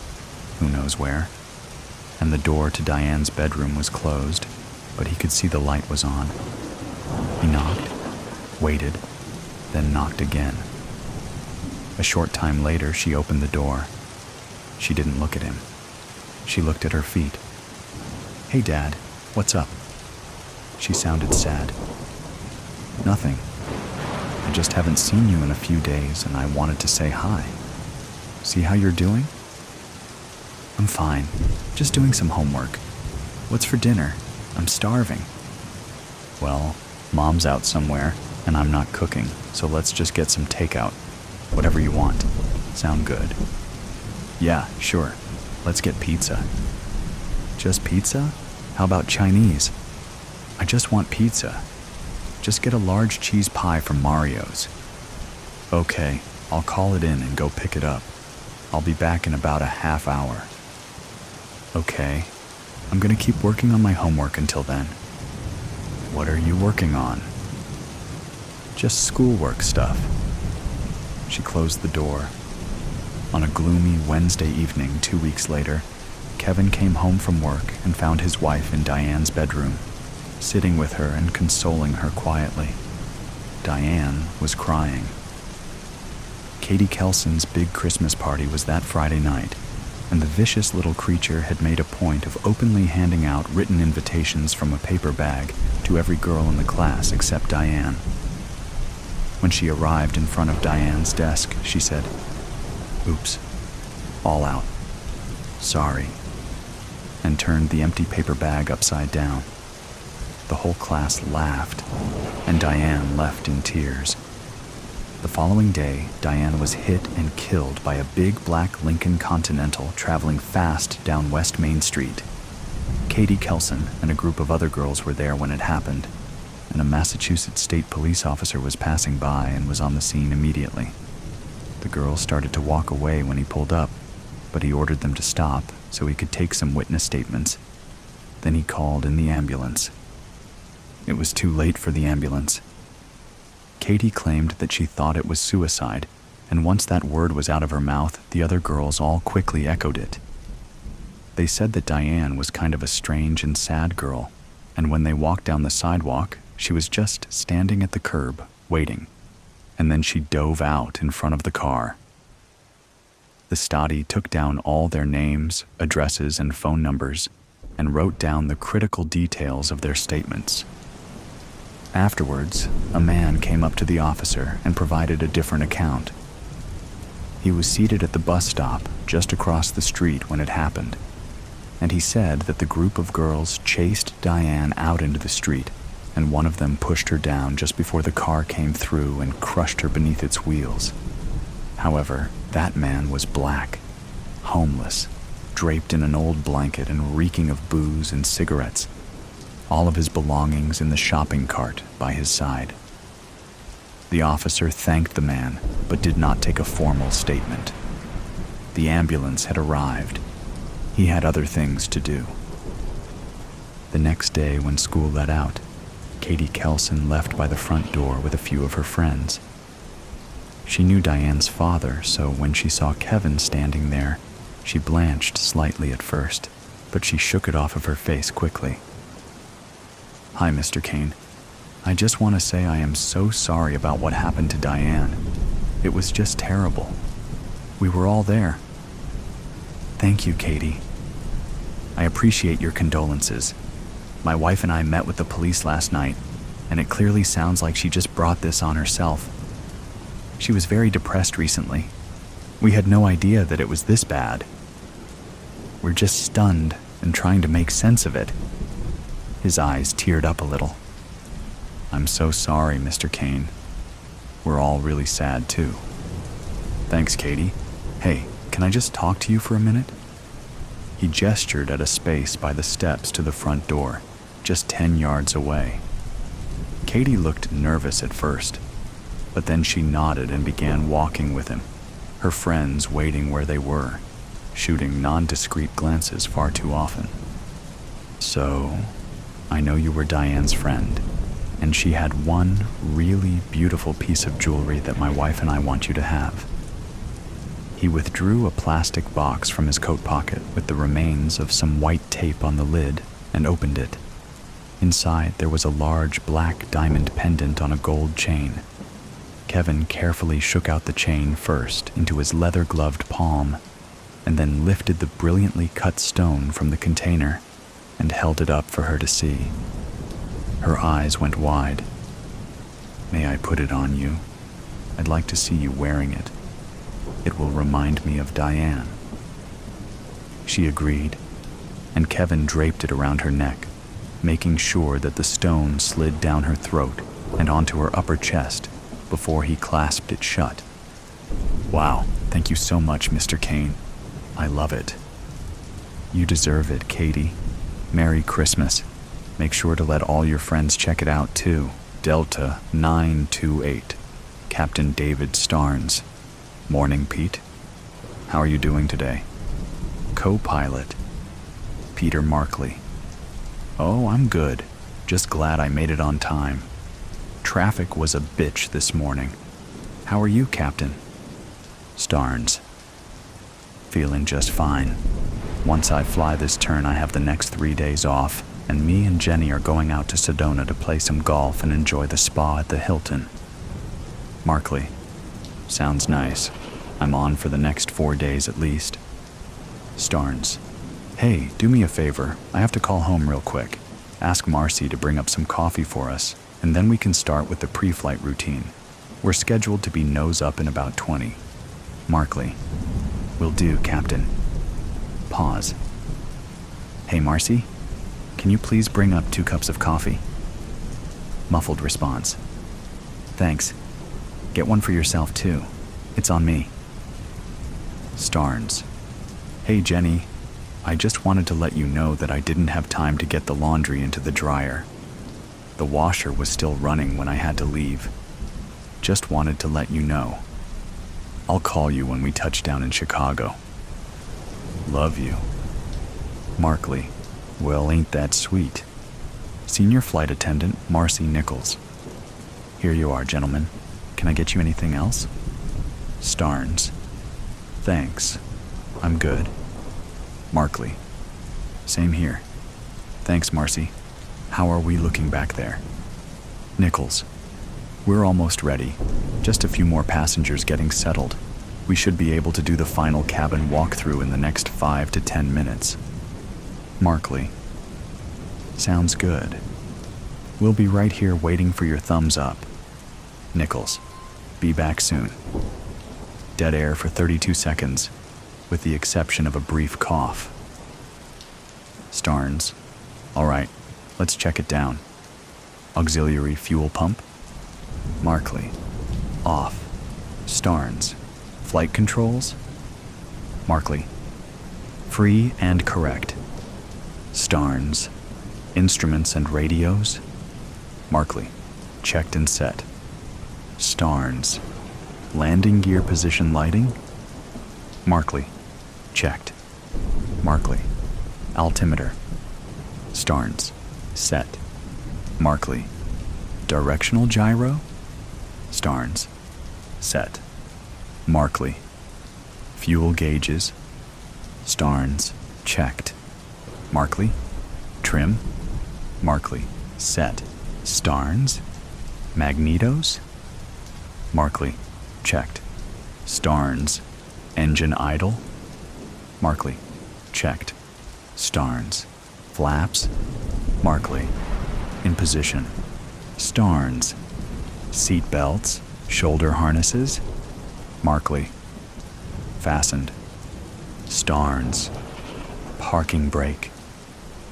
who knows where, and the door to Diane's bedroom was closed, but he could see the light was on. He knocked, waited, then knocked again. A short time later, she opened the door. She didn't look at him. She looked at her feet. Hey, Dad, what's up? She sounded sad. Nothing. I just haven't seen you in a few days and I wanted to say hi. See how you're doing? I'm fine. Just doing some homework. What's for dinner? I'm starving. Well, Mom's out somewhere and I'm not cooking, so let's just get some takeout. Whatever you want. Sound good? Yeah, sure. Let's get pizza. Just pizza? How about Chinese? I just want pizza. Just get a large cheese pie from Mario's. Okay, I'll call it in and go pick it up. I'll be back in about a half hour. Okay, I'm gonna keep working on my homework until then. What are you working on? Just schoolwork stuff. She closed the door. On a gloomy Wednesday evening 2 weeks later, Kevin came home from work and found his wife in Diane's bedroom, sitting with her and consoling her quietly. Diane was crying. Katie Kelson's big Christmas party was that Friday night, and the vicious little creature had made a point of openly handing out written invitations from a paper bag to every girl in the class except Diane. When she arrived in front of Diane's desk, she said, "Oops, all out. Sorry," and turned the empty paper bag upside down. The whole class laughed, and Diane left in tears. The following day, Diane was hit and killed by a big black Lincoln Continental traveling fast down West Main Street. Katie Kelson and a group of other girls were there when it happened, and a Massachusetts state police officer was passing by and was on the scene immediately. The girls started to walk away when he pulled up, but he ordered them to stop so he could take some witness statements. Then he called in the ambulance. It was too late for the ambulance. Katie claimed that she thought it was suicide, and once that word was out of her mouth, the other girls all quickly echoed it. They said that Diane was kind of a strange and sad girl, and when they walked down the sidewalk, she was just standing at the curb, waiting, and then she dove out in front of the car. The study took down all their names, addresses, and phone numbers, and wrote down the critical details of their statements. Afterwards, a man came up to the officer and provided a different account. He was seated at the bus stop just across the street when it happened, and he said that the group of girls chased Diane out into the street, and one of them pushed her down just before the car came through and crushed her beneath its wheels. However, that man was black, homeless, draped in an old blanket and reeking of booze and cigarettes, all of his belongings in the shopping cart by his side. The officer thanked the man, but did not take a formal statement. The ambulance had arrived. He had other things to do. The next day, when school let out, Katie Kelson left by the front door with a few of her friends. She knew Diane's father, so when she saw Kevin standing there, she blanched slightly at first, but she shook it off of her face quickly. "Hi, Mr. Kane. I just want to say I am so sorry about what happened to Diane. It was just terrible. We were all there." "Thank you, Katie. I appreciate your condolences. My wife and I met with the police last night, and it clearly sounds like she just brought this on herself. She was very depressed recently. We had no idea that it was this bad. We're just stunned and trying to make sense of it." His eyes teared up a little. "I'm so sorry, Mr. Kane. We're all really sad, too." "Thanks, Katie. Hey, can I just talk to you for a minute?" He gestured at a space by the steps to the front door, just 10 yards away. Katie looked nervous at first, but then she nodded and began walking with him, her friends waiting where they were, shooting nondiscreet glances far too often. "So, I know you were Diane's friend, and she had one really beautiful piece of jewelry that my wife and I want you to have." He withdrew a plastic box from his coat pocket with the remains of some white tape on the lid and opened it. Inside, there was a large black diamond pendant on a gold chain. Kevin carefully shook out the chain first into his leather-gloved palm, and then lifted the brilliantly cut stone from the container and held it up for her to see. Her eyes went wide. "May I put it on you? I'd like to see you wearing it. It will remind me of Diane." She agreed, and Kevin draped it around her neck, making sure that the stone slid down her throat and onto her upper chest before he clasped it shut. "Wow, thank you so much, Mr. Kane. I love it." "You deserve it, Katie. Merry Christmas. Make sure to let all your friends check it out, too. Delta 928. Captain David Starnes. Morning, Pete. How are you doing today? Co-pilot. Peter Markley. Oh, I'm good. Just glad I made it on time. Traffic was a bitch this morning. How are you, Captain? Starnes. Feeling just fine. Once I fly this turn, I have the next 3 days off, and me and Jenny are going out to Sedona to play some golf and enjoy the spa at the Hilton. Markley. Sounds nice. I'm on for the next 4 days at least. Starnes. Hey, do me a favor. I have to call home real quick. Ask Marcy to bring up some coffee for us, and then we can start with the pre-flight routine. We're scheduled to be nose up in about 20. Markley. Will do, Captain. Pause. Hey, Marcy? Can you please bring up 2 cups of coffee? Muffled response. Thanks. Get one for yourself, too. It's on me. Starnes. Hey, Jenny. I just wanted to let you know that I didn't have time to get the laundry into the dryer. The washer was still running when I had to leave. Just wanted to let you know. I'll call you when we touch down in Chicago. Love you. Markley. Well, ain't that sweet. Senior Flight Attendant Marcy Nichols. Here you are, gentlemen. Can I get you anything else? Starnes. Thanks. I'm good. Markley. Same here. Thanks, Marcy. How are we looking back there? Nichols. We're almost ready. Just a few more passengers getting settled. We should be able to do the final cabin walkthrough in the next 5 to 10 minutes. Markley. Sounds good. We'll be right here waiting for your thumbs up. Nichols. Be back soon. Dead air for 32 seconds, with the exception of a brief cough. Starnes. All right, let's check it down. Auxiliary fuel pump. Markley. Off. Starnes. Flight controls. Markley. Free and correct. Starnes. Instruments and radios. Markley. Checked and set. Starnes. Landing gear position lighting. Markley. Checked. Markley. Altimeter. Starnes. Set. Markley. Directional gyro. Starnes. Set. Markley. Fuel gauges. Starnes. Checked. Markley. Trim. Markley. Set. Starnes. Magnetos. Markley. Checked. Starnes. Engine idle. Markley. Checked. Starnes. Flaps. Markley. In position. Starnes. Seat belts. Shoulder harnesses. Markley. Fastened. Starnes. Parking brake.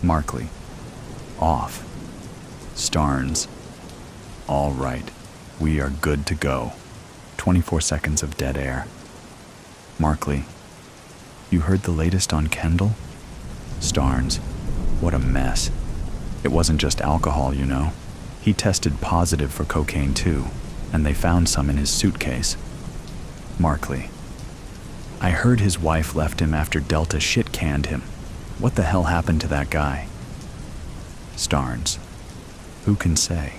Markley. Off. Starnes. All right. We are good to go. 24 seconds of dead air. Markley. You heard the latest on Kendall? Starnes. What a mess. It wasn't just alcohol, you know. He tested positive for cocaine too, and they found some in his suitcase. Markley. I heard his wife left him after Delta shit-canned him. What the hell happened to that guy? Starnes. Who can say?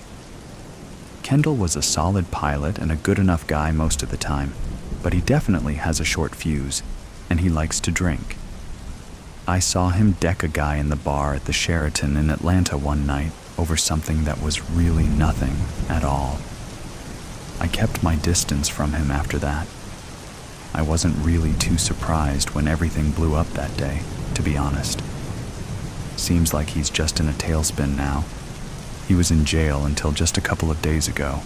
Kendall was a solid pilot and a good enough guy most of the time, but he definitely has a short fuse, and he likes to drink. I saw him deck a guy in the bar at the Sheraton in Atlanta one night over something that was really nothing at all. I kept my distance from him after that. I wasn't really too surprised when everything blew up that day, to be honest. Seems like he's just in a tailspin now. He was in jail until just a couple of days ago.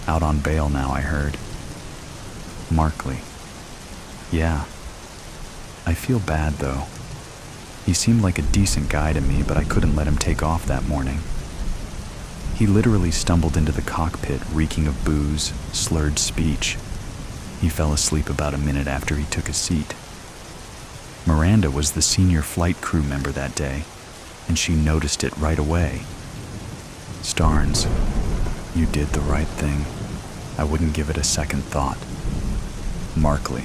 Out on bail now, I heard. Markley. Yeah. I feel bad, though. He seemed like a decent guy to me, but I couldn't let him take off that morning. He literally stumbled into the cockpit reeking of booze, slurred speech. He fell asleep about a minute after he took a seat. Miranda was the senior flight crew member that day, and she noticed it right away. Starnes, you did the right thing. I wouldn't give it a second thought. Markley.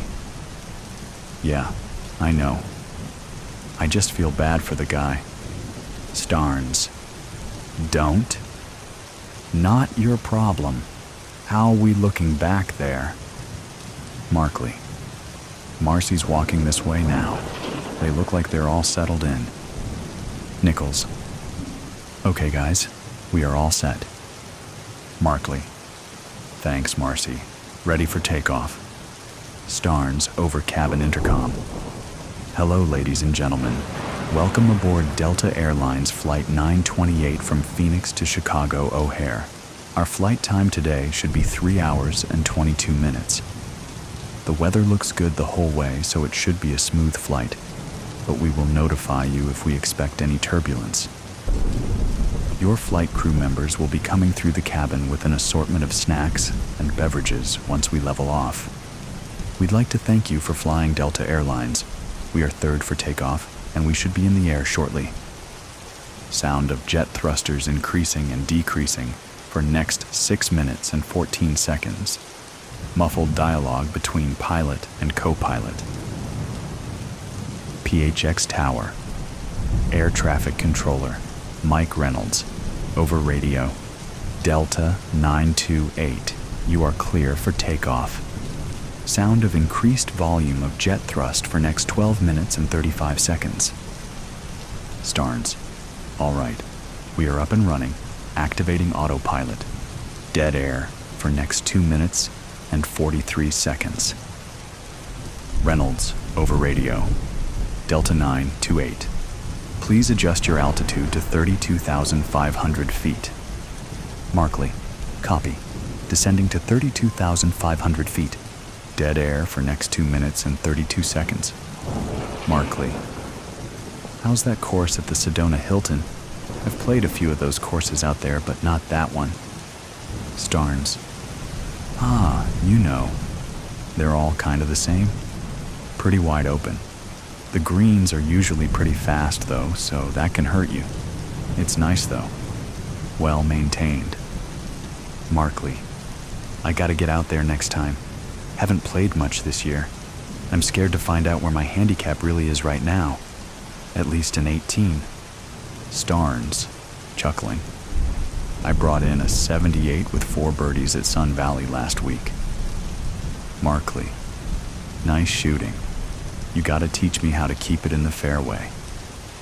Yeah, I know. I just feel bad for the guy. Starnes. Don't. Not your problem. How we looking back there? Markley. Marcy's walking this way now. They look like they're all settled in. Nichols. Okay, guys, we are all set. Markley. Thanks, Marcy. Ready for takeoff. Starnes over cabin intercom. Hello, ladies and gentlemen. Welcome aboard Delta Airlines Flight 928 from Phoenix to Chicago O'Hare. Our flight time today should be 3 hours and 22 minutes. The weather looks good the whole way, so it should be a smooth flight, but we will notify you if we expect any turbulence. Your flight crew members will be coming through the cabin with an assortment of snacks and beverages once we level off. We'd like to thank you for flying Delta Airlines. We are third for takeoff, and we should be in the air shortly. Sound of jet thrusters increasing and decreasing for next 6 minutes and 14 seconds. Muffled dialogue between pilot and co-pilot. PHX Tower. Air Traffic Controller, Mike Reynolds, over radio. Delta 928, you are clear for takeoff. Sound of increased volume of jet thrust for next 12 minutes and 35 seconds. Starnes. All right, we are up and running, activating autopilot. Dead air for next 2 minutes and 43 seconds. Reynolds, over radio. Delta 928. Please adjust your altitude to 32,500 feet. Markley, copy. Descending to 32,500 feet. Dead air for next 2 minutes and 32 seconds. Markley. How's that course at the Sedona Hilton? I've played a few of those courses out there, but not that one. Starnes. Ah, you know. They're all kind of the same. Pretty wide open. The greens are usually pretty fast, though, so that can hurt you. It's nice, though. Well maintained. Markley. I gotta get out there next time. Haven't played much this year. I'm scared to find out where my handicap really is right now. At least an 18. Starnes, chuckling. I brought in a 78 with 4 birdies at Sun Valley last week. Markley. Nice shooting. You gotta teach me how to keep it in the fairway.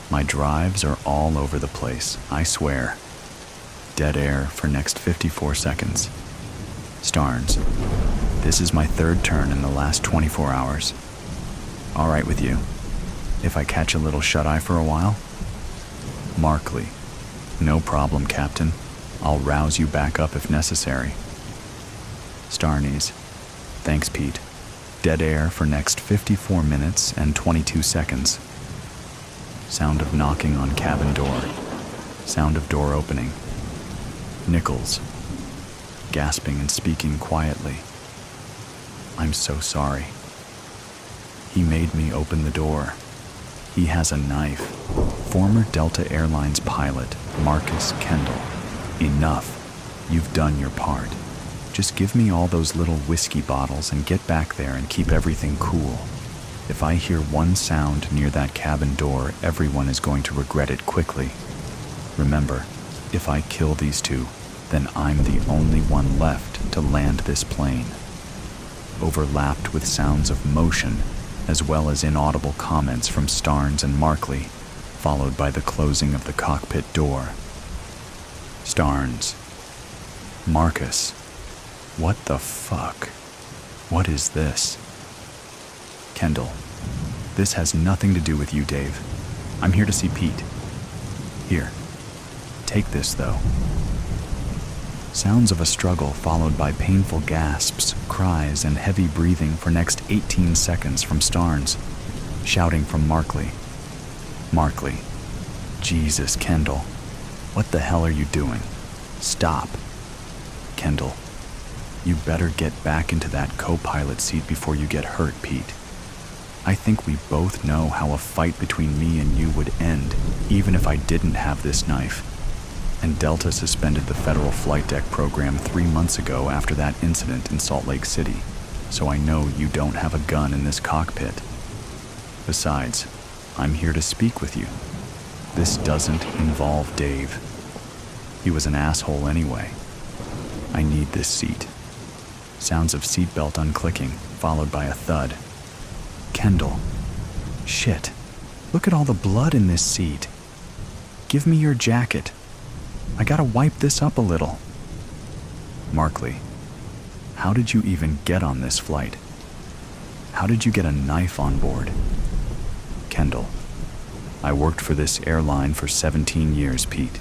My drives are all over the place, I swear. Dead air for next 54 seconds. Starnes. This is my 3rd turn in the last 24 hours. All right with you, if I catch a little shut-eye for a while? Markley. No problem, Captain. I'll rouse you back up if necessary. Starnes. Thanks, Pete. Dead air for next 54 minutes and 22 seconds. Sound of knocking on cabin door. Sound of door opening. Nichols. Gasping and speaking quietly. I'm so sorry. He made me open the door. He has a knife. Former Delta Airlines pilot, Marcus Kendall. Enough. You've done your part. Just give me all those little whiskey bottles and get back there and keep everything cool. If I hear one sound near that cabin door, everyone is going to regret it quickly. Remember, if I kill these two, then I'm the only one left to land this plane. Overlapped with sounds of motion, as well as inaudible comments from Starnes and Markley, followed by the closing of the cockpit door. Starnes. Marcus. What the fuck? What is this? Kendall. This has nothing to do with you, Dave. I'm here to see Pete. Here. Take this, though. Sounds of a struggle followed by painful gasps, cries, and heavy breathing for next 18 seconds from Starnes. Shouting from Markley. Markley. Jesus, Kendall. What the hell are you doing? Stop. Kendall. You better get back into that co-pilot seat before you get hurt, Pete. I think we both know how a fight between me and you would end, even if I didn't have this knife. And Delta suspended the federal flight deck program 3 months ago after that incident in Salt Lake City, so I know you don't have a gun in this cockpit. Besides, I'm here to speak with you. This doesn't involve Dave. He was an asshole anyway. I need this seat. Sounds of seatbelt unclicking, followed by a thud. Kendall. Shit. Look at all the blood in this seat. Give me your jacket. I gotta wipe this up a little. Markley, how did you even get on this flight? How did you get a knife on board? Kendall, I worked for this airline for 17 years, Pete.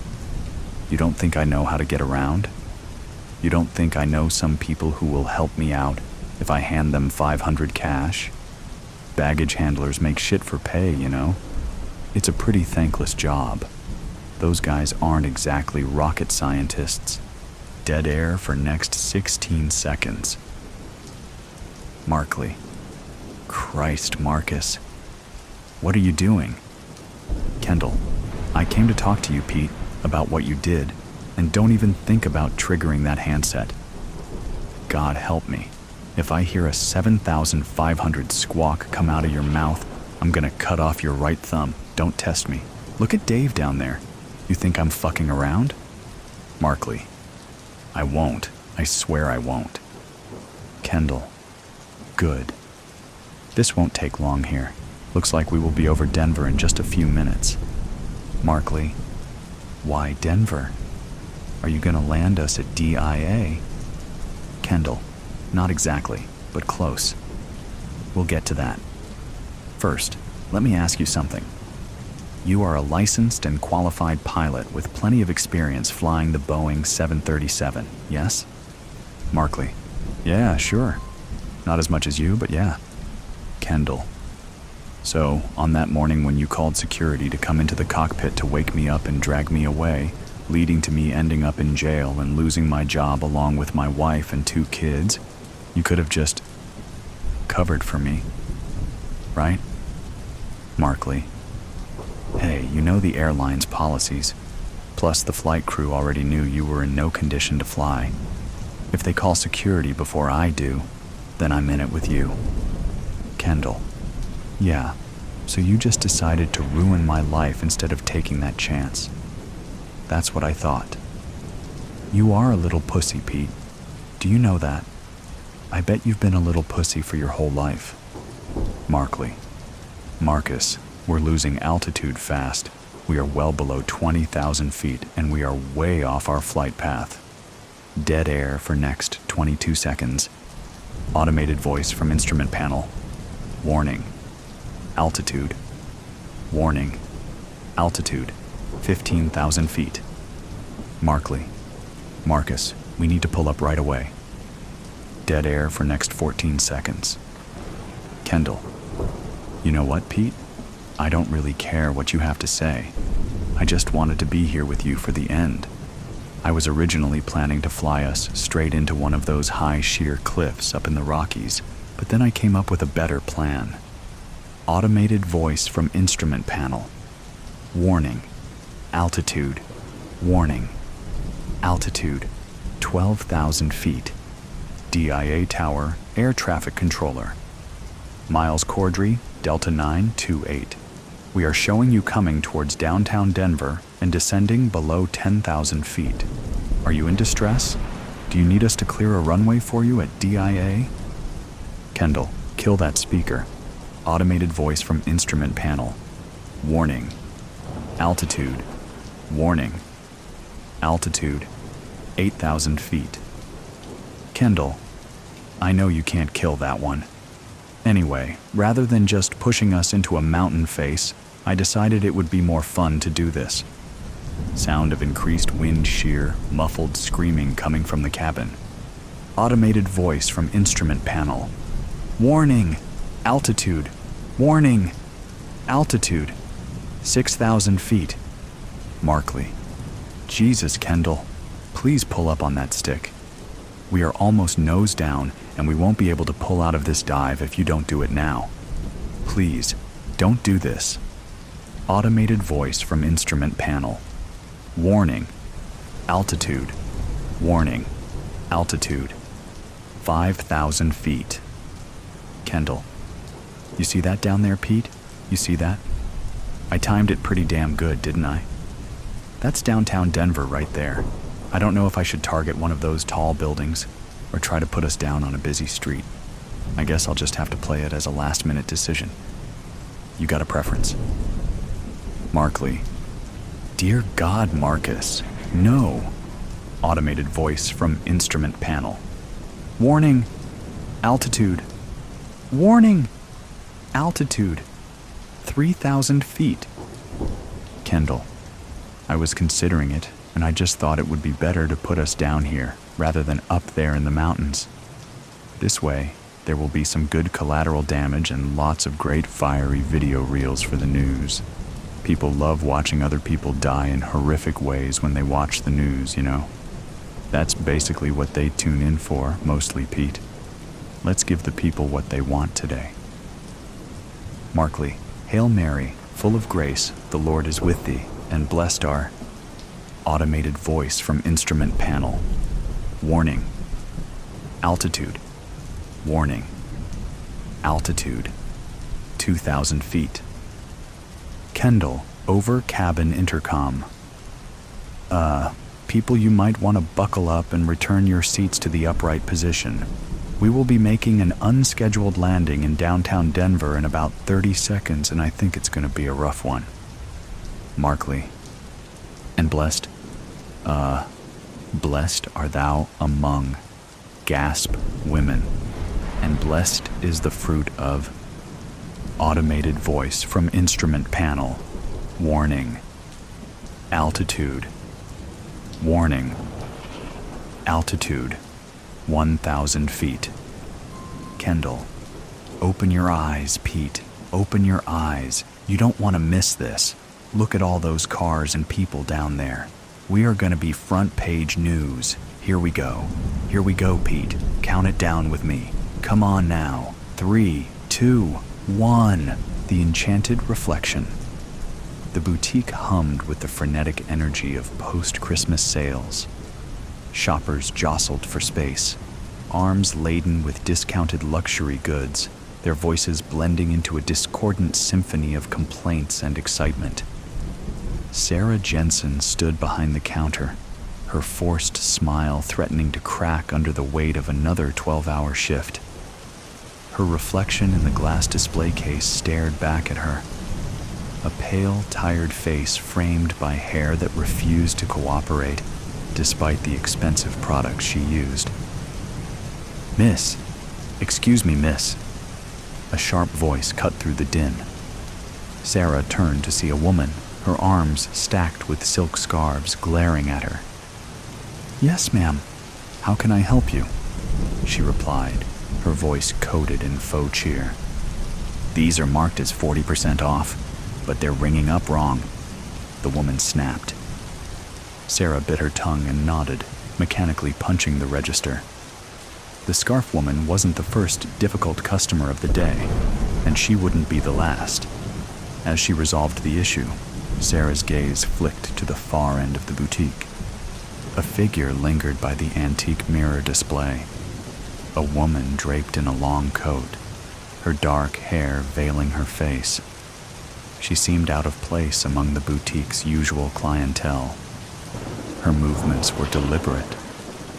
You don't think I know how to get around? You don't think I know some people who will help me out if I hand them 500 cash? Baggage handlers make shit for pay, you know? It's a pretty thankless job. Those guys aren't exactly rocket scientists. Dead air for next 16 seconds. Markley. Christ, Marcus. What are you doing? Kendall, I came to talk to you, Pete, about what you did, and don't even think about triggering that handset. God help me. If I hear a 7,500 squawk come out of your mouth, I'm gonna cut off your right thumb. Don't test me. Look at Dave down there. You think I'm fucking around? Markley. I won't. I swear I won't. Kendall. Good. This won't take long here. Looks like we will be over Denver in just a few minutes. Markley. Why Denver? Are you gonna land us at DIA? Kendall. Not exactly, but close. We'll get to that. First, let me ask you something. You are a licensed and qualified pilot with plenty of experience flying the Boeing 737, yes? Markley. Yeah, sure. Not as much as you, but yeah. Kendall. So, on that morning when you called security to come into the cockpit to wake me up and drag me away, leading to me ending up in jail and losing my job along with my wife and 2 kids, you could have just covered for me, right? Markley. Hey, you know the airline's policies. Plus, the flight crew already knew you were in no condition to fly. If they call security before I do, then I'm in it with you. Kendall. Yeah, so you just decided to ruin my life instead of taking that chance. That's what I thought. You are a little pussy, Pete. Do you know that? I bet you've been a little pussy for your whole life. Markley. Marcus, we're losing altitude fast. We are well below 20,000 feet and we are way off our flight path. Dead air for next 22 seconds. Automated voice from instrument panel. Warning. Altitude. Warning. Altitude. 15,000 feet. Markley. Marcus, we need to pull up right away. Dead air for next 14 seconds. Kendall. You know what, Pete? I don't really care what you have to say. I just wanted to be here with you for the end. I was originally planning to fly us straight into one of those high sheer cliffs up in the Rockies, but then I came up with a better plan. Automated voice from instrument panel. Warning. Altitude. Warning. Altitude. 12,000 feet. DIA Tower, Air Traffic Controller. Miles Cordry, Delta 928. We are showing you coming towards downtown Denver and descending below 10,000 feet. Are you in distress? Do you need us to clear a runway for you at DIA? Kendall, kill that speaker. Automated voice from instrument panel. Warning. Altitude. Warning. Altitude. 8,000 feet. Kendall, I know you can't kill that one. Anyway, rather than just pushing us into a mountain face, I decided it would be more fun to do this. Sound of increased wind shear, muffled screaming coming from the cabin. Automated voice from instrument panel. Warning! Altitude! Warning! Altitude! 6,000 feet. Markley. Jesus, Kendall. Please pull up on that stick. We are almost nose down, and we won't be able to pull out of this dive if you don't do it now. Please, don't do this. Automated voice from instrument panel. Warning. Altitude. Warning. Altitude. 5,000 feet. Kendall. You see that down there, Pete? You see that? I timed it pretty damn good, didn't I? That's downtown Denver right there. I don't know if I should target one of those tall buildings or try to put us down on a busy street. I guess I'll just have to play it as a last-minute decision. You got a preference? Markley. Dear God, Marcus, no. Automated voice from instrument panel. Warning. Altitude. Warning. Altitude. 3,000 feet. Kendall. I was considering it, and I just thought it would be better to put us down here rather than up there in the mountains. This way, there will be some good collateral damage and lots of great fiery video reels for the news. People love watching other people die in horrific ways when they watch the news, you know. That's basically what they tune in for, mostly, Pete. Let's give the people what they want today. Markley. Hail Mary, full of grace, the Lord is with thee, and blessed are. Automated voice from instrument panel. Warning. Altitude. Warning. Altitude. 2,000 feet. Kendall, over cabin intercom. People, you might want to buckle up and return your seats to the upright position. We will be making an unscheduled landing in downtown Denver in about 30 seconds, and I think it's going to be a rough one. Markley. And blessed? Blessed are thou among, gasp, women, and blessed is the fruit of. Automated voice from instrument panel. Warning. Altitude. Warning. Altitude. 1,000 feet. Kendall. Open your eyes, Pete. Open your eyes. You don't want to miss this. Look at all those cars and people down there. We are going to be front page news. Here we go. Here we go, Pete. Count it down with me. Come on now. 3, 2, 1. The Enchanted Reflection. The boutique hummed with the frenetic energy of post-Christmas sales. Shoppers jostled for space, arms laden with discounted luxury goods, their voices blending into a discordant symphony of complaints and excitement. Sarah Jensen stood behind the counter, her forced smile threatening to crack under the weight of another 12-hour shift. Her reflection in the glass display case stared back at her, a pale, tired face framed by hair that refused to cooperate, despite the expensive products she used. Miss, excuse me, miss. A sharp voice cut through the din. Sarah turned to see a woman, her arms stacked with silk scarves, glaring at her. Yes, ma'am. How can I help you? She replied, her voice coated in faux cheer. These are marked as 40% off, but they're ringing up wrong, the woman snapped. Sarah bit her tongue and nodded, mechanically punching the register. The scarf woman wasn't the first difficult customer of the day, and she wouldn't be the last. As she resolved the issue, Sarah's gaze flicked to the far end of the boutique. A figure lingered by the antique mirror display. A woman draped in a long coat, her dark hair veiling her face. She seemed out of place among the boutique's usual clientele. Her movements were deliberate,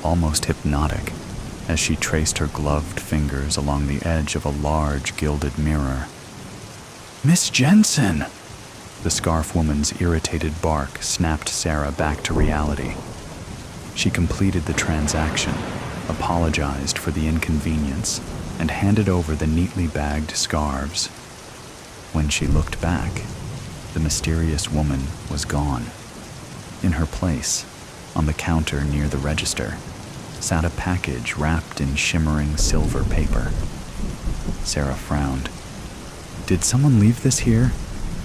almost hypnotic, as she traced her gloved fingers along the edge of a large gilded mirror. Miss Jensen! The scarf woman's irritated bark snapped Sarah back to reality. She completed the transaction, apologized for the inconvenience, and handed over the neatly bagged scarves. When she looked back, the mysterious woman was gone. In her place, on the counter near the register, sat a package wrapped in shimmering silver paper. Sarah frowned. Did someone leave this here?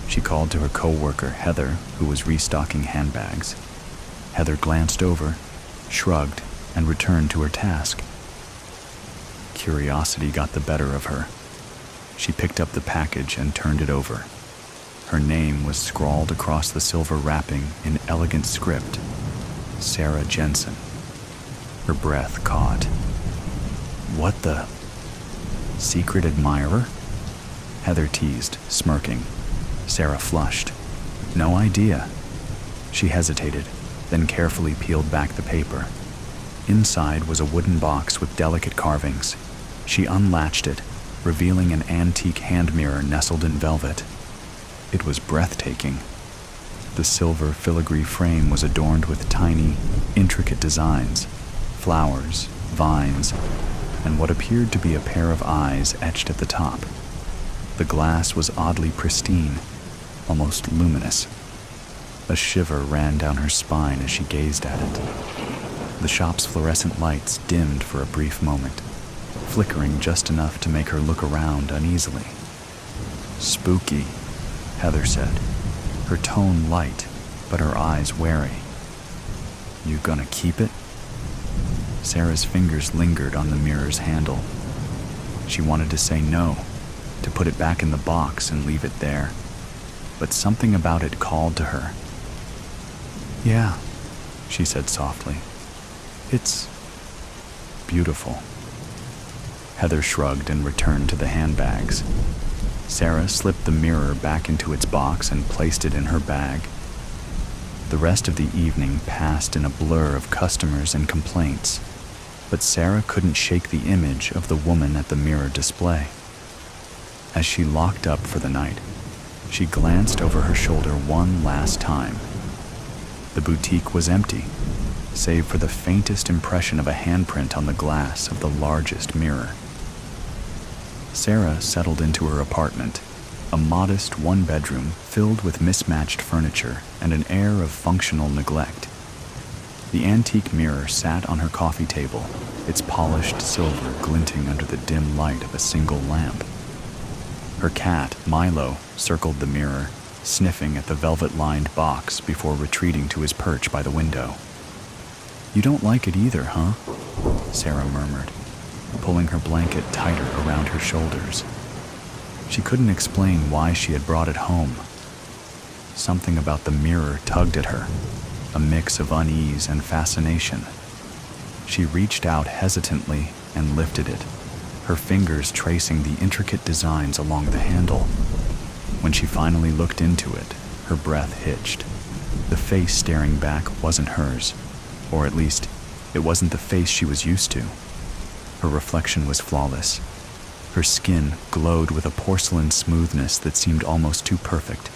She called to her co-worker, Heather, who was restocking handbags. Heather glanced over, shrugged, and returned to her task. Curiosity got the better of her. She picked up the package and turned it over. Her name was scrawled across the silver wrapping in elegant script. Sarah Jensen. Her breath caught. What the? Secret admirer? Heather teased, smirking. Sarah flushed. No idea. She hesitated, then carefully peeled back the paper. Inside was a wooden box with delicate carvings. She unlatched it, revealing an antique hand mirror nestled in velvet. It was breathtaking. The silver filigree frame was adorned with tiny, intricate designs, flowers, vines, and what appeared to be a pair of eyes etched at the top. The glass was oddly pristine, almost luminous. A shiver ran down her spine as she gazed at it. The shop's fluorescent lights dimmed for a brief moment, flickering just enough to make her look around uneasily. "Spooky," Heather said, her tone light, but her eyes wary. "You gonna keep it?" Sarah's fingers lingered on the mirror's handle. She wanted to say no, to put it back in the box and leave it there, but something about it called to her. "Yeah," she said softly. "It's beautiful." Heather shrugged and returned to the handbags. Sarah slipped the mirror back into its box and placed it in her bag. The rest of the evening passed in a blur of customers and complaints, but Sarah couldn't shake the image of the woman at the mirror display. As she locked up for the night, she glanced over her shoulder one last time. The boutique was empty, save for the faintest impression of a handprint on the glass of the largest mirror. Sarah settled into her apartment, a modest one-bedroom filled with mismatched furniture and an air of functional neglect. The antique mirror sat on her coffee table, its polished silver glinting under the dim light of a single lamp. Her cat, Milo, circled the mirror, sniffing at the velvet-lined box before retreating to his perch by the window. "You don't like it either, huh?" Sarah murmured, pulling her blanket tighter around her shoulders. She couldn't explain why she had brought it home. Something about the mirror tugged at her, a mix of unease and fascination. She reached out hesitantly and lifted it, her fingers tracing the intricate designs along the handle. When she finally looked into it, her breath hitched. The face staring back wasn't hers, or at least, it wasn't the face she was used to. Her reflection was flawless. Her skin glowed with a porcelain smoothness that seemed almost too perfect.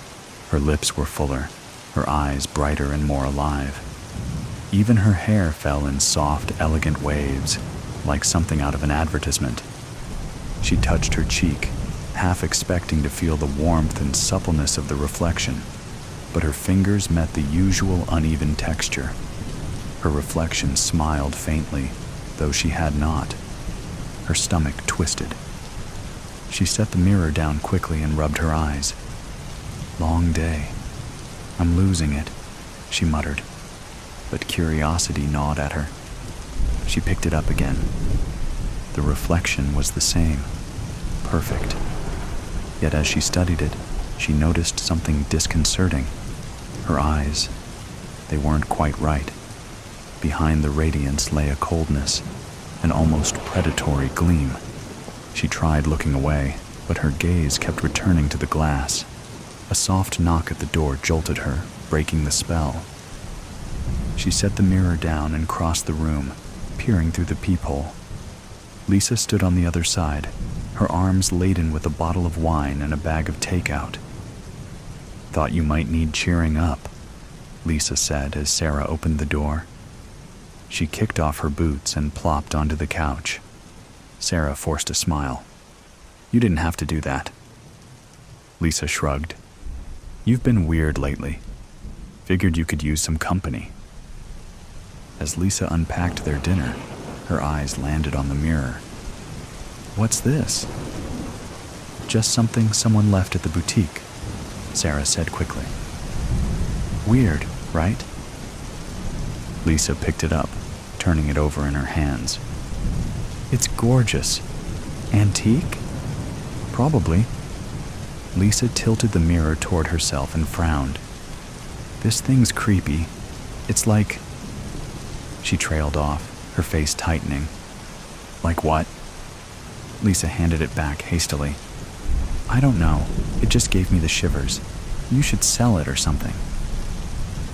Her lips were fuller, her eyes brighter and more alive. Even her hair fell in soft, elegant waves, like something out of an advertisement. She touched her cheek, half expecting to feel the warmth and suppleness of the reflection, but her fingers met the usual uneven texture. Her reflection smiled faintly, though she had not. Her stomach twisted. She set the mirror down quickly and rubbed her eyes. "Long day. I'm losing it," she muttered, but curiosity gnawed at her. She picked it up again. The reflection was the same, perfect. Yet as she studied it, she noticed something disconcerting. Her eyes, they weren't quite right. Behind the radiance lay a coldness, an almost predatory gleam. She tried looking away, but her gaze kept returning to the glass. A soft knock at the door jolted her, breaking the spell. She set the mirror down and crossed the room, peering through the peephole. Lisa stood on the other side, her arms laden with a bottle of wine and a bag of takeout. "Thought you might need cheering up," Lisa said as Sarah opened the door. She kicked off her boots and plopped onto the couch. Sarah forced a smile. "You didn't have to do that." Lisa shrugged. "You've been weird lately. Figured you could use some company." As Lisa unpacked their dinner, her eyes landed on the mirror. "What's this?" "Just something someone left at the boutique," Sarah said quickly. "Weird, right?" Lisa picked it up, turning it over in her hands. "It's gorgeous. Antique? Probably." Lisa tilted the mirror toward herself and frowned. "This thing's creepy. It's like..." She trailed off, her face tightening. "Like what?" Lisa handed it back hastily. "I don't know. It just gave me the shivers. You should sell it or something."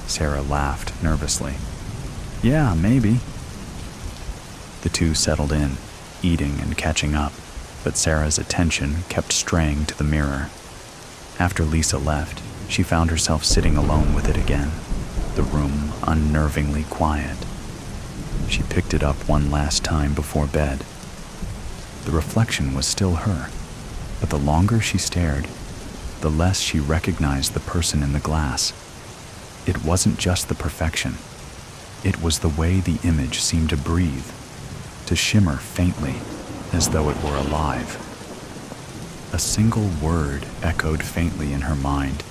Sarah laughed nervously. "Yeah, maybe." The two settled in, eating and catching up, but Sarah's attention kept straying to the mirror. After Lisa left, she found herself sitting alone with it again, the room unnervingly quiet. She picked it up one last time before bed. The reflection was still her, but the longer she stared, the less she recognized the person in the glass. It wasn't just the perfection. It was the way the image seemed to breathe, to shimmer faintly, as though it were alive. A single word echoed faintly in her mind.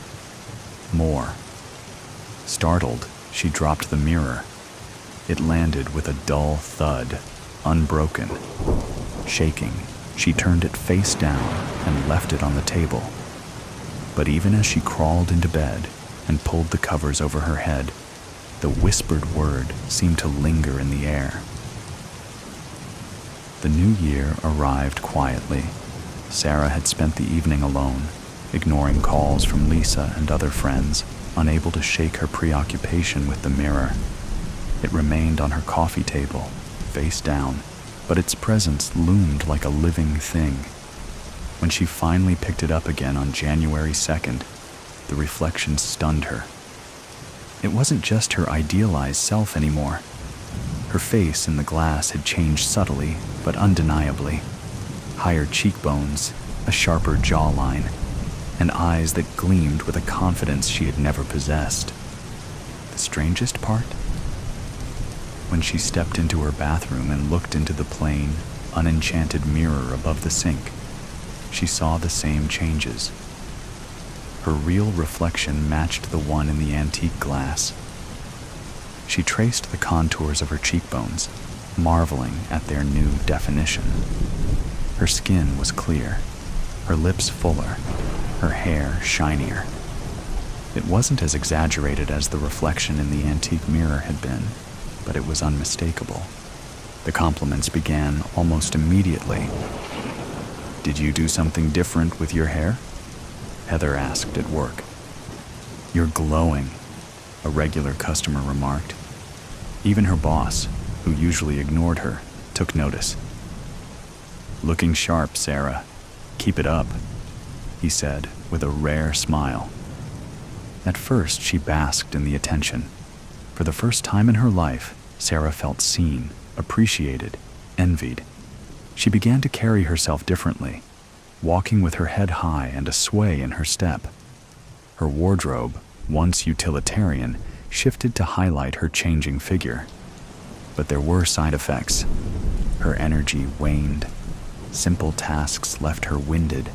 More. Startled, she dropped the mirror. It landed with a dull thud, unbroken. Shaking, she turned it face down and left it on the table. But even as she crawled into bed and pulled the covers over her head, the whispered word seemed to linger in the air. The new year arrived quietly. Sarah had spent the evening alone, ignoring calls from Lisa and other friends, unable to shake her preoccupation with the mirror. It remained on her coffee table, face down, but its presence loomed like a living thing. When she finally picked it up again on January 2nd, the reflection stunned her. It wasn't just her idealized self anymore. Her face in the glass had changed subtly, but undeniably. Higher cheekbones, a sharper jawline, and eyes that gleamed with a confidence she had never possessed. The strangest part? When she stepped into her bathroom and looked into the plain, unenchanted mirror above the sink, she saw the same changes. Her real reflection matched the one in the antique glass. She traced the contours of her cheekbones, marveling at their new definition. Her skin was clear, her lips fuller, her hair shinier. It wasn't as exaggerated as the reflection in the antique mirror had been, but it was unmistakable. The compliments began almost immediately. "Did you do something different with your hair?" Heather asked at work. "You're glowing," a regular customer remarked. Even her boss, who usually ignored her, took notice. "Looking sharp, Sarah. Keep it up," he said with a rare smile. At first, she basked in the attention. For the first time in her life, Sarah felt seen, appreciated, envied. She began to carry herself differently, walking with her head high and a sway in her step. Her wardrobe, once utilitarian, shifted to highlight her changing figure. But there were side effects. Her energy waned. Simple tasks left her winded,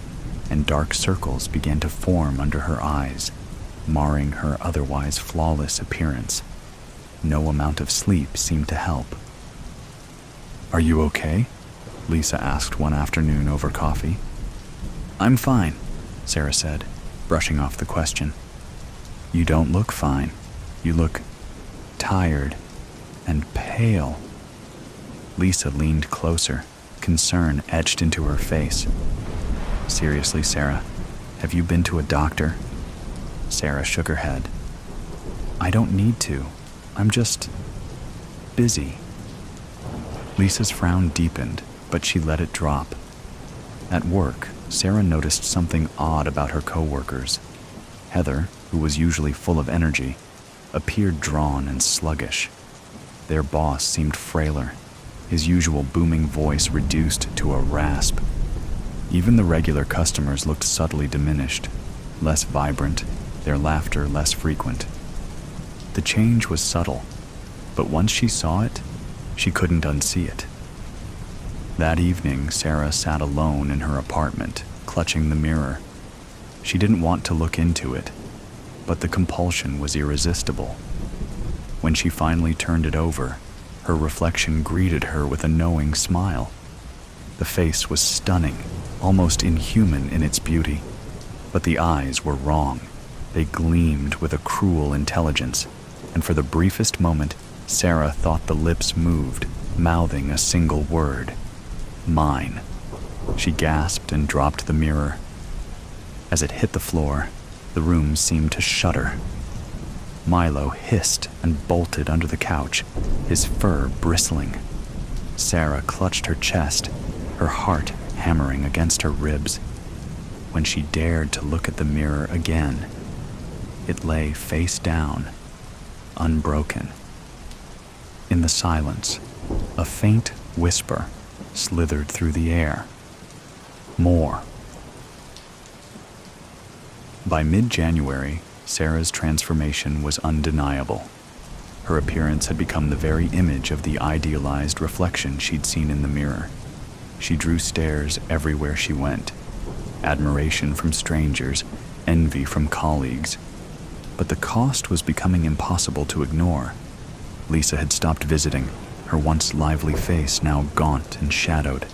and dark circles began to form under her eyes, marring her otherwise flawless appearance. No amount of sleep seemed to help. "Are you okay?" Lisa asked one afternoon over coffee. "I'm fine," Sarah said, brushing off the question. "You don't look fine. You look tired and pale." Lisa leaned closer, concern etched into her face. "Seriously, Sarah, have you been to a doctor?" Sarah shook her head. "I don't need to. I'm just busy." Lisa's frown deepened, but she let it drop. At work, Sarah noticed something odd about her coworkers. Heather, who was usually full of energy, appeared drawn and sluggish. Their boss seemed frailer, his usual booming voice reduced to a rasp. Even the regular customers looked subtly diminished, less vibrant, their laughter less frequent. The change was subtle, but once she saw it, she couldn't unsee it. That evening, Sarah sat alone in her apartment, clutching the mirror. She didn't want to look into it, but the compulsion was irresistible. When she finally turned it over, her reflection greeted her with a knowing smile. The face was stunning, almost inhuman in its beauty, but the eyes were wrong. They gleamed with a cruel intelligence, and for the briefest moment, Sarah thought the lips moved, mouthing a single word. "Mine." She gasped and dropped the mirror. As it hit the floor, the room seemed to shudder. Milo hissed and bolted under the couch, his fur bristling. Sarah clutched her chest, her heart hammering against her ribs. When she dared to look at the mirror again, it lay face down, unbroken. In the silence, a faint whisper slithered through the air. More. By mid-January, Sarah's transformation was undeniable. Her appearance had become the very image of the idealized reflection she'd seen in the mirror. She drew stares everywhere she went, admiration from strangers, envy from colleagues. But the cost was becoming impossible to ignore. Lisa had stopped visiting, her once lively face now gaunt and shadowed.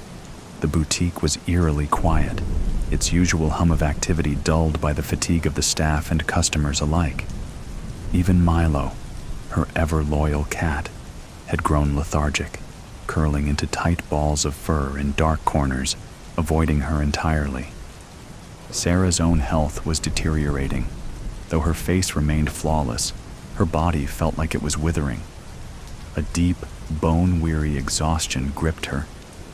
The boutique was eerily quiet, its usual hum of activity dulled by the fatigue of the staff and customers alike. Even Milo, her ever-loyal cat, had grown lethargic, curling into tight balls of fur in dark corners, avoiding her entirely. Sarah's own health was deteriorating. Though her face remained flawless, her body felt like it was withering. A deep, bone-weary exhaustion gripped her,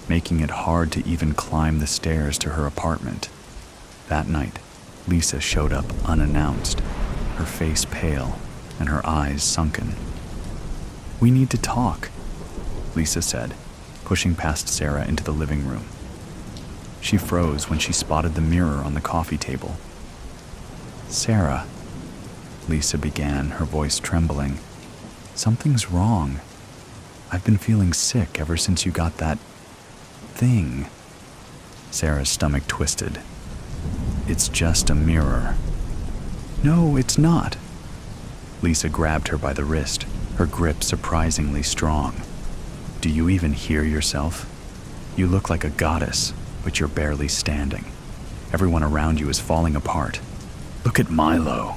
making it hard to even climb the stairs to her apartment. That night, Lisa showed up unannounced, her face pale and her eyes sunken. "We need to talk," Lisa said, pushing past Sarah into the living room. She froze when she spotted the mirror on the coffee table. "Sarah," Lisa began, her voice trembling, "something's wrong. I've been feeling sick ever since you got that thing." Sarah's stomach twisted. "It's just a mirror." "No, it's not." Lisa grabbed her by the wrist, her grip surprisingly strong. "Do you even hear yourself? You look like a goddess, but you're barely standing. Everyone around you is falling apart. Look at Milo."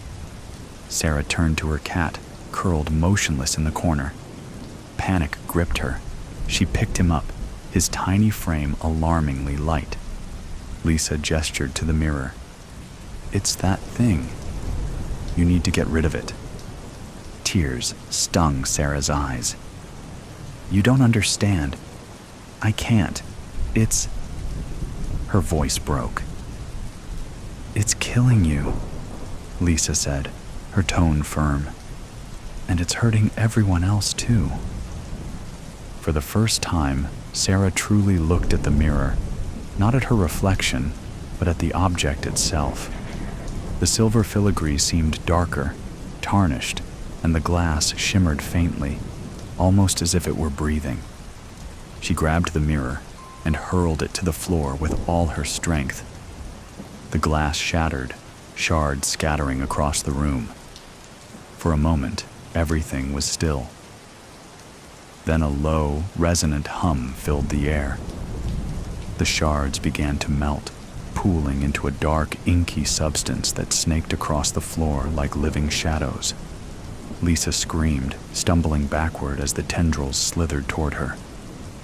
Sarah turned to her cat, curled motionless in the corner. Panic gripped her. She picked him up, his tiny frame alarmingly light. Lisa gestured to the mirror. "It's that thing. You need to get rid of it." Tears stung Sarah's eyes. "You don't understand. I can't. It's..." Her voice broke. "It's killing you," Lisa said, her tone firm. "And it's hurting everyone else too." For the first time, Sarah truly looked at the mirror, not at her reflection, but at the object itself. The silver filigree seemed darker, tarnished, and the glass shimmered faintly, almost as if it were breathing. She grabbed the mirror and hurled it to the floor with all her strength. The glass shattered, shards scattering across the room. For a moment, everything was still. Then a low, resonant hum filled the air. The shards began to melt, pooling into a dark, inky substance that snaked across the floor like living shadows. Lisa screamed, stumbling backward as the tendrils slithered toward her.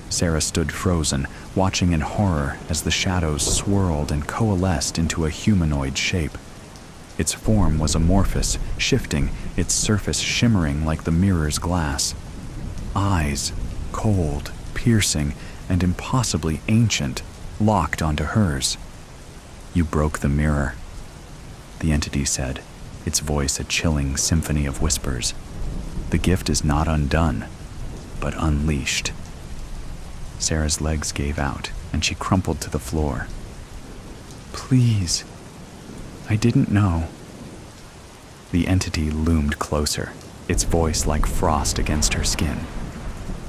Sarah stood frozen, watching in horror as the shadows swirled and coalesced into a humanoid shape. Its form was amorphous, shifting, its surface shimmering like the mirror's glass. Eyes, cold, piercing, and impossibly ancient, locked onto hers. "You broke the mirror," the entity said, its voice a chilling symphony of whispers. "The gift is not undone, but unleashed." Sarah's legs gave out, and she crumpled to the floor. "Please, I didn't know." The entity loomed closer, its voice like frost against her skin.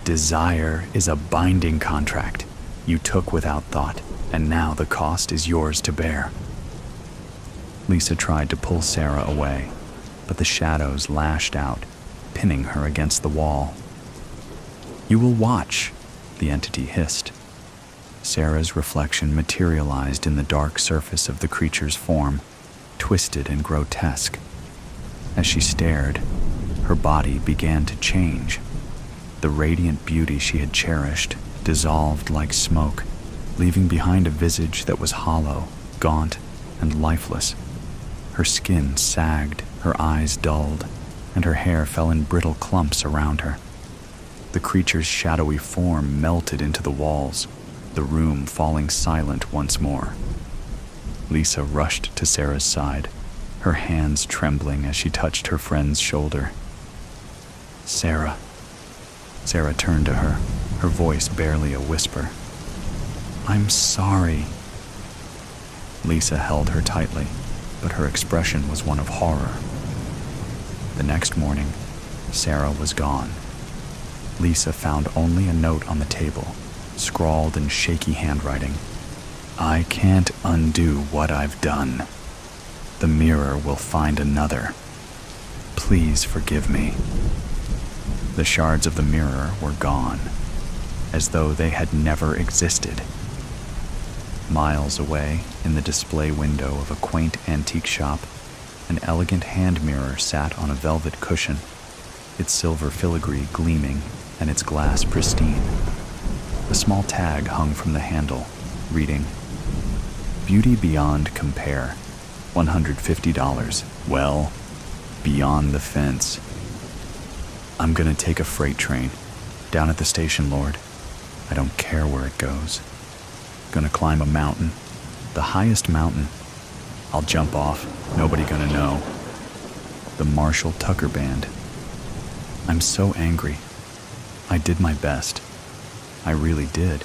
"Desire is a binding contract you took without thought, and now the cost is yours to bear." Lisa tried to pull Sarah away, but the shadows lashed out, pinning her against the wall. "You will watch," the entity hissed. Sarah's reflection materialized in the dark surface of the creature's form, twisted and grotesque. As she stared, her body began to change. The radiant beauty she had cherished dissolved like smoke, leaving behind a visage that was hollow, gaunt, and lifeless. Her skin sagged, her eyes dulled, and her hair fell in brittle clumps around her. The creature's shadowy form melted into the walls, the room falling silent once more. Lisa rushed to Sarah's side, her hands trembling as she touched her friend's shoulder. "Sarah." Sarah turned to her, her voice barely a whisper. "I'm sorry." Lisa held her tightly, but her expression was one of horror. The next morning, Sarah was gone. Lisa found only a note on the table, scrawled in shaky handwriting. "I can't undo what I've done. The mirror will find another. Please forgive me." The shards of the mirror were gone, as though they had never existed. Miles away, in the display window of a quaint antique shop, an elegant hand mirror sat on a velvet cushion, its silver filigree gleaming and its glass pristine. A small tag hung from the handle, reading, "Beauty beyond compare, $150. Well, beyond the fence." "I'm gonna take a freight train, down at the station, Lord. I don't care where it goes. Gonna climb a mountain, the highest mountain. I'll jump off, nobody gonna know. The Marshall Tucker Band. I'm so angry. I did my best. I really did.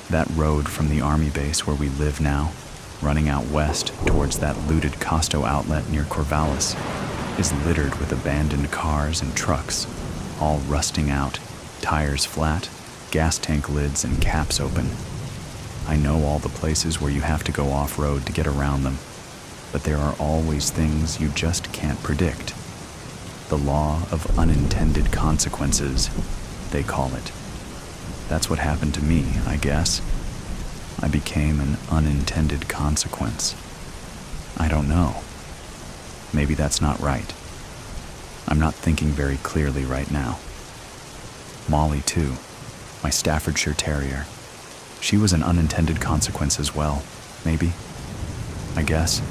That road from the army base where we live now, running out west towards that looted Costo outlet near Corvallis, is littered with abandoned cars and trucks, all rusting out, tires flat, gas tank lids and caps open. I know all the places where you have to go off-road to get around them, but there are always things you just can't predict. The law of unintended consequences, they call it. That's what happened to me, I guess. I became an unintended consequence. I don't know. Maybe that's not right. I'm not thinking very clearly right now. Molly, too, my Staffordshire Terrier. She was an unintended consequence as well, maybe. I guess.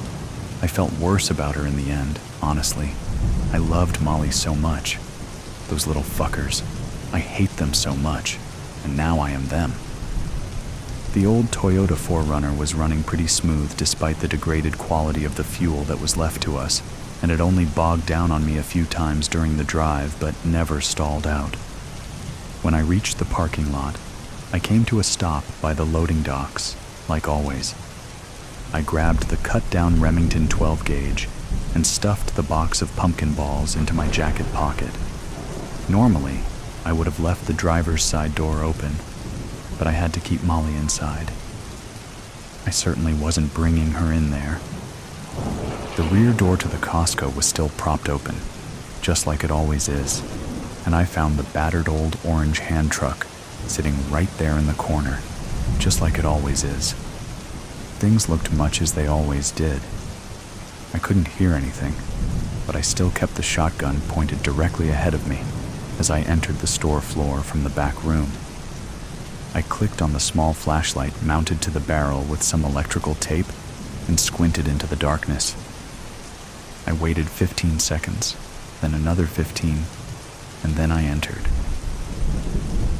I felt worse about her in the end, honestly. I loved Molly so much. Those little fuckers. I hate them so much, and now I am them. The old Toyota 4Runner was running pretty smooth despite the degraded quality of the fuel that was left to us, and it only bogged down on me a few times during the drive, but never stalled out. When I reached the parking lot, I came to a stop by the loading docks, like always. I grabbed the cut-down Remington 12 gauge and stuffed the box of pumpkin balls into my jacket pocket. Normally, I would have left the driver's side door open, but I had to keep Molly inside. I certainly wasn't bringing her in there. The rear door to the Costco was still propped open, just like it always is, and I found the battered old orange hand truck sitting right there in the corner, just like it always is. Things looked much as they always did. I couldn't hear anything, but I still kept the shotgun pointed directly ahead of me as I entered the store floor from the back room. I clicked on the small flashlight mounted to the barrel with some electrical tape and squinted into the darkness. I waited 15 seconds, then another 15, and then I entered.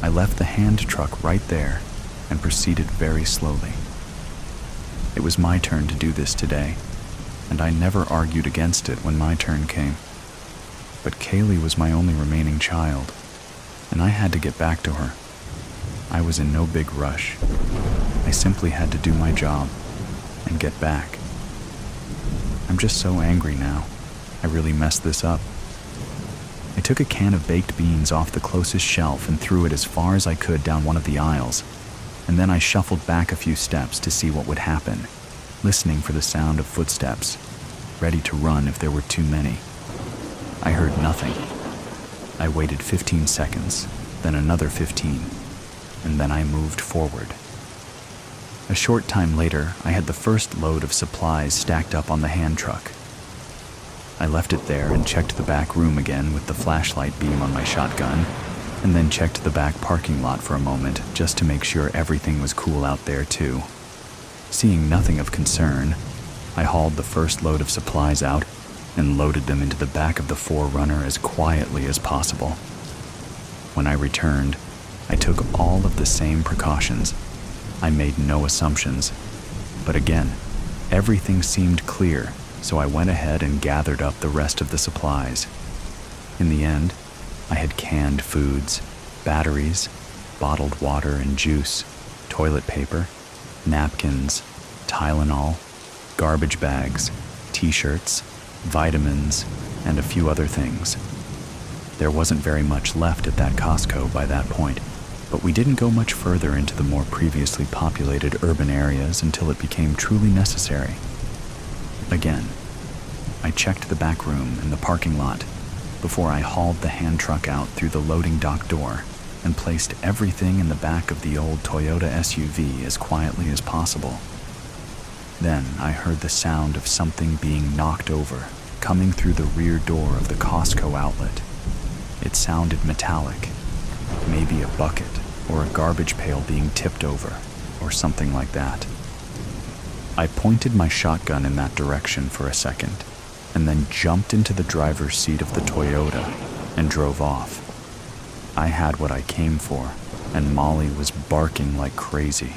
I left the hand truck right there and proceeded very slowly. It was my turn to do this today, and I never argued against it when my turn came. But Kaylee was my only remaining child, and I had to get back to her. I was in no big rush. I simply had to do my job and get back. I'm just so angry now. I really messed this up. I took a can of baked beans off the closest shelf and threw it as far as I could down one of the aisles, and then I shuffled back a few steps to see what would happen, listening for the sound of footsteps, ready to run if there were too many. I heard nothing. I waited 15 seconds, then another 15, and then I moved forward. A short time later, I had the first load of supplies stacked up on the hand truck. I left it there and checked the back room again with the flashlight beam on my shotgun, and then checked the back parking lot for a moment just to make sure everything was cool out there too. Seeing nothing of concern, I hauled the first load of supplies out and loaded them into the back of the 4Runner as quietly as possible. When I returned, I took all of the same precautions. I made no assumptions. But again, everything seemed clear, so I went ahead and gathered up the rest of the supplies. In the end, I had canned foods, batteries, bottled water and juice, toilet paper, napkins, Tylenol, garbage bags, t-shirts, vitamins, and a few other things. There wasn't very much left at that Costco by that point, but we didn't go much further into the more previously populated urban areas until it became truly necessary. Again, I checked the back room and the parking lot before I hauled the hand truck out through the loading dock door and placed everything in the back of the old Toyota SUV as quietly as possible. Then I heard the sound of something being knocked over, coming through the rear door of the Costco outlet. It sounded metallic, maybe a bucket or a garbage pail being tipped over, or something like that. I pointed my shotgun in that direction for a second, and then jumped into the driver's seat of the Toyota and drove off. I had what I came for, and Molly was barking like crazy.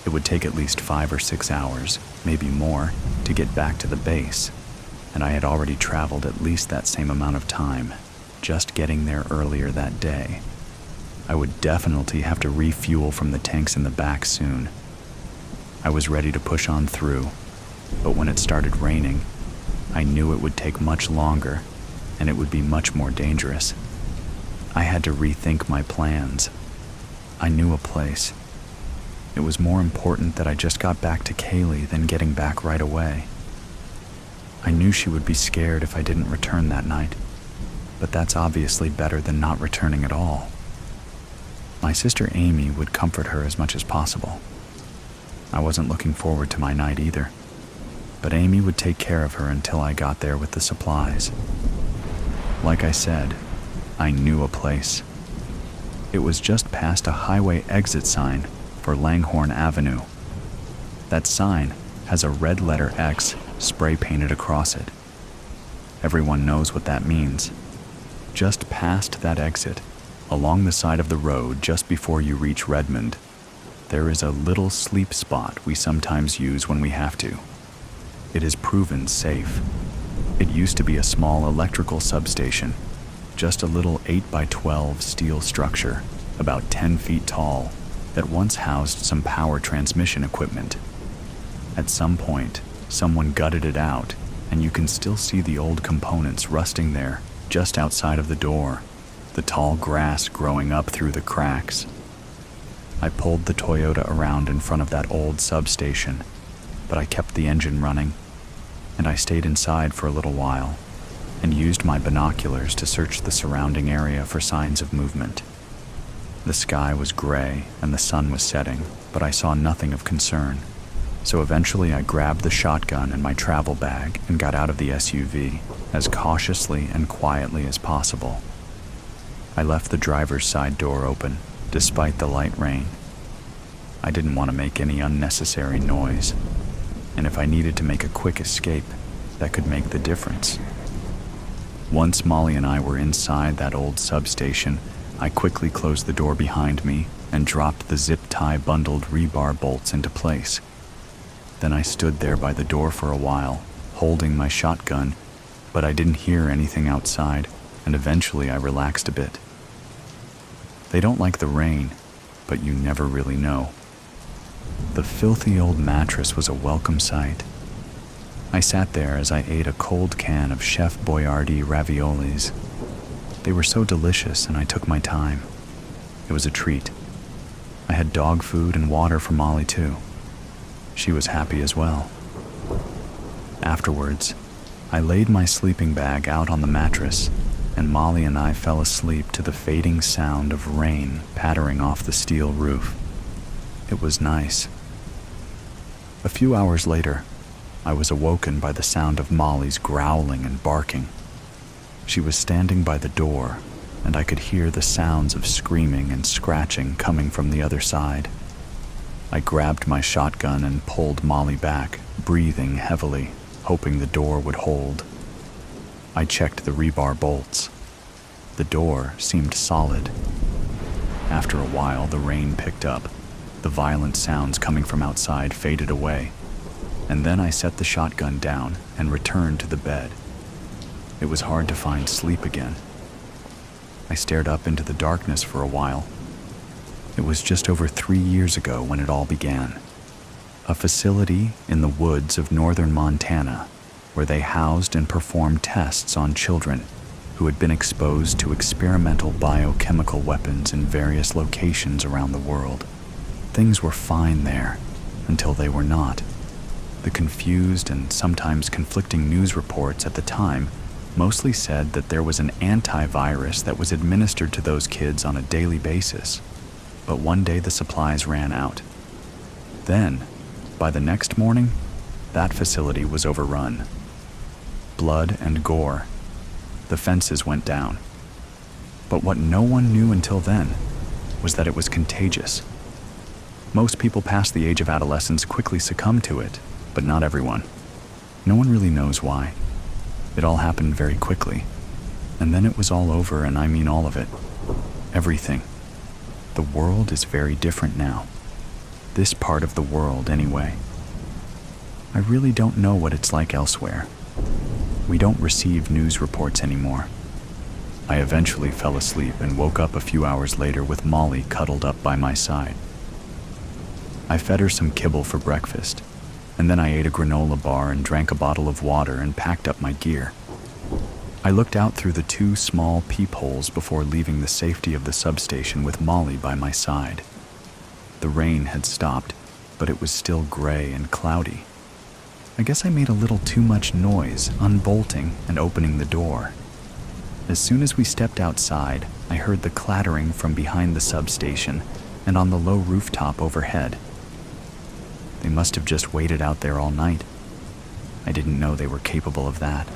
It would take at least 5 or 6 hours, maybe more, to get back to the base, and I had already traveled at least that same amount of time, just getting there earlier that day. I would definitely have to refuel from the tanks in the back soon. I was ready to push on through, but when it started raining, I knew it would take much longer, and it would be much more dangerous. I had to rethink my plans. I knew a place. It was more important that I just got back to Kaylee than getting back right away. I knew she would be scared if I didn't return that night, but that's obviously better than not returning at all. My sister Amy would comfort her as much as possible. I wasn't looking forward to my night either, but Amy would take care of her until I got there with the supplies. Like I said, I knew a place. It was just past a highway exit sign for Langhorne Avenue. That sign has a red letter X spray painted across it. Everyone knows what that means. Just past that exit, along the side of the road just before you reach Redmond, there is a little sleep spot we sometimes use when we have to. It is proven safe. It used to be a small electrical substation, just a little 8x12 steel structure, about 10 feet tall, that once housed some power transmission equipment. At some point, someone gutted it out, and you can still see the old components rusting there just outside of the door, the tall grass growing up through the cracks. I pulled the Toyota around in front of that old substation, but I kept the engine running, and I stayed inside for a little while and used my binoculars to search the surrounding area for signs of movement. The sky was gray and the sun was setting, but I saw nothing of concern, so eventually I grabbed the shotgun and my travel bag and got out of the SUV as cautiously and quietly as possible. I left the driver's side door open, despite the light rain. I didn't want to make any unnecessary noise, and if I needed to make a quick escape, that could make the difference. Once Molly and I were inside that old substation, I quickly closed the door behind me and dropped the zip-tie bundled rebar bolts into place. Then I stood there by the door for a while, holding my shotgun, but I didn't hear anything outside, and eventually I relaxed a bit. They don't like the rain, but you never really know. The filthy old mattress was a welcome sight. I sat there as I ate a cold can of Chef Boyardee raviolis. They were so delicious, and I took my time. It was a treat. I had dog food and water for Molly, too. She was happy as well. Afterwards, I laid my sleeping bag out on the mattress, and Molly and I fell asleep to the fading sound of rain pattering off the steel roof. It was nice. A few hours later, I was awoken by the sound of Molly's growling and barking. She was standing by the door, and I could hear the sounds of screaming and scratching coming from the other side. I grabbed my shotgun and pulled Molly back, breathing heavily, hoping the door would hold. I checked the rebar bolts. The door seemed solid. After a while, the rain picked up. The violent sounds coming from outside faded away, and then I set the shotgun down and returned to the bed. It was hard to find sleep again. I stared up into the darkness for a while. It was just over 3 years ago when it all began. A facility in the woods of northern Montana where they housed and performed tests on children who had been exposed to experimental biochemical weapons in various locations around the world. Things were fine there until they were not. The confused and sometimes conflicting news reports at the time mostly said that there was an antivirus that was administered to those kids on a daily basis. But one day the supplies ran out. Then, by the next morning, that facility was overrun. Blood and gore. The fences went down. But what no one knew until then was that it was contagious. Most people past the age of adolescence quickly succumb to it, but not everyone. No one really knows why. It all happened very quickly, and then it was all over, and I mean all of it. Everything. The world is very different now. This part of the world, anyway. I really don't know what it's like elsewhere. We don't receive news reports anymore. I eventually fell asleep and woke up a few hours later with Molly cuddled up by my side. I fed her some kibble for breakfast, and then I ate a granola bar and drank a bottle of water and packed up my gear. I looked out through the 2 small peepholes before leaving the safety of the substation with Molly by my side. The rain had stopped, but it was still gray and cloudy. I guess I made a little too much noise unbolting and opening the door. As soon as we stepped outside, I heard the clattering from behind the substation and on the low rooftop overhead. They must have just waited out there all night. I didn't know they were capable of that.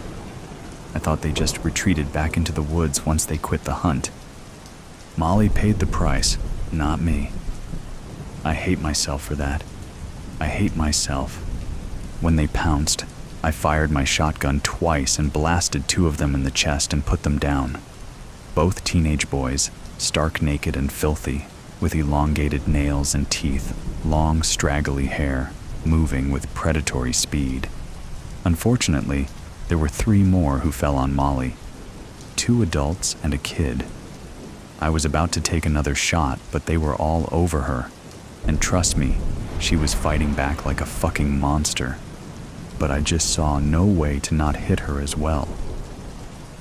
I thought they just retreated back into the woods once they quit the hunt. Molly paid the price, not me. I hate myself for that. I hate myself. When they pounced, I fired my shotgun twice and blasted 2 of them in the chest and put them down. Both teenage boys, stark naked and filthy, with elongated nails and teeth, long straggly hair, moving with predatory speed. Unfortunately, there were 3 more who fell on Molly, 2 adults and a kid. I was about to take another shot, but they were all over her, and trust me, she was fighting back like a fucking monster. But I just saw no way to not hit her as well.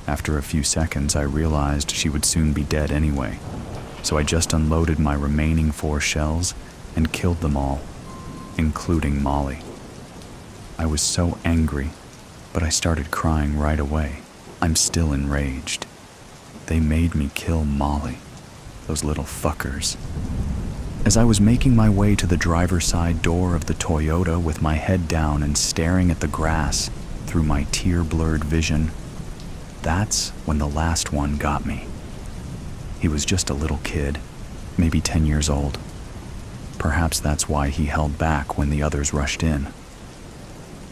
After a few seconds, I realized she would soon be dead anyway, so I just unloaded my remaining 4 shells and killed them all, including Molly. I was so angry, but I started crying right away. I'm still enraged. They made me kill Molly, those little fuckers. As I was making my way to the driver's side door of the Toyota with my head down and staring at the grass through my tear-blurred vision, that's when the last one got me. He was just a little kid, maybe 10 years old. Perhaps that's why he held back when the others rushed in.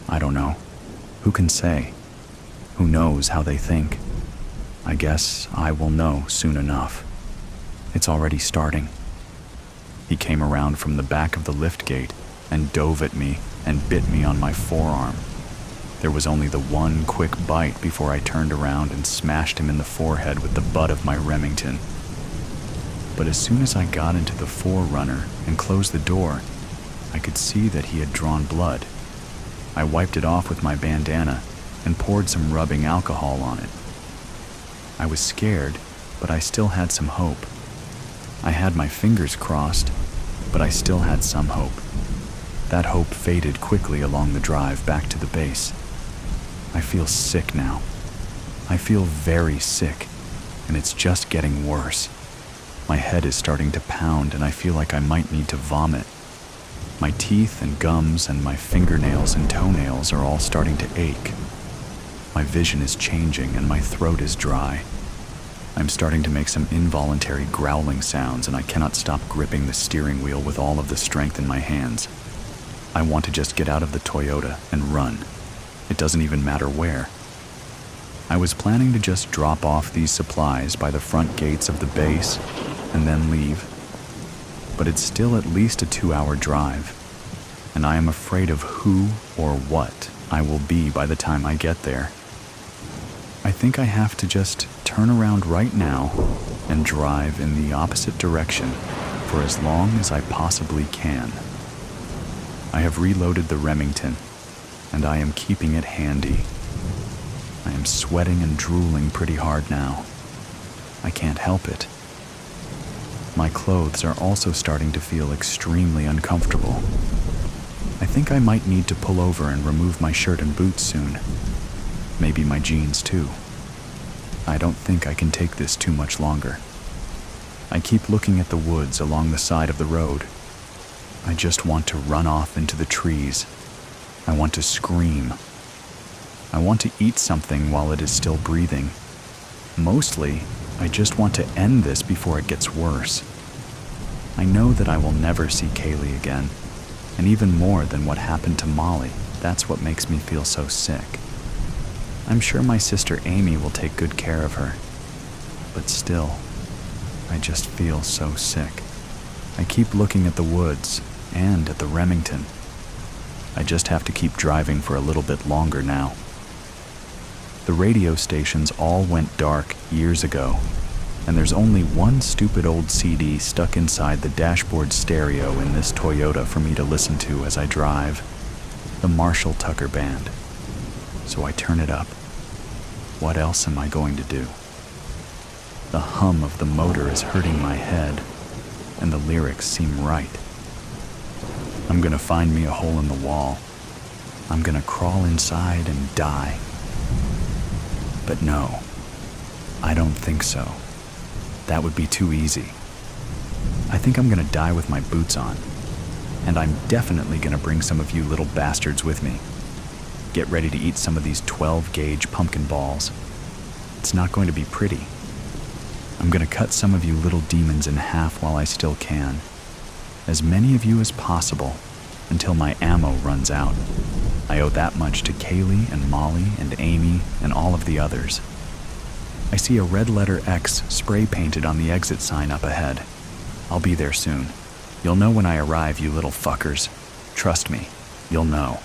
I don't know. Who can say? Who knows how they think? I guess I will know soon enough. It's already starting. He came around from the back of the lift gate and dove at me and bit me on my forearm. There was only the one quick bite before I turned around and smashed him in the forehead with the butt of my Remington. But as soon as I got into the forerunner and closed the door, I could see that he had drawn blood. I wiped it off with my bandana and poured some rubbing alcohol on it. I was scared, but I still had some hope. I had my fingers crossed, but I still had some hope. That hope faded quickly along the drive back to the base. I feel sick now. I feel very sick, and it's just getting worse. My head is starting to pound, and I feel like I might need to vomit. My teeth and gums and my fingernails and toenails are all starting to ache. My vision is changing, and my throat is dry. I'm starting to make some involuntary growling sounds, and I cannot stop gripping the steering wheel with all of the strength in my hands. I want to just get out of the Toyota and run. It doesn't even matter where. I was planning to just drop off these supplies by the front gates of the base and then leave. But it's still at least a 2-hour drive, and I am afraid of who or what I will be by the time I get there. I think I have to just turn around right now and drive in the opposite direction for as long as I possibly can. I have reloaded the Remington, and I am keeping it handy. I am sweating and drooling pretty hard now. I can't help it. My clothes are also starting to feel extremely uncomfortable. I think I might need to pull over and remove my shirt and boots soon. Maybe my jeans too. I don't think I can take this too much longer. I keep looking at the woods along the side of the road. I just want to run off into the trees. I want to scream. I want to eat something while it is still breathing. Mostly, I just want to end this before it gets worse. I know that I will never see Kaylee again, and even more than what happened to Molly, that's what makes me feel so sick. I'm sure my sister Amy will take good care of her, but still, I just feel so sick. I keep looking at the woods and at the Remington. I just have to keep driving for a little bit longer now. The radio stations all went dark years ago, and there's only one stupid old CD stuck inside the dashboard stereo in this Toyota for me to listen to as I drive, the Marshall Tucker Band. So I turn it up. What else am I going to do? The hum of the motor is hurting my head, and the lyrics seem right. I'm gonna find me a hole in the wall. I'm gonna crawl inside and die. But no, I don't think so. That would be too easy. I think I'm gonna die with my boots on, and I'm definitely gonna bring some of you little bastards with me. Get ready to eat some of these 12-gauge pumpkin balls. It's not going to be pretty. I'm gonna cut some of you little demons in half while I still can. As many of you as possible, until my ammo runs out. I owe that much to Kaylee and Molly and Amy and all of the others. I see a red letter X spray painted on the exit sign up ahead. I'll be there soon. You'll know when I arrive, you little fuckers. Trust me, you'll know.